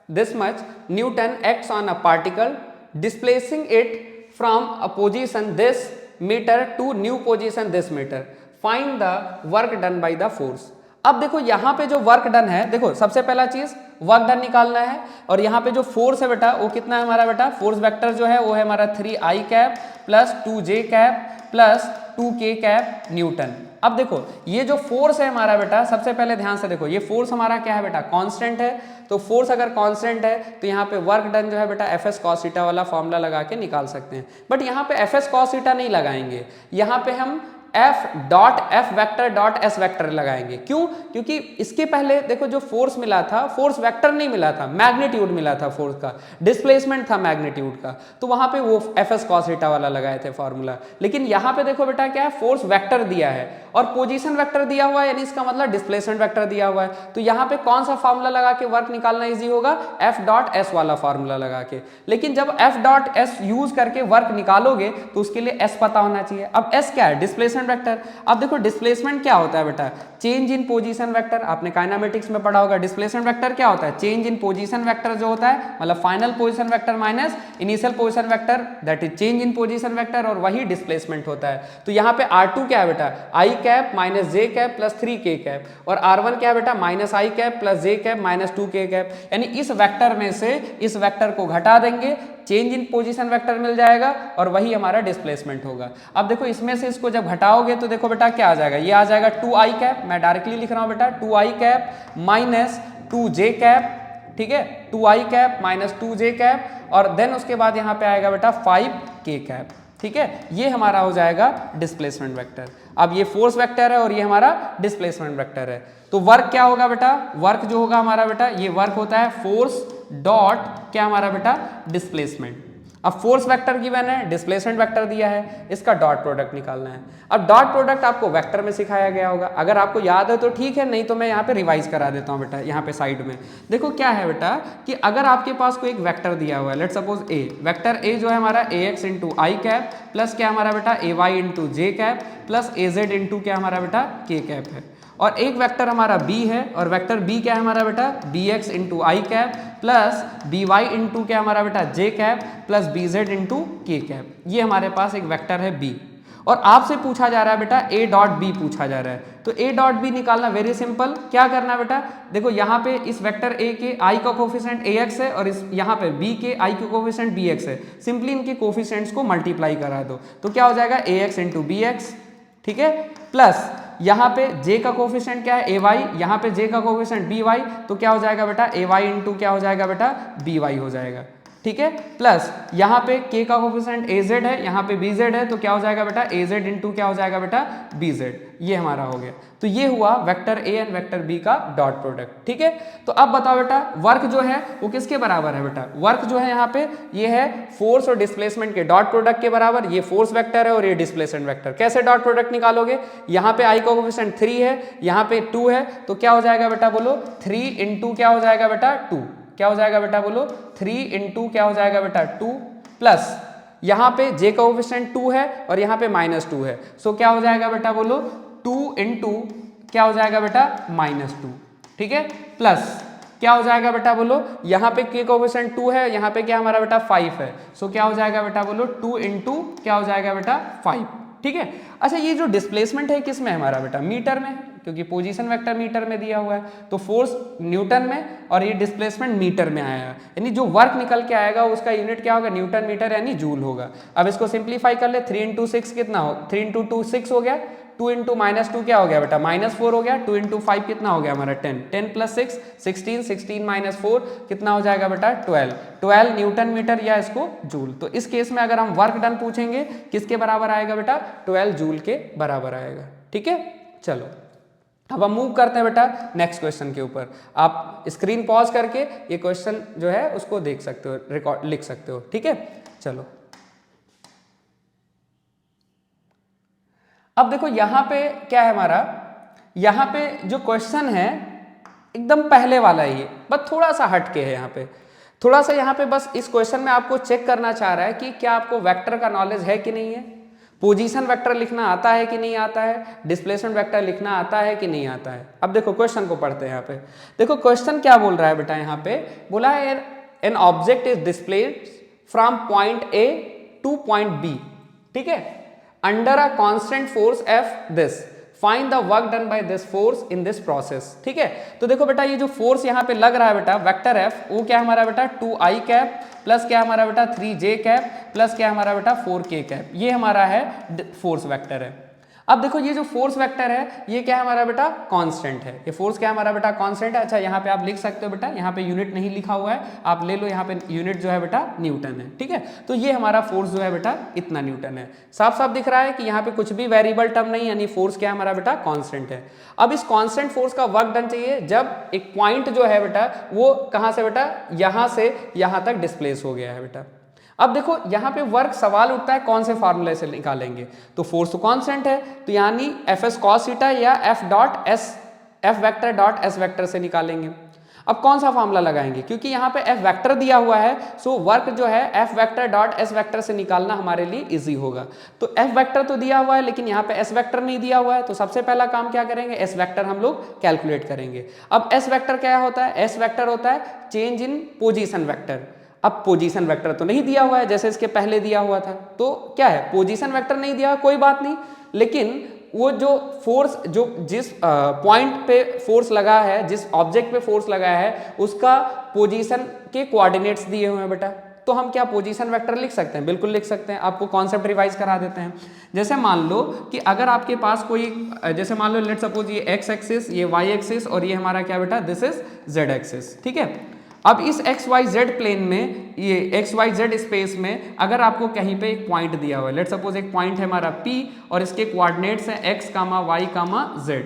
this much Newton acts on a particle displacing it from a position this meter to new position this meter. Find the work done by the force. अब देखो यहाँ पे जो वर्क डन है, देखो सबसे पहला चीज वर्क डन निकालना है, और यहाँ पे जो फोर्स है बेटा वो कितना है हमारा बेटा, फोर्स वेक्टर जो है वो है हमारा 3i cap plus 2j cap plus 2k cap Newton. अब देखो ये जो फोर्स है हमारा बेटा, सबसे पहले ध्यान से देखो, ये फोर्स हमारा क्या है बेटा, कांस्टेंट है। तो फोर्स अगर कांस्टेंट है तो यहाँ पे वर्क डन जो है बेटा एफ एस कॉस थीटा वाला फॉर्मूला लगा के निकाल सकते हैं। बट यहाँ पे एफ एस कॉस थीटा नहीं लगाएंगे, यहाँ पे हम F vector dot S vector लगाएंगे। क्यों, क्योंकि इसके पहले देखो जो फोर्स मिला था, फोर्स वेक्टर नहीं मिला था, मैग्नीट्यूड मिला था, फोर्स का डिस्प्लेसमेंट था मैग्नीट्यूड का, तो वहां पे वो एफएस कॉस थीटा वाला लगाए थे फॉर्मूला। लेकिन यहाँ पे देखो बेटा क्या है, फोर्स वेक्टर दिया है और पोजीशन वेक्टर दिया हुआ है, यानी इसका मतलब डिस्प्लेसमेंट वेक्टर दिया हुआ है। तो यहाँ पे कौन सा फॉर्मूला लगा के वर्क निकालना इजी होगा, F डॉट S वाला फॉर्मूला लगा के। लेकिन जब F डॉट S यूज करके वर्क निकालोगे तो उसके लिए S पता होना चाहिए। अब S क्या है, डिस्प्लेसमेंट वेक्टर। अब देखो डिस्प्लेसमेंट क्या होता है बेटा, चेंज इन पोजीशन वेक्टर। आपने काइनेमेटिक्स में पढ़ा होगा, डिस्प्लेसमेंट वेक्टर क्या होता है, चेंज इन पोजीशन वेक्टर जो होता है, मतलब final position vector minus initial position vector, that is change in position vector, और वही डिस्प्लेसमेंट होता है। तो यहाँ पे R2 क्या है बेटा, i cap minus j cap plus 3k cap, और R1 क्या है बेटा, minus i cap plus j cap minus 2k cap. यानी इस वेक्टर में से इस वेक्टर को घटा देंगे, चेंज इन पोजीशन वेक्टर मिल जाएगा, और वही हमारा डिस्प्लेसमेंट होगा। अब देखो इसमें से इसको जब घटाओगे तो देखो बेटा क्या आ जाएगा, ये आ जाएगा 2i कैप, मैं डायरेक्टली लिख रहा हूं बेटा 2i cap minus 2j cap, ठीक है, 2i cap minus 2j cap, और देन उसके बाद यहाँ पे आएगा बेटा 5k कैप, ठीक है। ये हमारा हो जाएगा डिस्प्लेसमेंट वेक्टर। अब ये फोर्स वेक्टर है और ये हमारा डिस्प्लेसमेंट वेक्टर है। तो वर्क क्या होगा बेटा, वर्क जो होगा हमारा बेटा, ये वर्क होता है फोर्स डॉट क्या हमारा बेटा, डिस्प्लेसमेंट। अब फोर्स वेक्टर गिवन है, डिस्प्लेसमेंट वेक्टर दिया है, इसका डॉट प्रोडक्ट निकालना है। अब डॉट प्रोडक्ट आपको वेक्टर में सिखाया गया होगा, अगर आपको याद है तो ठीक है, नहीं तो मैं यहाँ पे रिवाइज करा देता हूँ बेटा। यहाँ पे साइड में देखो क्या है बेटा, कि अगर आपके पास कोई एक वेक्टर दिया हुआ है, let suppose A, vector A जो है हमारा ax into I cap plus क्या हमारा बेटा ay into J cap plus az into क्या हमारा बेटा के कैप है, और एक वेक्टर हमारा b है, और वेक्टर b क्या है हमारा बेटा bx into I cap plus by into क्या हमारा बेटा j cap plus bz into k cap. ये हमारे पास एक वेक्टर है b, और आपसे पूछा जा रहा है बेटा a डॉट b पूछा जा रहा है। तो a डॉट b निकालना वेरी सिंपल, क्या करना बेटा, देखो यहाँ पे इस वेक्टर a के i का कोफिशिएंट ax है, और इस यहाँ पे b के i का कोफिशिएंट bx है, सिंपली इनके कोफिशिएंट्स को मल्टीप्लाई करा दो, तो क्या हो जाएगा ax इंटू bx, ठीक है, प्लस यहाँ पे j का कोफिशिएंट क्या है ay, यहाँ पे j का कोफिशिएंट by, तो क्या हो जाएगा बेटा ay इंटू क्या हो जाएगा बेटा by हो जाएगा, ठीक है, प्लस यहाँ पे k का कोफिशिएंट az है, यहाँ पे bz है, तो क्या हो जाएगा बेटा az इंटू क्या हो जाएगा बेटा bz, ये हमारा हो गया। तो ये हुआ vector a and vector b का डॉट प्रोडक्ट। ठीक है, तो अब बताओ बेटा वर्क जो है वो किसके बराबर है बेटा, वर्क जो है यहाँ पे ये है फोर्स और डिस्प्लेसमेंट के डॉट प्रोडक्ट के बराबर। ये फोर्स वेक्टर है और ये डिस्प्लेसमेंट वेक्टर। कैसे डॉट प्रोडक्ट निकालोगे, यहाँ पे i का कोफिशिएंट 3 है, यहाँ पे 2 है, तो क्या हो जाएगा बेटा बोलो 3 इंटू क्या हो जाएगा बेटा 2, क्या हो जाएगा बेटा बोलो 3 इंटू क्या हो जाएगा बेटा 2, प्लस यहाँ पे j का कोफिशिएंट 2 है और यहाँ पे -2 है, सो क्या हो जाएगा बेटा बोलो 2 इंटू क्या हो जाएगा बेटा -2। ठीक है, प्लस क्या हो जाएगा बेटा बोलो यहाँ पे k का कोफिशिएंट 2 है, यहाँ पे क्या हमारा बेटा 5 है, सो क्या हो जाएगा बेटा बोलो 2 इंटू क्या हो जाएगा बेटा 5। ठीक है, अच्छा ये जो डिस्प्लेसमेंट है किस में है हमारा बेटा, मीटर में, क्योंकि पोजीशन वेक्टर मीटर में दिया हुआ है, तो फोर्स न्यूटन में और ये डिस्प्लेसमेंट मीटर में आया है, यानी जो वर्क निकल के आएगा उसका यूनिट क्या होगा, न्यूटन मीटर यानी जूल होगा। अब इसको सिंप्लीफाई कर ले, 3 इंटू 6 कितना हो, 3 इंटू 2 6 हो गया, 2 इंटू -2 क्या हो गया बेटा -4 हो गया, 2 इंटू 5 कितना हो गया हमारा 10, 10 प्लस 6 16, 16 माइनस 4 कितना हो जाएगा बेटा 12, 12 न्यूटन मीटर या इसको जूल। तो इस केस में अगर हम वर्क डन पूछेंगे किसके बराबर आएगा बेटा 12 जूल के बराबर आएगा। ठीक है, चलो अब हम मूव करते हैं बेटा नेक्स्ट क्वेश्चन के ऊपर। आप स्क्रीन पॉज करके ये क्वेश्चन जो है उसको देख सकते हो, रिकॉर्ड लिख सकते हो। ठीक है, चलो अब देखो यहाँ पे क्या है हमारा, यहाँ पे जो क्वेश्चन है एकदम पहले वाला ही है, बस थोड़ा सा हट के है यहाँ पे, थोड़ा सा यहाँ पे बस इस क्वेश्चन में आपको चेक करना चाह रहा है कि क्या आपको वेक्टर का नॉलेज है कि नहीं है, पोजीशन वेक्टर लिखना आता है कि नहीं आता है, डिस्प्लेसमेंट वेक्टर लिखना आता है कि नहीं आता है। अब देखो क्वेश्चन को पढ़ते हैं। यहाँ पे देखो क्वेश्चन क्या बोल रहा है बेटा, यहाँ पे बोला है an object is displaced from point A to point B, ठीक है, under a constant force F, this find the work done by this force in this process. ठीक है, तो देखो बेटा ये जो फोर्स यहाँ पे लग रहा है बेटा वेक्टर एफ, वो क्या हमारा बेटा 2i कैप प्लस क्या हमारा बेटा 3j कैप प्लस क्या हमारा बेटा 4k कैप, ये हमारा है फोर्स वेक्टर है। अब देखो ये जो फोर्स वेक्टर है ये क्या है हमारा बेटा कांस्टेंट है, ये फोर्स क्या है हमारा बेटा कांस्टेंट है। अच्छा यहाँ पे आप लिख सकते हो बेटा, यहाँ पे यूनिट नहीं लिखा हुआ है, आप ले लो, यहाँ पे यूनिट जो है बेटा न्यूटन है। ठीक है, तो ये हमारा फोर्स जो है बेटा इतना न्यूटन है। साफ साफ दिख रहा है कि यहाँ पे कुछ भी वेरिएबल टर्म नहीं, यानी फोर्स क्या है हमारा बेटा कांस्टेंट है। अब इस कांस्टेंट फोर्स का वर्क डन चाहिए जब एक पॉइंट जो है बेटा वो कहाँ से बेटा, यहाँ से यहाँ तक डिस्प्लेस हो गया है बेटा। अब देखो यहाँ पे वर्क सवाल उठता है कौन से फार्मूले से निकालेंगे, तो फोर्स तो कांस्टेंट है, तो यानी एफ एस कॉस थीटा या F dot S, F vector dot S vector से निकालेंगे। अब कौन सा फार्मूला लगाएंगे, क्योंकि यहाँ पे एफ वेक्टर दिया हुआ है, सो वर्क जो है F vector dot S vector से निकालना हमारे लिए इजी होगा। तो एफ वेक्टर तो दिया हुआ है लेकिन यहाँ पे एस वेक्टर नहीं दिया हुआ है, तो सबसे पहला काम क्या करेंगे, एस वेक्टर हम लोग कैलकुलेट करेंगे। अब एस वेक्टर क्या होता है, एस वेक्टर होता है चेंज इन पोजीशन वेक्टर। अब पोजीशन वेक्टर तो नहीं दिया हुआ है जैसे इसके पहले दिया हुआ था, तो क्या है पोजीशन वेक्टर नहीं दिया, कोई बात नहीं, लेकिन वो जो फोर्स जो जिस पॉइंट पे फोर्स लगा है, जिस ऑब्जेक्ट पे फोर्स लगा है उसका पोजीशन के कोऑर्डिनेट्स दिए हुए हैं बेटा, तो हम क्या पोजीशन वेक्टर लिख सकते हैं, बिल्कुल लिख सकते हैं। आपको कॉन्सेप्ट रिवाइज करा देते हैं। जैसे मान लो कि अगर आपके पास कोई, जैसे मान लो लेट सपोज ये एक्स एक्सिस, ये वाई एक्सिस और ये हमारा क्या बेटा दिस इज जेड एक्सिस। ठीक है, अब इस एक्स वाई जेड प्लेन में, ये एक्स वाई जेड स्पेस में अगर आपको कहीं पे एक पॉइंट दिया हुआ है, लेट सपोज एक पॉइंट है हमारा P और इसके कोऑर्डिनेट्स हैं x कामा y कामा z,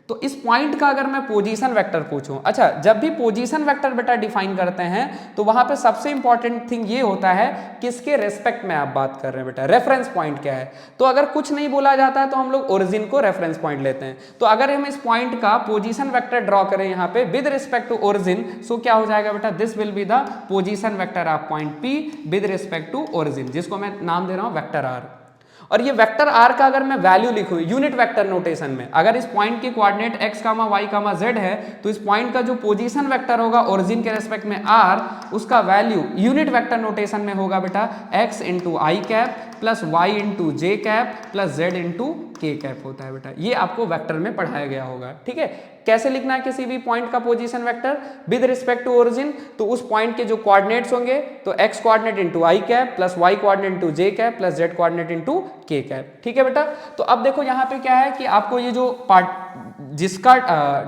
तो इस पॉइंट का अगर मैं पोजीशन वेक्टर पूछूं, अच्छा जब भी पोजीशन वेक्टर बेटा डिफाइन करते हैं तो वहां पे सबसे इंपॉर्टेंट थिंग ये होता है किसके रेस्पेक्ट में आप बात कर रहे हैं बेटा, रेफरेंस पॉइंट क्या है। तो अगर कुछ नहीं बोला जाता है तो हम लोग ओरिजिन को रेफरेंस पॉइंट लेते हैं। तो अगर हम इस पॉइंट का पोजीशन वेक्टर ड्रॉ करें यहाँ पे with respect to origin, so क्या हो जाएगा बेटा, this will be the position vector of point P with respect to origin, जिसको मैं नाम दे रहा हूं वेक्टर R। और ये वेक्टर आर का अगर मैं वैल्यू लिखूं यूनिट वेक्टर नोटेशन में, अगर इस पॉइंट के कोऑर्डिनेट x कामा y कामा z है तो इस पॉइंट का जो पोजीशन वेक्टर होगा ओरिजिन के रेस्पेक्ट में r, उसका वैल्यू यूनिट वेक्टर नोटेशन में होगा बेटा x into I cap plus y into J cap plus z into K cap होता है बेटा। ये आपको वेक्टर में पढ़ाया गया होगा। ठीक है, कैसे लिखना है किसी भी पॉइंट का position vector with respect to origin, तो उस पॉइंट के जो कोऑर्डिनेट्स होंगे तो x coordinate into I cap plus y coordinate into J cap plus z coordinate into K cap. ठीक है बेटा, तो अब देखो यहाँ पे क्या है कि आपको ये जो पार्ट जिसका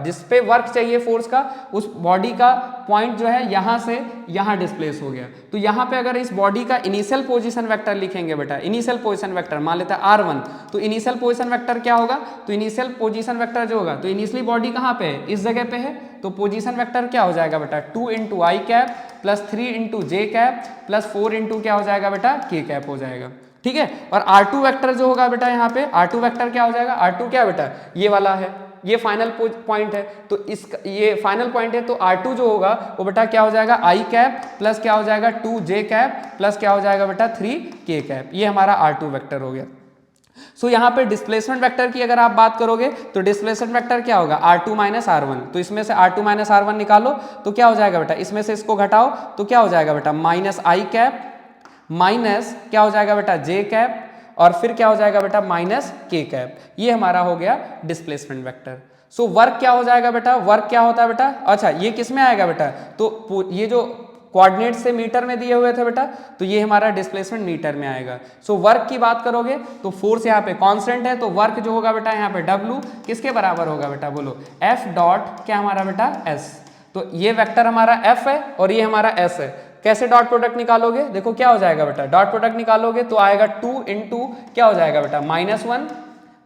जिस पे वर्क चाहिए फोर्स का, उस बॉडी का पॉइंट जो है यहाँ से यहाँ डिस्प्लेस हो गया। तो यहाँ पे अगर इस बॉडी का इनिशियल पोजीशन वेक्टर लिखेंगे बेटा, इनिशियल पोजीशन वेक्टर मान लेते हैं r1, तो इनिशियल पोजीशन वेक्टर क्या होगा, तो इनिशियल पोजीशन वेक्टर जो होगा, तो इनिशियली बॉडी कहाँ पे है, इस जगह पे है, तो पोजीशन वेक्टर क्या हो जाएगा बेटा 2 into I cap plus 3 into J cap plus 4 into क्या हो जाएगा बेटा के कैप हो जाएगा। ठीक है, और R2 वेक्टर जो होगा बेटा यहाँ पे R2 वेक्टर क्या हो जाएगा, R2 क्या बेटा ये वाला है, ये फाइनल पॉइंट है, तो इस ये फाइनल पॉइंट है, तो R2 जो होगा वो बेटा क्या हो जाएगा आई कैप प्लस क्या हो जाएगा 2 जे कैप प्लस क्या हो जाएगा बेटा 3 के कैप, ये हमारा R2 वेक्टर हो गया। सो यहाँ पे डिस्प्लेसमेंट वेक्टर की अगर आप बात करोगे तो डिस्प्लेसमेंट वेक्टर क्या होगा R2 माइनस R1, तो इसमें से R2 माइनस R1 निकालो तो क्या हो जाएगा बेटा, इसमें से इसको घटाओ तो क्या हो जाएगा बेटा माइनस आई कैप माइनस क्या हो जाएगा बेटा जे कैप और फिर क्या हो जाएगा बेटा माइनस के कैप, ये हमारा हो गया डिस्प्लेसमेंट वेक्टर। सो वर्क क्या हो जाएगा बेटा, वर्क क्या होता है बेटा, अच्छा ये किस में आएगा बेटा, तो ये जो कोऑर्डिनेट से मीटर में दिए हुए थे बेटा, तो ये हमारा डिस्प्लेसमेंट मीटर में आएगा। सो वर्क की बात करोगे तो फोर्स यहाँ पे कांस्टेंट है, तो वर्क जो होगा बेटा यहाँ पे W किसके बराबर होगा बेटा, बोलो F डॉट क्या हमारा बेटा S, तो ये वेक्टर हमारा F है और ये हमारा S है। कैसे डॉट प्रोडक्ट निकालोगे, देखो क्या हो जाएगा बेटा, डॉट प्रोडक्ट निकालोगे तो आएगा 2 इंटू क्या हो जाएगा बेटा -1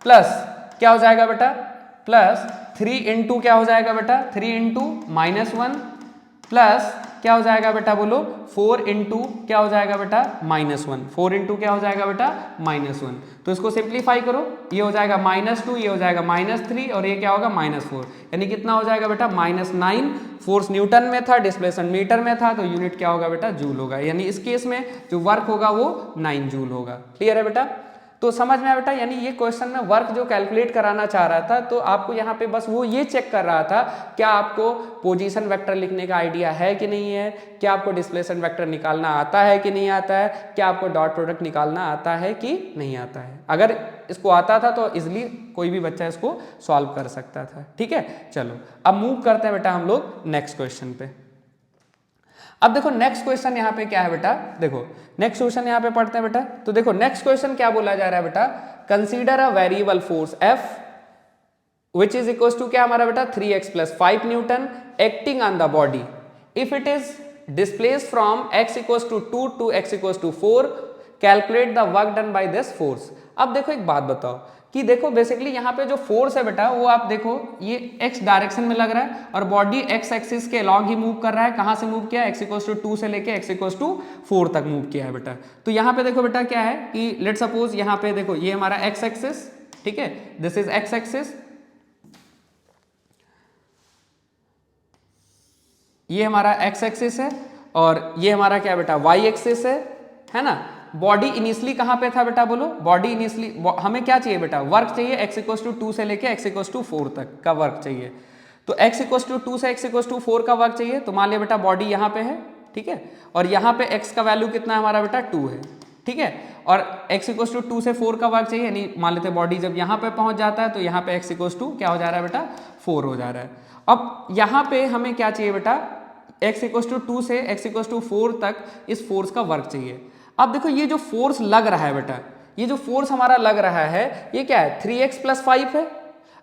प्लस क्या हो जाएगा बेटा प्लस 3 इंटू क्या हो जाएगा बेटा 3 इंटू -1 प्लस क्या हो जाएगा बेटा बोलो 4 इंटू क्या हो जाएगा बेटा -1, 4 इंटू क्या हो जाएगा बेटा -1, तो इसको सिंप्लीफाई करो, ये हो जाएगा -2, ये हो जाएगा -3 और ये क्या होगा -4, यानी कितना हो जाएगा बेटा -9। फोर्स न्यूटन में था, डिस्प्लेसमेंट मीटर में था, तो यूनिट क्या होगा बेटा जूल होगा, यानी इस केस में जो वर्क होगा वो 9 जूल होगा। क्लियर है बेटा, तो समझ में आया बेटा, यानी ये क्वेश्चन में वर्क जो कैलकुलेट कराना चाह रहा था, तो आपको यहाँ पे बस वो ये चेक कर रहा था क्या आपको पोजीशन वेक्टर लिखने का आइडिया है कि नहीं है, क्या आपको डिस्प्लेसमेंट वेक्टर निकालना आता है कि नहीं आता है, क्या आपको डॉट प्रोडक्ट निकालना आता है कि नहीं आता है। अगर इसको आता था तो इजिली कोई भी बच्चा इसको सॉल्व कर सकता था। ठीक है, चलो अब मूव करते हैं बेटा हम लोग नेक्स्ट क्वेश्चन पे। अब देखो नेक्स्ट क्वेश्चन यहाँ पे क्या है बेटा, देखो नेक्स्ट क्वेश्चन यहाँ पे पढ़ते हैं बेटा, तो देखो नेक्स्ट क्वेश्चन क्या बोला जा रहा है बेटा, consider a variable force F which is equal to क्या हमारा बेटा 3x plus 5 newton acting on the body if it is displace from x equal to 2 to x equal to 4, calculate the work done by this force. अब देखो एक बात बताओ कि देखो बेसिकली यहाँ पे जो फोर्स है बेटा वो आप देखो ये x डायरेक्शन में लग रहा है और बॉडी x एक्सिस के अलॉन्ग ही मूव कर रहा है। कहाँ से मूव किया है, x इक्वल टू 2 से लेके x इक्वल टू 4 तक मूव किया है बेटा। तो यहाँ पे देखो बेटा क्या है कि लेट सपोज यहाँ पे देखो ये हमारा x एक्सिस, ठीक है, दिस इज x एक्सिस, ये हमारा x एक्सिस है और ये हमारा क्या बेटा y एक्सिस है ना। बॉडी इनिशियली कहाँ पे था बेटा बोलो, बॉडी इनिशियली हमें क्या चाहिए बेटा, वर्क चाहिए x इक्वल टू 2 से लेके x इक्वल टू 4 तक का वर्क चाहिए। तो x इक्वल टू 2 से x इक्वल टू 4 का वर्क चाहिए, तो मान लिया बेटा बॉडी यहाँ पे है, ठीक है, और यहाँ पे x का वैल्यू कितना है हमारा बेटा 2 है, ठीक है, और x इक्वल टू 2 से 4 का वर्क चाहिए, यानी मान लेते बॉडी जब यहाँ पे पहुंच जाता है तो यहाँ पे x इक्वल टू क्या हो जा रहा है बेटा 4 हो जा रहा है। अब यहाँ पे हमें क्या चाहिए बेटा, x इक्वल टू 2 से x इक्वल टू 4 तक इस फोर्स का वर्क चाहिए। अब देखो ये जो फोर्स लग रहा है बेटा, ये जो फोर्स हमारा लग रहा है ये क्या है 3x प्लस 5 है।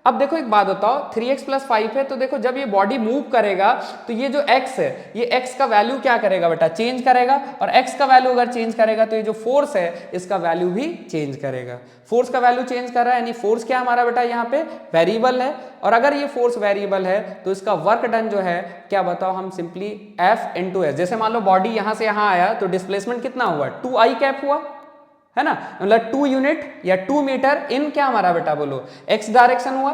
अब देखो एक बात बताओ 3x प्लस 5 है, तो देखो जब ये बॉडी मूव करेगा तो ये जो x है ये x का वैल्यू क्या करेगा बेटा, चेंज करेगा, और x का वैल्यू अगर चेंज करेगा तो ये जो फोर्स है इसका वैल्यू भी चेंज करेगा। फोर्स का वैल्यू चेंज कर रहा है, यानी फोर्स क्या हमारा बेटा यहाँ पे वेरिएबल है, और अगर ये फोर्स वेरिएबल है तो इसका वर्क डन जो है क्या बताओ, हम सिंपली F इंटू एस, जैसे मान लो बॉडी यहाँ से यहाँ आया तो डिस्प्लेसमेंट कितना हुआ 2i कैप हुआ है ना, मतलब 2 यूनिट या 2 मीटर इन क्या हमारा बेटा बोलो x डायरेक्शन हुआ।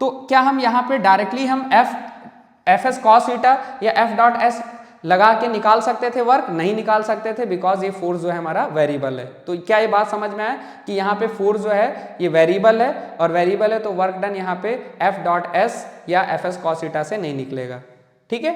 तो क्या हम यहाँ पे डायरेक्टली हम एफ एस कॉस थीटा या f डॉट एस लगा के निकाल सकते थे वर्क, नहीं निकाल सकते थे, बिकॉज ये फोर्स जो है हमारा वेरिएबल है। तो क्या ये बात समझ में आया कि यहाँ पे फोर्स जो है ये वेरिएबल है, और वेरिएबल है तो वर्क डन यहाँ पे f डॉट एस या एफ एस कॉस थीटा से नहीं निकलेगा। ठीक है,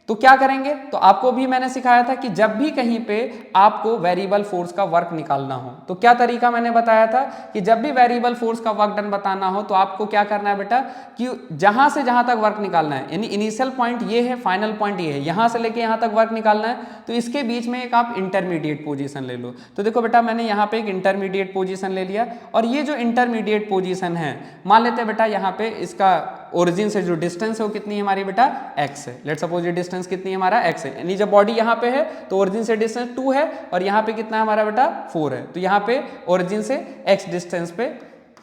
तो क्या करेंगे, तो आपको भी मैंने सिखाया था कि जब भी कहीं पे आपको वेरिएबल फोर्स का वर्क निकालना हो तो क्या तरीका मैंने बताया था कि जब भी वेरिएबल फोर्स का वर्क डन बताना हो तो आपको क्या करना है बेटा कि जहां से जहां तक वर्क निकालना है, यानी इनिशियल पॉइंट ये है, फाइनल पॉइंट ये है, यहां से लेके यहां तक वर्क निकालना है, तो इसके बीच में एक आप इंटरमीडिएट पोजीशन ले लो। तो देखो बेटा मैंने यहाँ पे एक इंटरमीडिएट पोजीशन ले लिया, और ये जो इंटरमीडिएट पोजीशन है मान लेते हैं बेटा यहाँ पे इसका ओरिजिन से जो डिस्टेंस है वो कितनी है हमारी बेटा x है। लेट्स सपोज ये डिस्टेंस कितनी है हमारा x है, यानी जब बॉडी यहाँ पे है तो ओरिजिन से डिस्टेंस 2 है और यहाँ पे कितना है हमारा बेटा 4 है, तो यहाँ पे ओरिजिन से x डिस्टेंस पे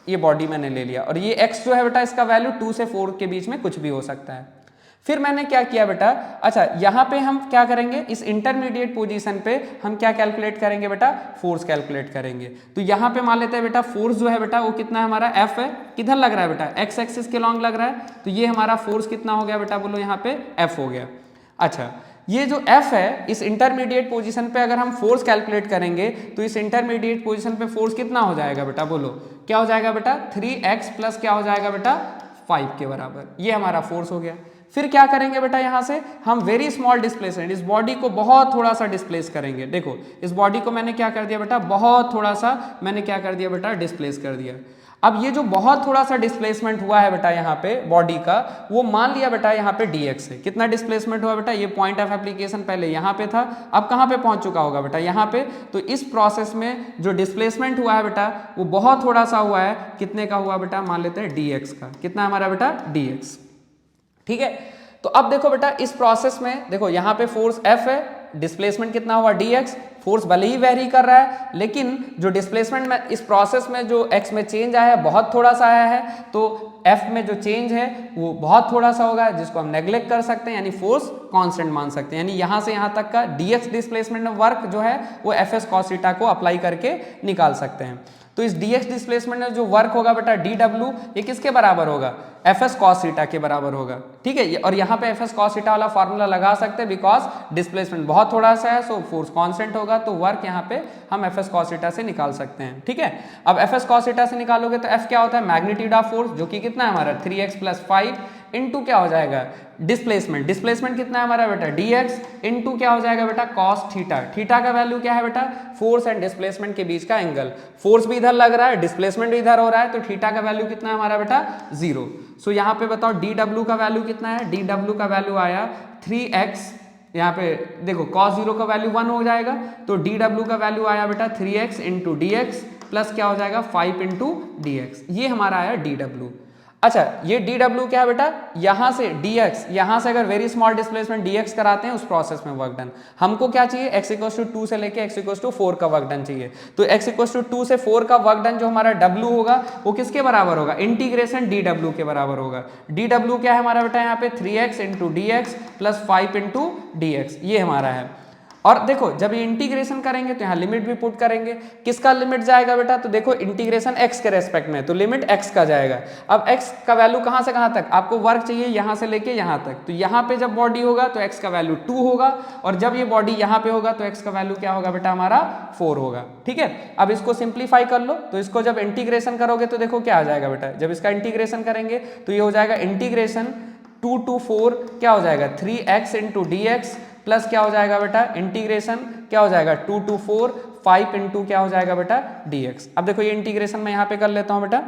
ये बॉडी मैंने ले लिया और ये x जो है बेटा इसका वैल्यू 2 से 4 के बीच में कुछ भी हो सकता है। फिर मैंने क्या किया बेटा, अच्छा यहाँ पे हम क्या करेंगे, इस इंटरमीडिएट पोजीशन पे हम क्या कैलकुलेट करेंगे बेटा, फोर्स कैलकुलेट करेंगे। तो यहाँ पे मान लेते हैं बेटा फोर्स जो है बेटा वो कितना है हमारा F है, किधर लग रहा है बेटा x एक्सिस के लॉन्ग लग रहा है, तो ये हमारा फोर्स कितना हो गया बेटा बोलो यहाँ पे F हो गया। अच्छा ये जो F है इस इंटरमीडिएट पोजीशन पे अगर हम फोर्स कैलकुलेट करेंगे तो इस इंटरमीडिएट पोजीशन पे फोर्स कितना हो जाएगा बेटा बोलो, क्या हो जाएगा बेटा 3x प्लस क्या हो जाएगा बेटा 5 के बराबर, ये हमारा फोर्स हो गया। फिर क्या करेंगे बेटा, यहाँ से हम वेरी स्मॉल डिस्प्लेसमेंट, इस बॉडी को बहुत थोड़ा सा डिस्प्लेस करेंगे। देखो इस बॉडी को मैंने क्या कर दिया बेटा, बहुत थोड़ा सा मैंने क्या कर दिया बेटा, डिस्प्लेस कर दिया। अब ये जो बहुत थोड़ा सा डिस्प्लेसमेंट हुआ है बेटा यहाँ पे बॉडी का, वो मान लिया बेटा यहाँ पे dx है। कितना डिस्प्लेसमेंट हुआ बेटा, ये पॉइंट ऑफ एप्लीकेशन पहले यहाँ पे था, अब कहाँ पे पहुंच चुका होगा बेटा यहाँ पे। तो इस प्रोसेस में जो डिस्प्लेसमेंट हुआ है बेटा वो बहुत थोड़ा सा हुआ है, कितने का हुआ बेटा, मान लेते हैं dx का, कितना हमारा बेटा dx, ठीक है। तो अब देखो बेटा इस प्रोसेस में देखो यहाँ पे फोर्स F है, डिस्प्लेसमेंट कितना हुआ dx, फोर्स भले ही वेरी कर रहा है लेकिन जो डिस्प्लेसमेंट में इस प्रोसेस में जो x में चेंज आया है बहुत थोड़ा सा आया है, तो F में जो चेंज है वो बहुत थोड़ा सा होगा जिसको हम नेग्लेक्ट कर सकते हैं, यानी फोर्स कांस्टेंट मान सकते हैं। यानी यहाँ से यहाँ तक का dx डिस्प्लेसमेंट में वर्क जो है वो Fs cos थीटा को अप्लाई करके निकाल सकते हैं। तो इस dx डिस्प्लेसमेंट में जो वर्क होगा बेटा dw, ये किसके बराबर होगा, Fs cos थीटा के बराबर होगा, ठीक है। और यहाँ पे Fs cos थीटा वाला फार्मूला लगा सकते हैं बिकॉज डिस्प्लेसमेंट बहुत थोड़ा सा है, सो फोर्स कांस्टेंट होगा, तो वर्क यहाँ पे हम Fs cos थीटा से निकाल सकते हैं, ठीक है। अब Fs cos थीटा से निकालोगे तो F क्या होता है, मैग्नीट्यूड ऑफ फोर्स, जो कि कितना है हमारा 3x प्लस 5 इंटू क्या हो जाएगा डिस्प्लेसमेंट, डिस्प्लेसमेंट कितना है हमारा बेटा dx इंटू क्या हो जाएगा बेटा cos थीटा। थीटा का वैल्यू क्या है बेटा, फोर्स एंड डिस्प्लेसमेंट के बीच का एंगल, फोर्स भी इधर लग रहा है डिस्प्लेसमेंट भी इधर हो रहा है, तो थीटा का वैल्यू कितना है हमारा बेटा 0। सो यहाँ पे बताओ dw का वैल्यू कितना है, dw का वैल्यू आया 3x, यहाँ पे देखो cos 0 का वैल्यू 1 हो जाएगा, तो dw का वैल्यू आया बेटा 3x इंटू dx प्लस क्या हो जाएगा 5 इंटू dx, ये हमारा आया dw। अच्छा ये dw क्या है बेटा, यहाँ से dx, यहाँ से अगर वेरी स्मॉल डिस्प्लेसमेंट dx कराते हैं उस प्रोसेस में वर्क डन, हमको क्या चाहिए x इक्वल्स टू 2 से लेके x इक्वल्स टू 4 का वर्क डन चाहिए। तो x इक्वल्स टू 2 से 4 का वर्क डन जो हमारा w होगा वो किसके बराबर होगा, इंटीग्रेशन dw के बराबर होगा। dw क्या है हमारा बेटा यहाँ पे 3x into dx plus 5 into dx, ये हमारा है। और देखो जब ये इंटीग्रेशन करेंगे तो यहाँ लिमिट भी पुट करेंगे, किसका लिमिट जाएगा बेटा, तो देखो इंटीग्रेशन x के रेस्पेक्ट में, तो लिमिट x का जाएगा। अब x का वैल्यू कहाँ से कहाँ तक, आपको वर्क चाहिए यहाँ से लेके यहाँ तक, तो यहाँ पे जब बॉडी होगा तो x का वैल्यू 2 होगा, और जब ये बॉडी यहाँ पे होगा तो x का वैल्यू क्या होगा बेटा हमारा 4 होगा, ठीक है। अब इसको सिंप्लीफाई कर लो, तो इसको जब इंटीग्रेशन करोगे तो देखो क्या आ जाएगा बेटा, जब इसका इंटीग्रेशन करेंगे तो ये हो जाएगा इंटीग्रेशन 2 to 4 क्या हो जाएगा 3x इंटू dx प्लस क्या हो जाएगा बेटा इंटीग्रेशन क्या हो जाएगा 2 to 4 5 इंटू क्या हो जाएगा बेटा dx। अब देखो ये इंटीग्रेशन मैं यहाँ पे कर लेता हूँ बेटा,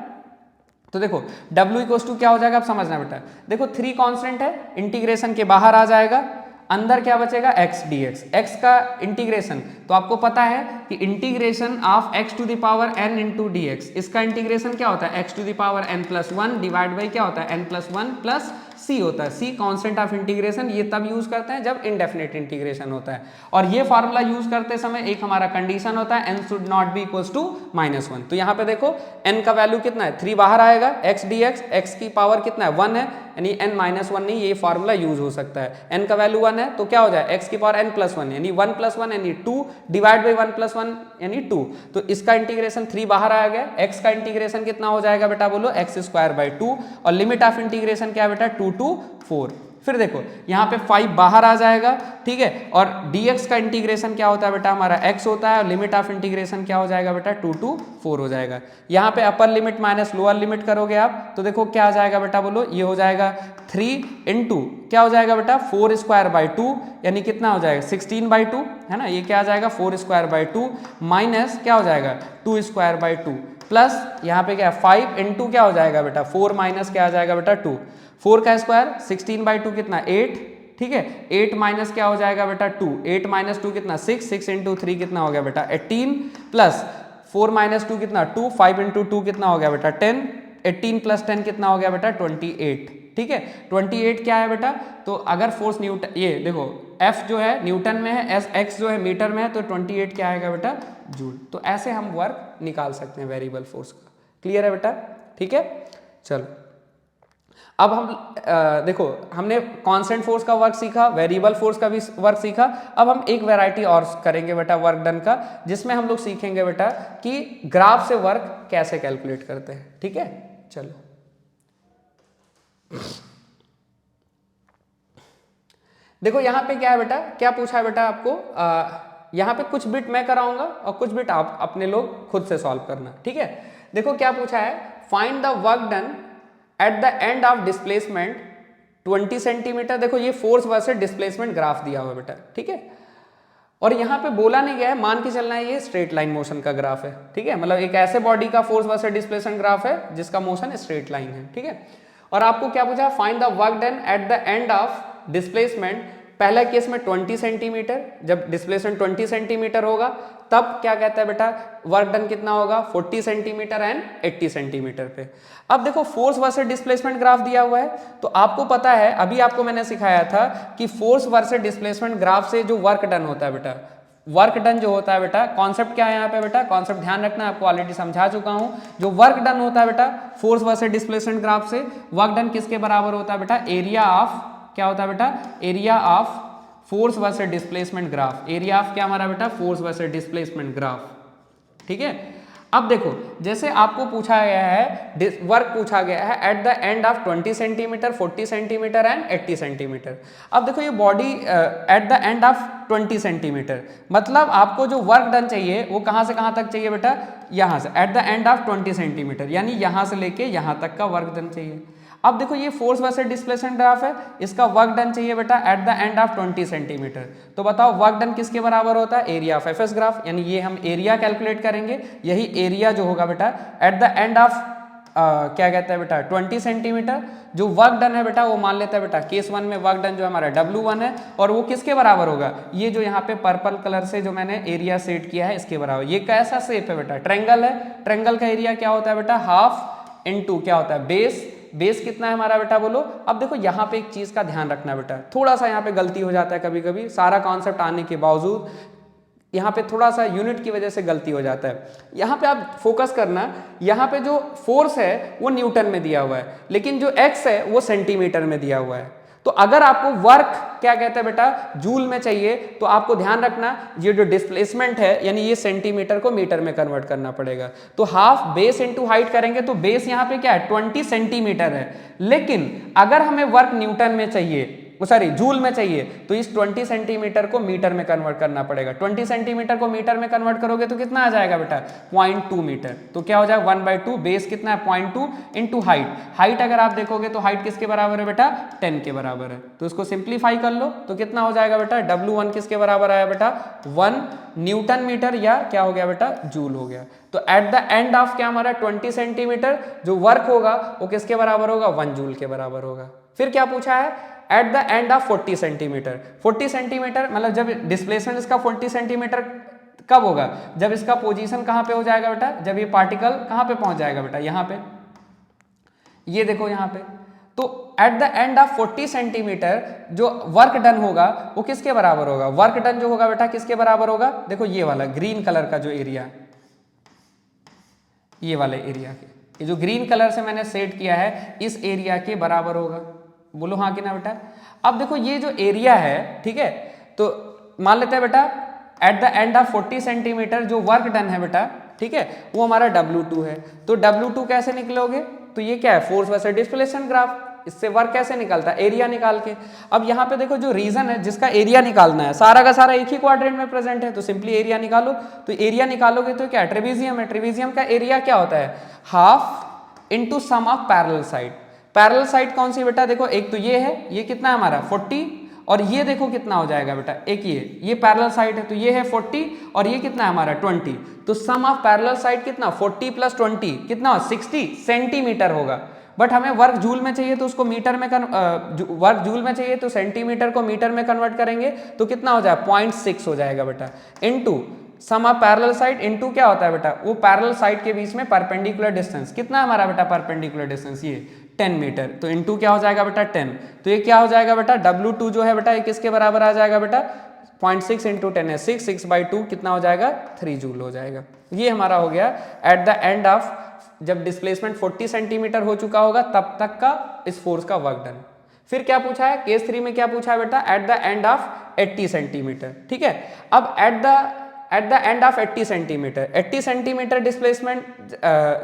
तो देखो w इक्वल्स टू क्या हो जाएगा, अब समझना बेटा, देखो 3 कांस्टेंट है, इंटीग्रेशन के बाहर आ जाएगा, अंदर क्या बचेगा x dx, x का इंटीग्रेशन तो आपको पता है कि integration of x to the power n into dx, इसका इंटीग्रेशन क्या होता है x to the power n plus 1 divide by क्या होता है n प्लस 1 प्लस c होता है, c कांस्टेंट ऑफ इंटीग्रेशन, ये तब यूज करते हैं जब इनडेफिनेट इंटीग्रेशन होता है। और ये फार्मूला यूज करते समय एक हमारा कंडीशन होता है n should not be equals to -1। तो यहाँ पे देखो n का वैल्यू कितना है 3 बाहर आएगा, x dx x की पावर कितना है 1 है, यानी n -1 नहीं, ये फार्मूला यूज हो सकता है। n का वैल्यू 1 है तो क्या हो जाए x की पावर n प्लस 1 यानी 1 प्लस 1 यानी 2 डिवाइड बाई 1 प्लस 1 यानी 2, तो इसका इंटीग्रेशन 3 बाहर आ गया, x का इंटीग्रेशन कितना हो जाएगा बेटा बोलो x स्क्वायर बाई 2, और लिमिट ऑफ इंटीग्रेशन क्या बेटा 2 to 4। फिर देखो यहाँ पे 5 बाहर आ जाएगा, ठीक है, और dx का इंटीग्रेशन क्या होता है बेटा हमारा x होता है, और लिमिट ऑफ इंटीग्रेशन क्या हो जाएगा बेटा 2 to 4 हो जाएगा। यहाँ पे upper limit minus lower limit करोगे आप तो देखो क्या आ जाएगा बेटा बोलो, ये हो जाएगा 3 इंटू क्या हो जाएगा बेटा 4 स्क्वायर बाई 2 यानी कितना हो जाएगा 16 बाई 2 है ना, ये क्या आ जाएगा 4 स्क्वायर बाई 2 माइनस क्या हो जाएगा 2 स्क्वायर बाई 2 प्लस यहाँ पे क्या 5 इंटू क्या हो जाएगा बेटा 4 माइनस क्या आ जाएगा बेटा 2, 4 का स्क्वायर 16 बाई 2 कितना 8, ठीक है, 8 माइनस क्या हो जाएगा बेटा 2, 8 माइनस 2 कितना 6, 6 इंटू 3 कितना हो गया बेटा 18 प्लस 4 माइनस 2 कितना 2, 5 इंटू 2 कितना हो गया बेटा 10, 18 प्लस 10 कितना हो गया बेटा 28, ठीक है। 28 क्या है बेटा, तो अगर फोर्स न्यूटन, ये देखो F जो है न्यूटन में है, x जो है मीटर में है, तो 28 क्या आएगा बेटा, जूल। तो ऐसे हम वर्क निकाल सकते हैं वेरिएबल फोर्स का। क्लियर है बेटा, ठीक है। चलो अब हम देखो हमने कांस्टेंट फोर्स का वर्क सीखा, वेरिएबल फोर्स का भी वर्क सीखा। अब हम एक वैरायटी और करेंगे बेटा वर्क डन का, जिसमें हम लोग सीखेंगे बेटा कि ग्राफ से वर्क कैसे कैलकुलेट करते हैं। ठीक है, चलो देखो यहाँ पे क्या है बेटा, क्या पूछा है बेटा आपको, यहाँ पे कुछ बिट मैं कराऊंगा और कुछ बिट आप अपने लोग खुद से सॉल्व करना। ठीक है, देखो क्या पूछा है, find the work done at the end of displacement 20 centimetre. देखो ये फोर्स वर्सेस डिस्प्लेसमेंट ग्राफ दिया हुआ है बेटा, ठीक है। और यहाँ पे बोला नहीं गया है, मान के चलना है ये स्ट्रेट लाइन मोशन का ग्राफ है। ठीक है, मतलब एक ऐसे बॉडी का फोर्स वर्सेस डिस्प्लेसमेंट ग्राफ है जिसका मोशन स्ट्रेट लाइन है। ठीक है, और आपको क्या पूछा, find the work done at the end of displacement. पहला केस में 20 सेंटीमीटर, जब डिस्प्लेसमेंट 20 सेंटीमीटर होगा तब क्या कहता है बेटा, वर्क डन कितना होगा, 40 सेंटीमीटर एंड 80 सेंटीमीटर पे। अब देखो फोर्स वर्सेस डिस्प्लेसमेंट ग्राफ दिया हुआ है, तो आपको पता है अभी आपको मैंने सिखाया था कि फोर्स वर्सेस डिस्प्लेसमेंट ग्राफ से जो वर्क डन होता है बेटा, वर्क डन जो होता है बेटा, कॉन्सेप्ट क्या है यहाँ पे बेटा, कॉन्सेप्ट ध्यान रखना, आपको ऑलरेडी समझा चुका हूं। जो वर्क डन होता है बेटा फोर्स वर्सेस डिस्प्लेसमेंट ग्राफ से, वर्क डन किसके बराबर होता है बेटा, एरिया ऑफ, क्या होता है बेटा, area of force versus displacement graph. Area of क्या हमारा बेटा, फोर्स वर्सेस डिस्प्लेसमेंट ग्राफ। ठीक है, अब देखो जैसे आपको पूछा गया है, वर्क पूछा गया है at the end of 20 centimetre, 40 centimetre and 80 centimetre. अब देखो ये body at the end of 20 centimetre, मतलब आपको जो वर्क डन चाहिए वो कहां से कहां तक चाहिए बेटा, यहां से at the end of 20 centimetre, यानी यहां से लेके यहां तक का वर्क डन चाहिए। अब देखो ये फोर्स वर्सेस डिस्प्लेसमेंट ग्राफ है, इसका वर्क डन चाहिए बेटा at the end of 20 centimetre. तो बताओ वर्क डन किसके बराबर होता है, एरिया ऑफ एफएस ग्राफ, यानी ये हम एरिया कैलकुलेट करेंगे। यही एरिया जो होगा बेटा एट द एंड ऑफ क्या कहते हैं बेटा 20 सेंटीमीटर। जो वर्क डन है बेटा वो मान लेता है बेटा केस 1 में वर्क डन जो हमारा W1 है, और वो किसके बराबर होगा, ये जो यहाँ पे पर्पल कलर से जो मैंने एरिया सेट किया है इसके बराबर। ये कैसा शेप है बेटा, ट्रायंगल है, ट्रायंगल का एरिया क्या होता है बेटा, हाफ इनटू क्या होता है बेस। बेस कितना है हमारा बेटा बोलो। अब देखो यहाँ पे एक चीज का ध्यान रखना बेटा, थोड़ा सा यहाँ पे गलती हो जाता है कभी कभी, सारा कॉन्सेप्ट आने के बावजूद यहाँ पे थोड़ा सा यूनिट की वजह से गलती हो जाता है। यहाँ पे आप फोकस करना, यहाँ पे जो फोर्स है वो न्यूटन में दिया हुआ है, लेकिन जो एक्स है वो सेंटीमीटर में दिया हुआ है। तो अगर आपको वर्क क्या कहते हैं बेटा जूल में चाहिए, तो आपको ध्यान रखना ये जो डिस्प्लेसमेंट है यानी ये सेंटीमीटर को मीटर में कन्वर्ट करना पड़ेगा। तो हाफ बेस इनटू हाइट करेंगे तो बेस यहाँ पे क्या है 20 सेंटीमीटर है, लेकिन अगर हमें वर्क न्यूटन में चाहिए, सॉरी जूल में चाहिए, तो इस 20 सेंटीमीटर को मीटर में कन्वर्ट करना पड़ेगा। 20 सेंटीमीटर को मीटर में कन्वर्ट करोगे तो कितना आ जाएगा बेटा 0.2 मीटर। तो क्या हो जाएगा 1/2, बेस कितना है 0.2 इंटू हाइट। हाइट अगर आप देखोगे तो हाइट किसके बराबर है बेटा 10 के बराबर है। तो इसको सिंप्लीफाई कर लो तो कितना हो जाएगा बेटा W1 किसके बराबर आया बेटा 1 न्यूटन मीटर, या क्या हो गया बेटा जूल हो गया। तो एट द एंड ऑफ क्या हमारा 20 सेंटीमीटर जो वर्क होगा वो किसके बराबर होगा 1 जूल के बराबर होगा। फिर क्या पूछा है at the end of 40 centimetre. 40 centimetre मतलब जब डिस्प्लेसमेंट इसका 40 सेंटीमीटर कब होगा, जब इसका पोजीशन कहां पे हो जाएगा बेटा, जब ये पार्टिकल कहां पे पहुंच जाएगा बेटा यहां पे, ये देखो यहां पे। तो at the end of 40 centimetre जो वर्क डन होगा वो किसके बराबर होगा, वर्क डन जो होगा बेटा किसके बराबर होगा, देखो ये वाला ग्रीन कलर का जो एरिया, ये वाले एरिया के, ये जो ग्रीन कलर से मैंने सेट किया है इस एरिया के बराबर होगा। बोलो हाँ कि ना बेटा। अब देखो ये जो एरिया है, ठीक है, तो मान लेते हैं बेटा at the end of 40 centimetre जो वर्क डन है बेटा, ठीक है, वो हमारा W2 है। तो W2 कैसे निकलोगे, तो ये क्या है फोर्स वर्सेस डिस्प्लेसमेंट ग्राफ, इससे वर्क कैसे निकलता है एरिया निकाल के। अब यहाँ पे देखो जो रीजन है जिसका एरिया निकालना है सारा का सारा एक ही क्वाड्रेंट में प्रेजेंट है, तो सिंपली एरिया निकालो। तो एरिया निकालोगे तो क्या ट्रेपेजियम है, ट्रेपेजियम का एरिया क्या होता है half into sum of parallel side. Parallel side कौन सी बेटा, देखो एक तो ये है, ये कितना है हमारा 40, और ये देखो कितना हो जाएगा बेटा एक ये पैरेलल साइड है, तो ये है 40 और ये कितना है हमारा 20। तो सम ऑफ पैरेलल साइड कितना 40 + 20 कितना 60 सेंटीमीटर होगा। बट हमें वर्क जूल में चाहिए तो उसको मीटर में वर्क जूल में चाहिए तो सेंटीमीटर को मीटर में कन्वर्ट करेंगे तो कितना हो जाएगा 0.6 हो जाएगा बेटा, into sum of parallel side into क्या होता है बेटा वो पैरेलल साइड के बीच में परपेंडिकुलर डिस्टेंस कितना है हमारा बेटा परपेंडिकुलर डिस्टेंस ये 10 मीटर, तो इनटू क्या हो जाएगा बेटा 10, तो ये क्या हो जाएगा बेटा W2 जो है बेटा ये किसके बराबर आ जाएगा बेटा 0.6 इंटू 10 है 6, 6/2 कितना हो जाएगा 3 जूल हो जाएगा। ये हमारा हो गया एट द एंड ऑफ जब डिस्प्लेसमेंट 40 सेंटीमीटर हो चुका होगा तब तक का इस फोर्स का वर्क डन। फिर क्या पूछा है केस 3 में, क्या पूछा है बेटा at the end of 80 centimetre, ठीक है। अब at the end of 80 centimetre, 80 centimetre displacement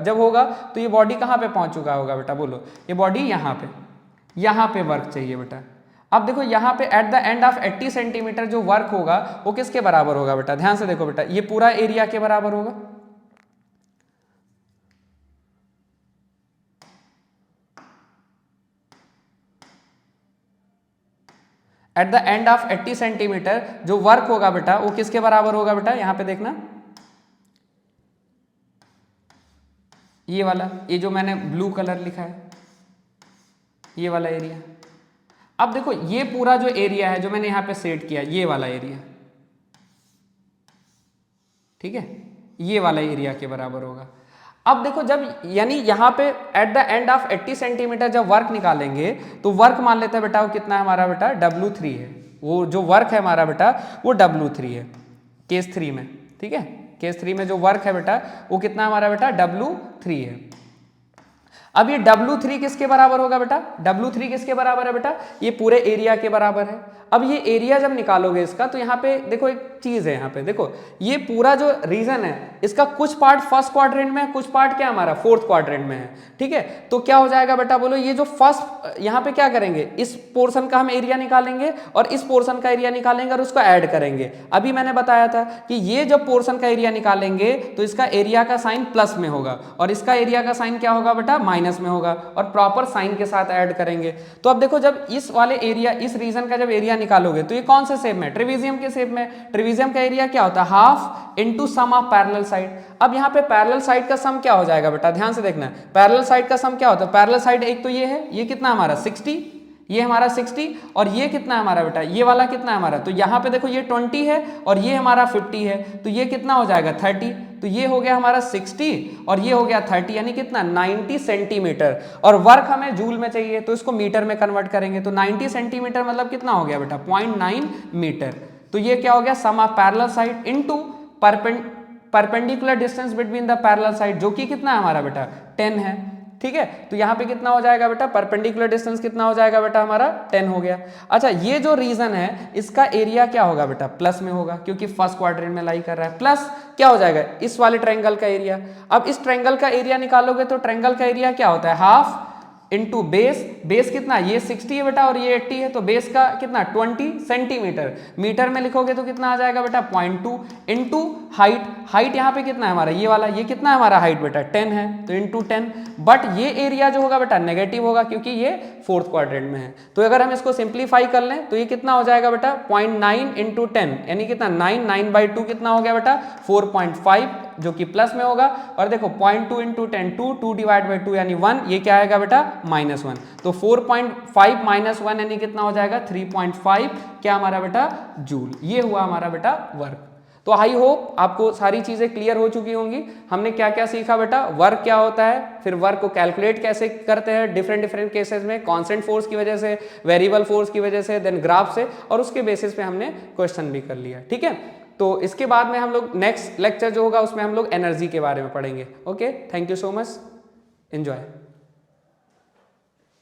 जब होगा तो ये बॉडी कहाँ पे पहुंच चुका होगा बेटा, बोलो ये बॉडी यहाँ पे वर्क चाहिए बेटा। अब देखो यहाँ पे at the end of 80 centimetre जो वर्क होगा वो किसके बराबर होगा बेटा, ध्यान से देखो बेटा, ये पूरा एरिया के बराबर होगा। At the end of 80 centimetre जो वर्क होगा बेटा वो किसके बराबर होगा बेटा, यहां पे देखना ये वाला, ये जो मैंने ब्लू कलर लिखा है ये वाला एरिया। अब देखो ये पूरा जो एरिया है जो मैंने यहां पे सेट किया ये वाला एरिया, ठीक है, ये वाला एरिया के बराबर होगा। अब देखो जब यानी यहाँ पे at the end of 80 centimetre जब वर्क निकालेंगे तो वर्क मान लेते हैं बेटा वो कितना है हमारा बेटा W3 है, वो जो वर्क है हमारा बेटा वो W3 है केस 3 में, ठीक है। केस 3 में जो वर्क है बेटा वो कितना हमारा बेटा W3 है। अब ये W3 किसके बराबर होगा बेटा, W3 किसके बराबर है बेटा, ये पूरे एरिया के बराबर है। अब ये एरिया जब निकालोगे इसका तो यहाँ पे देखो एक चीज है, यहाँ पे देखो ये पूरा जो रीजन है इसका कुछ पार्ट फर्स्ट क्वाड्रेंट में है, कुछ पार्ट क्या हमारा फोर्थ क्वाड्रेंट में है, ठीक है। तो क्या हो जाएगा बेटा बोलो, ये जो फर्स्ट यहाँ पे क्या करेंगे, इस पोर्शन का हम एरिया निकालेंगे और इस पोर्शन का एरिया निकालेंगे और उसको ऐड करेंगे। अभी मैंने बताया था कि ये जब पोर्शन का एरिया निकालेंगे तो इसका एरिया का साइन प्लस में होगा और इसका एरिया का साइन क्या होगा बेटा माइनस में होगा, और प्रॉपर साइन के साथ ऐड करेंगे। तो अब देखो जब इस वाले एरिया इस रीजन का जब एरिया निकालोगे तो ये कौन से शेप में, ट्रेपेजियम के शेप में। ट्रेपेजियम का एरिया क्या होता है half into sum of parallel side. अब यहाँ पे पैरेलल साइड का सम क्या हो जाएगा बेटा, ध्यान से देखना, पैरेलल साइड का सम क्या होता है, पैरेलल साइड एक तो ये है, ये कितना हमारा 60, ये हमारा 60 और ये कितना है हमारा बेटा, ये वाला कितना है हमारा, तो यहाँ पे देखो ये 20 है और ये हमारा 50 है, तो ये कितना हो जाएगा 30, तो ये हो गया हमारा 60 और ये हो गया 30, यानी कितना 90 सेंटीमीटर। और वर्क हमें जूल में चाहिए तो इसको मीटर में कन्वर्ट करेंगे, तो 90 सेंटीमीटर मतलब कितना हो गया बेटा 0.9 मीटर। तो ये क्या हो गया sum of parallel side into perpendicular distance between the parallel side, जो कि कितना है हमारा बेटा 10 है, ठीक है। तो यहाँ पे कितना हो जाएगा बेटा परपेंडिकुलर डिस्टेंस कितना हो जाएगा बेटा हमारा 10 हो गया। अच्छा ये जो रीजन है इसका एरिया क्या होगा बेटा प्लस में होगा, क्योंकि फर्स्ट क्वाड्रेंट में लाई कर रहा है, प्लस क्या हो जाएगा इस वाले ट्रायंगल का एरिया। अब इस ट्रायंगल का एरिया निकालोगे तो ट्रायंगल का एरिया क्या होता है हाफ इनटू बेस, बेस कितना ये 60 है बेटा और ये 80 है, तो बेस का कितना 20 सेंटीमीटर, मीटर में लिखोगे तो कितना आ जाएगा बेटा 0.2 इनटू हाइट, हाइट यहाँ पे कितना है हमारा ये वाला, ये कितना है हमारा हाइट बेटा 10 है, तो इनटू 10, बट ये एरिया जो होगा बेटा नेगेटिव होगा क्योंकि ये फोर्थ क्वाड्रेंट में है। तो अगर हम इसको सिंप्लीफाई कर लें तो ये कितना हो जाएगा बेटा 0.9 इंटू 10 यानी कितना 9/2 कितना हो गया बेटा 4.5 जो कि प्लस में होगा, और देखो 0.2 इंटू 10 2 डिवाइड बाई 2 यानी 1, ये क्या आएगा बेटा -1, तो 4.5 -1 यानी कितना हो जाएगा 3.5 क्या हमारा बेटा जूल। ये हुआ हमारा बेटा वर्क। तो आई होप आपको सारी चीजें क्लियर हो चुकी होंगी। हमने क्या क्या सीखा बेटा, वर्क क्या होता है, फिर वर्क को कैलकुलेट कैसे करते हैं डिफरेंट केसेस में, कांस्टेंट फोर्स की वजह से, वेरिएबल फोर्स की वजह से, देन ग्राफ से, और उसके बेसिस पे हमने क्वेश्चन भी कर लिया, ठीक है। तो इसके बाद में हम लोग नेक्स्ट लेक्चर जो होगा उसमें हम लोग एनर्जी के बारे में पढ़ेंगे। Okay, thank you so much, enjoy.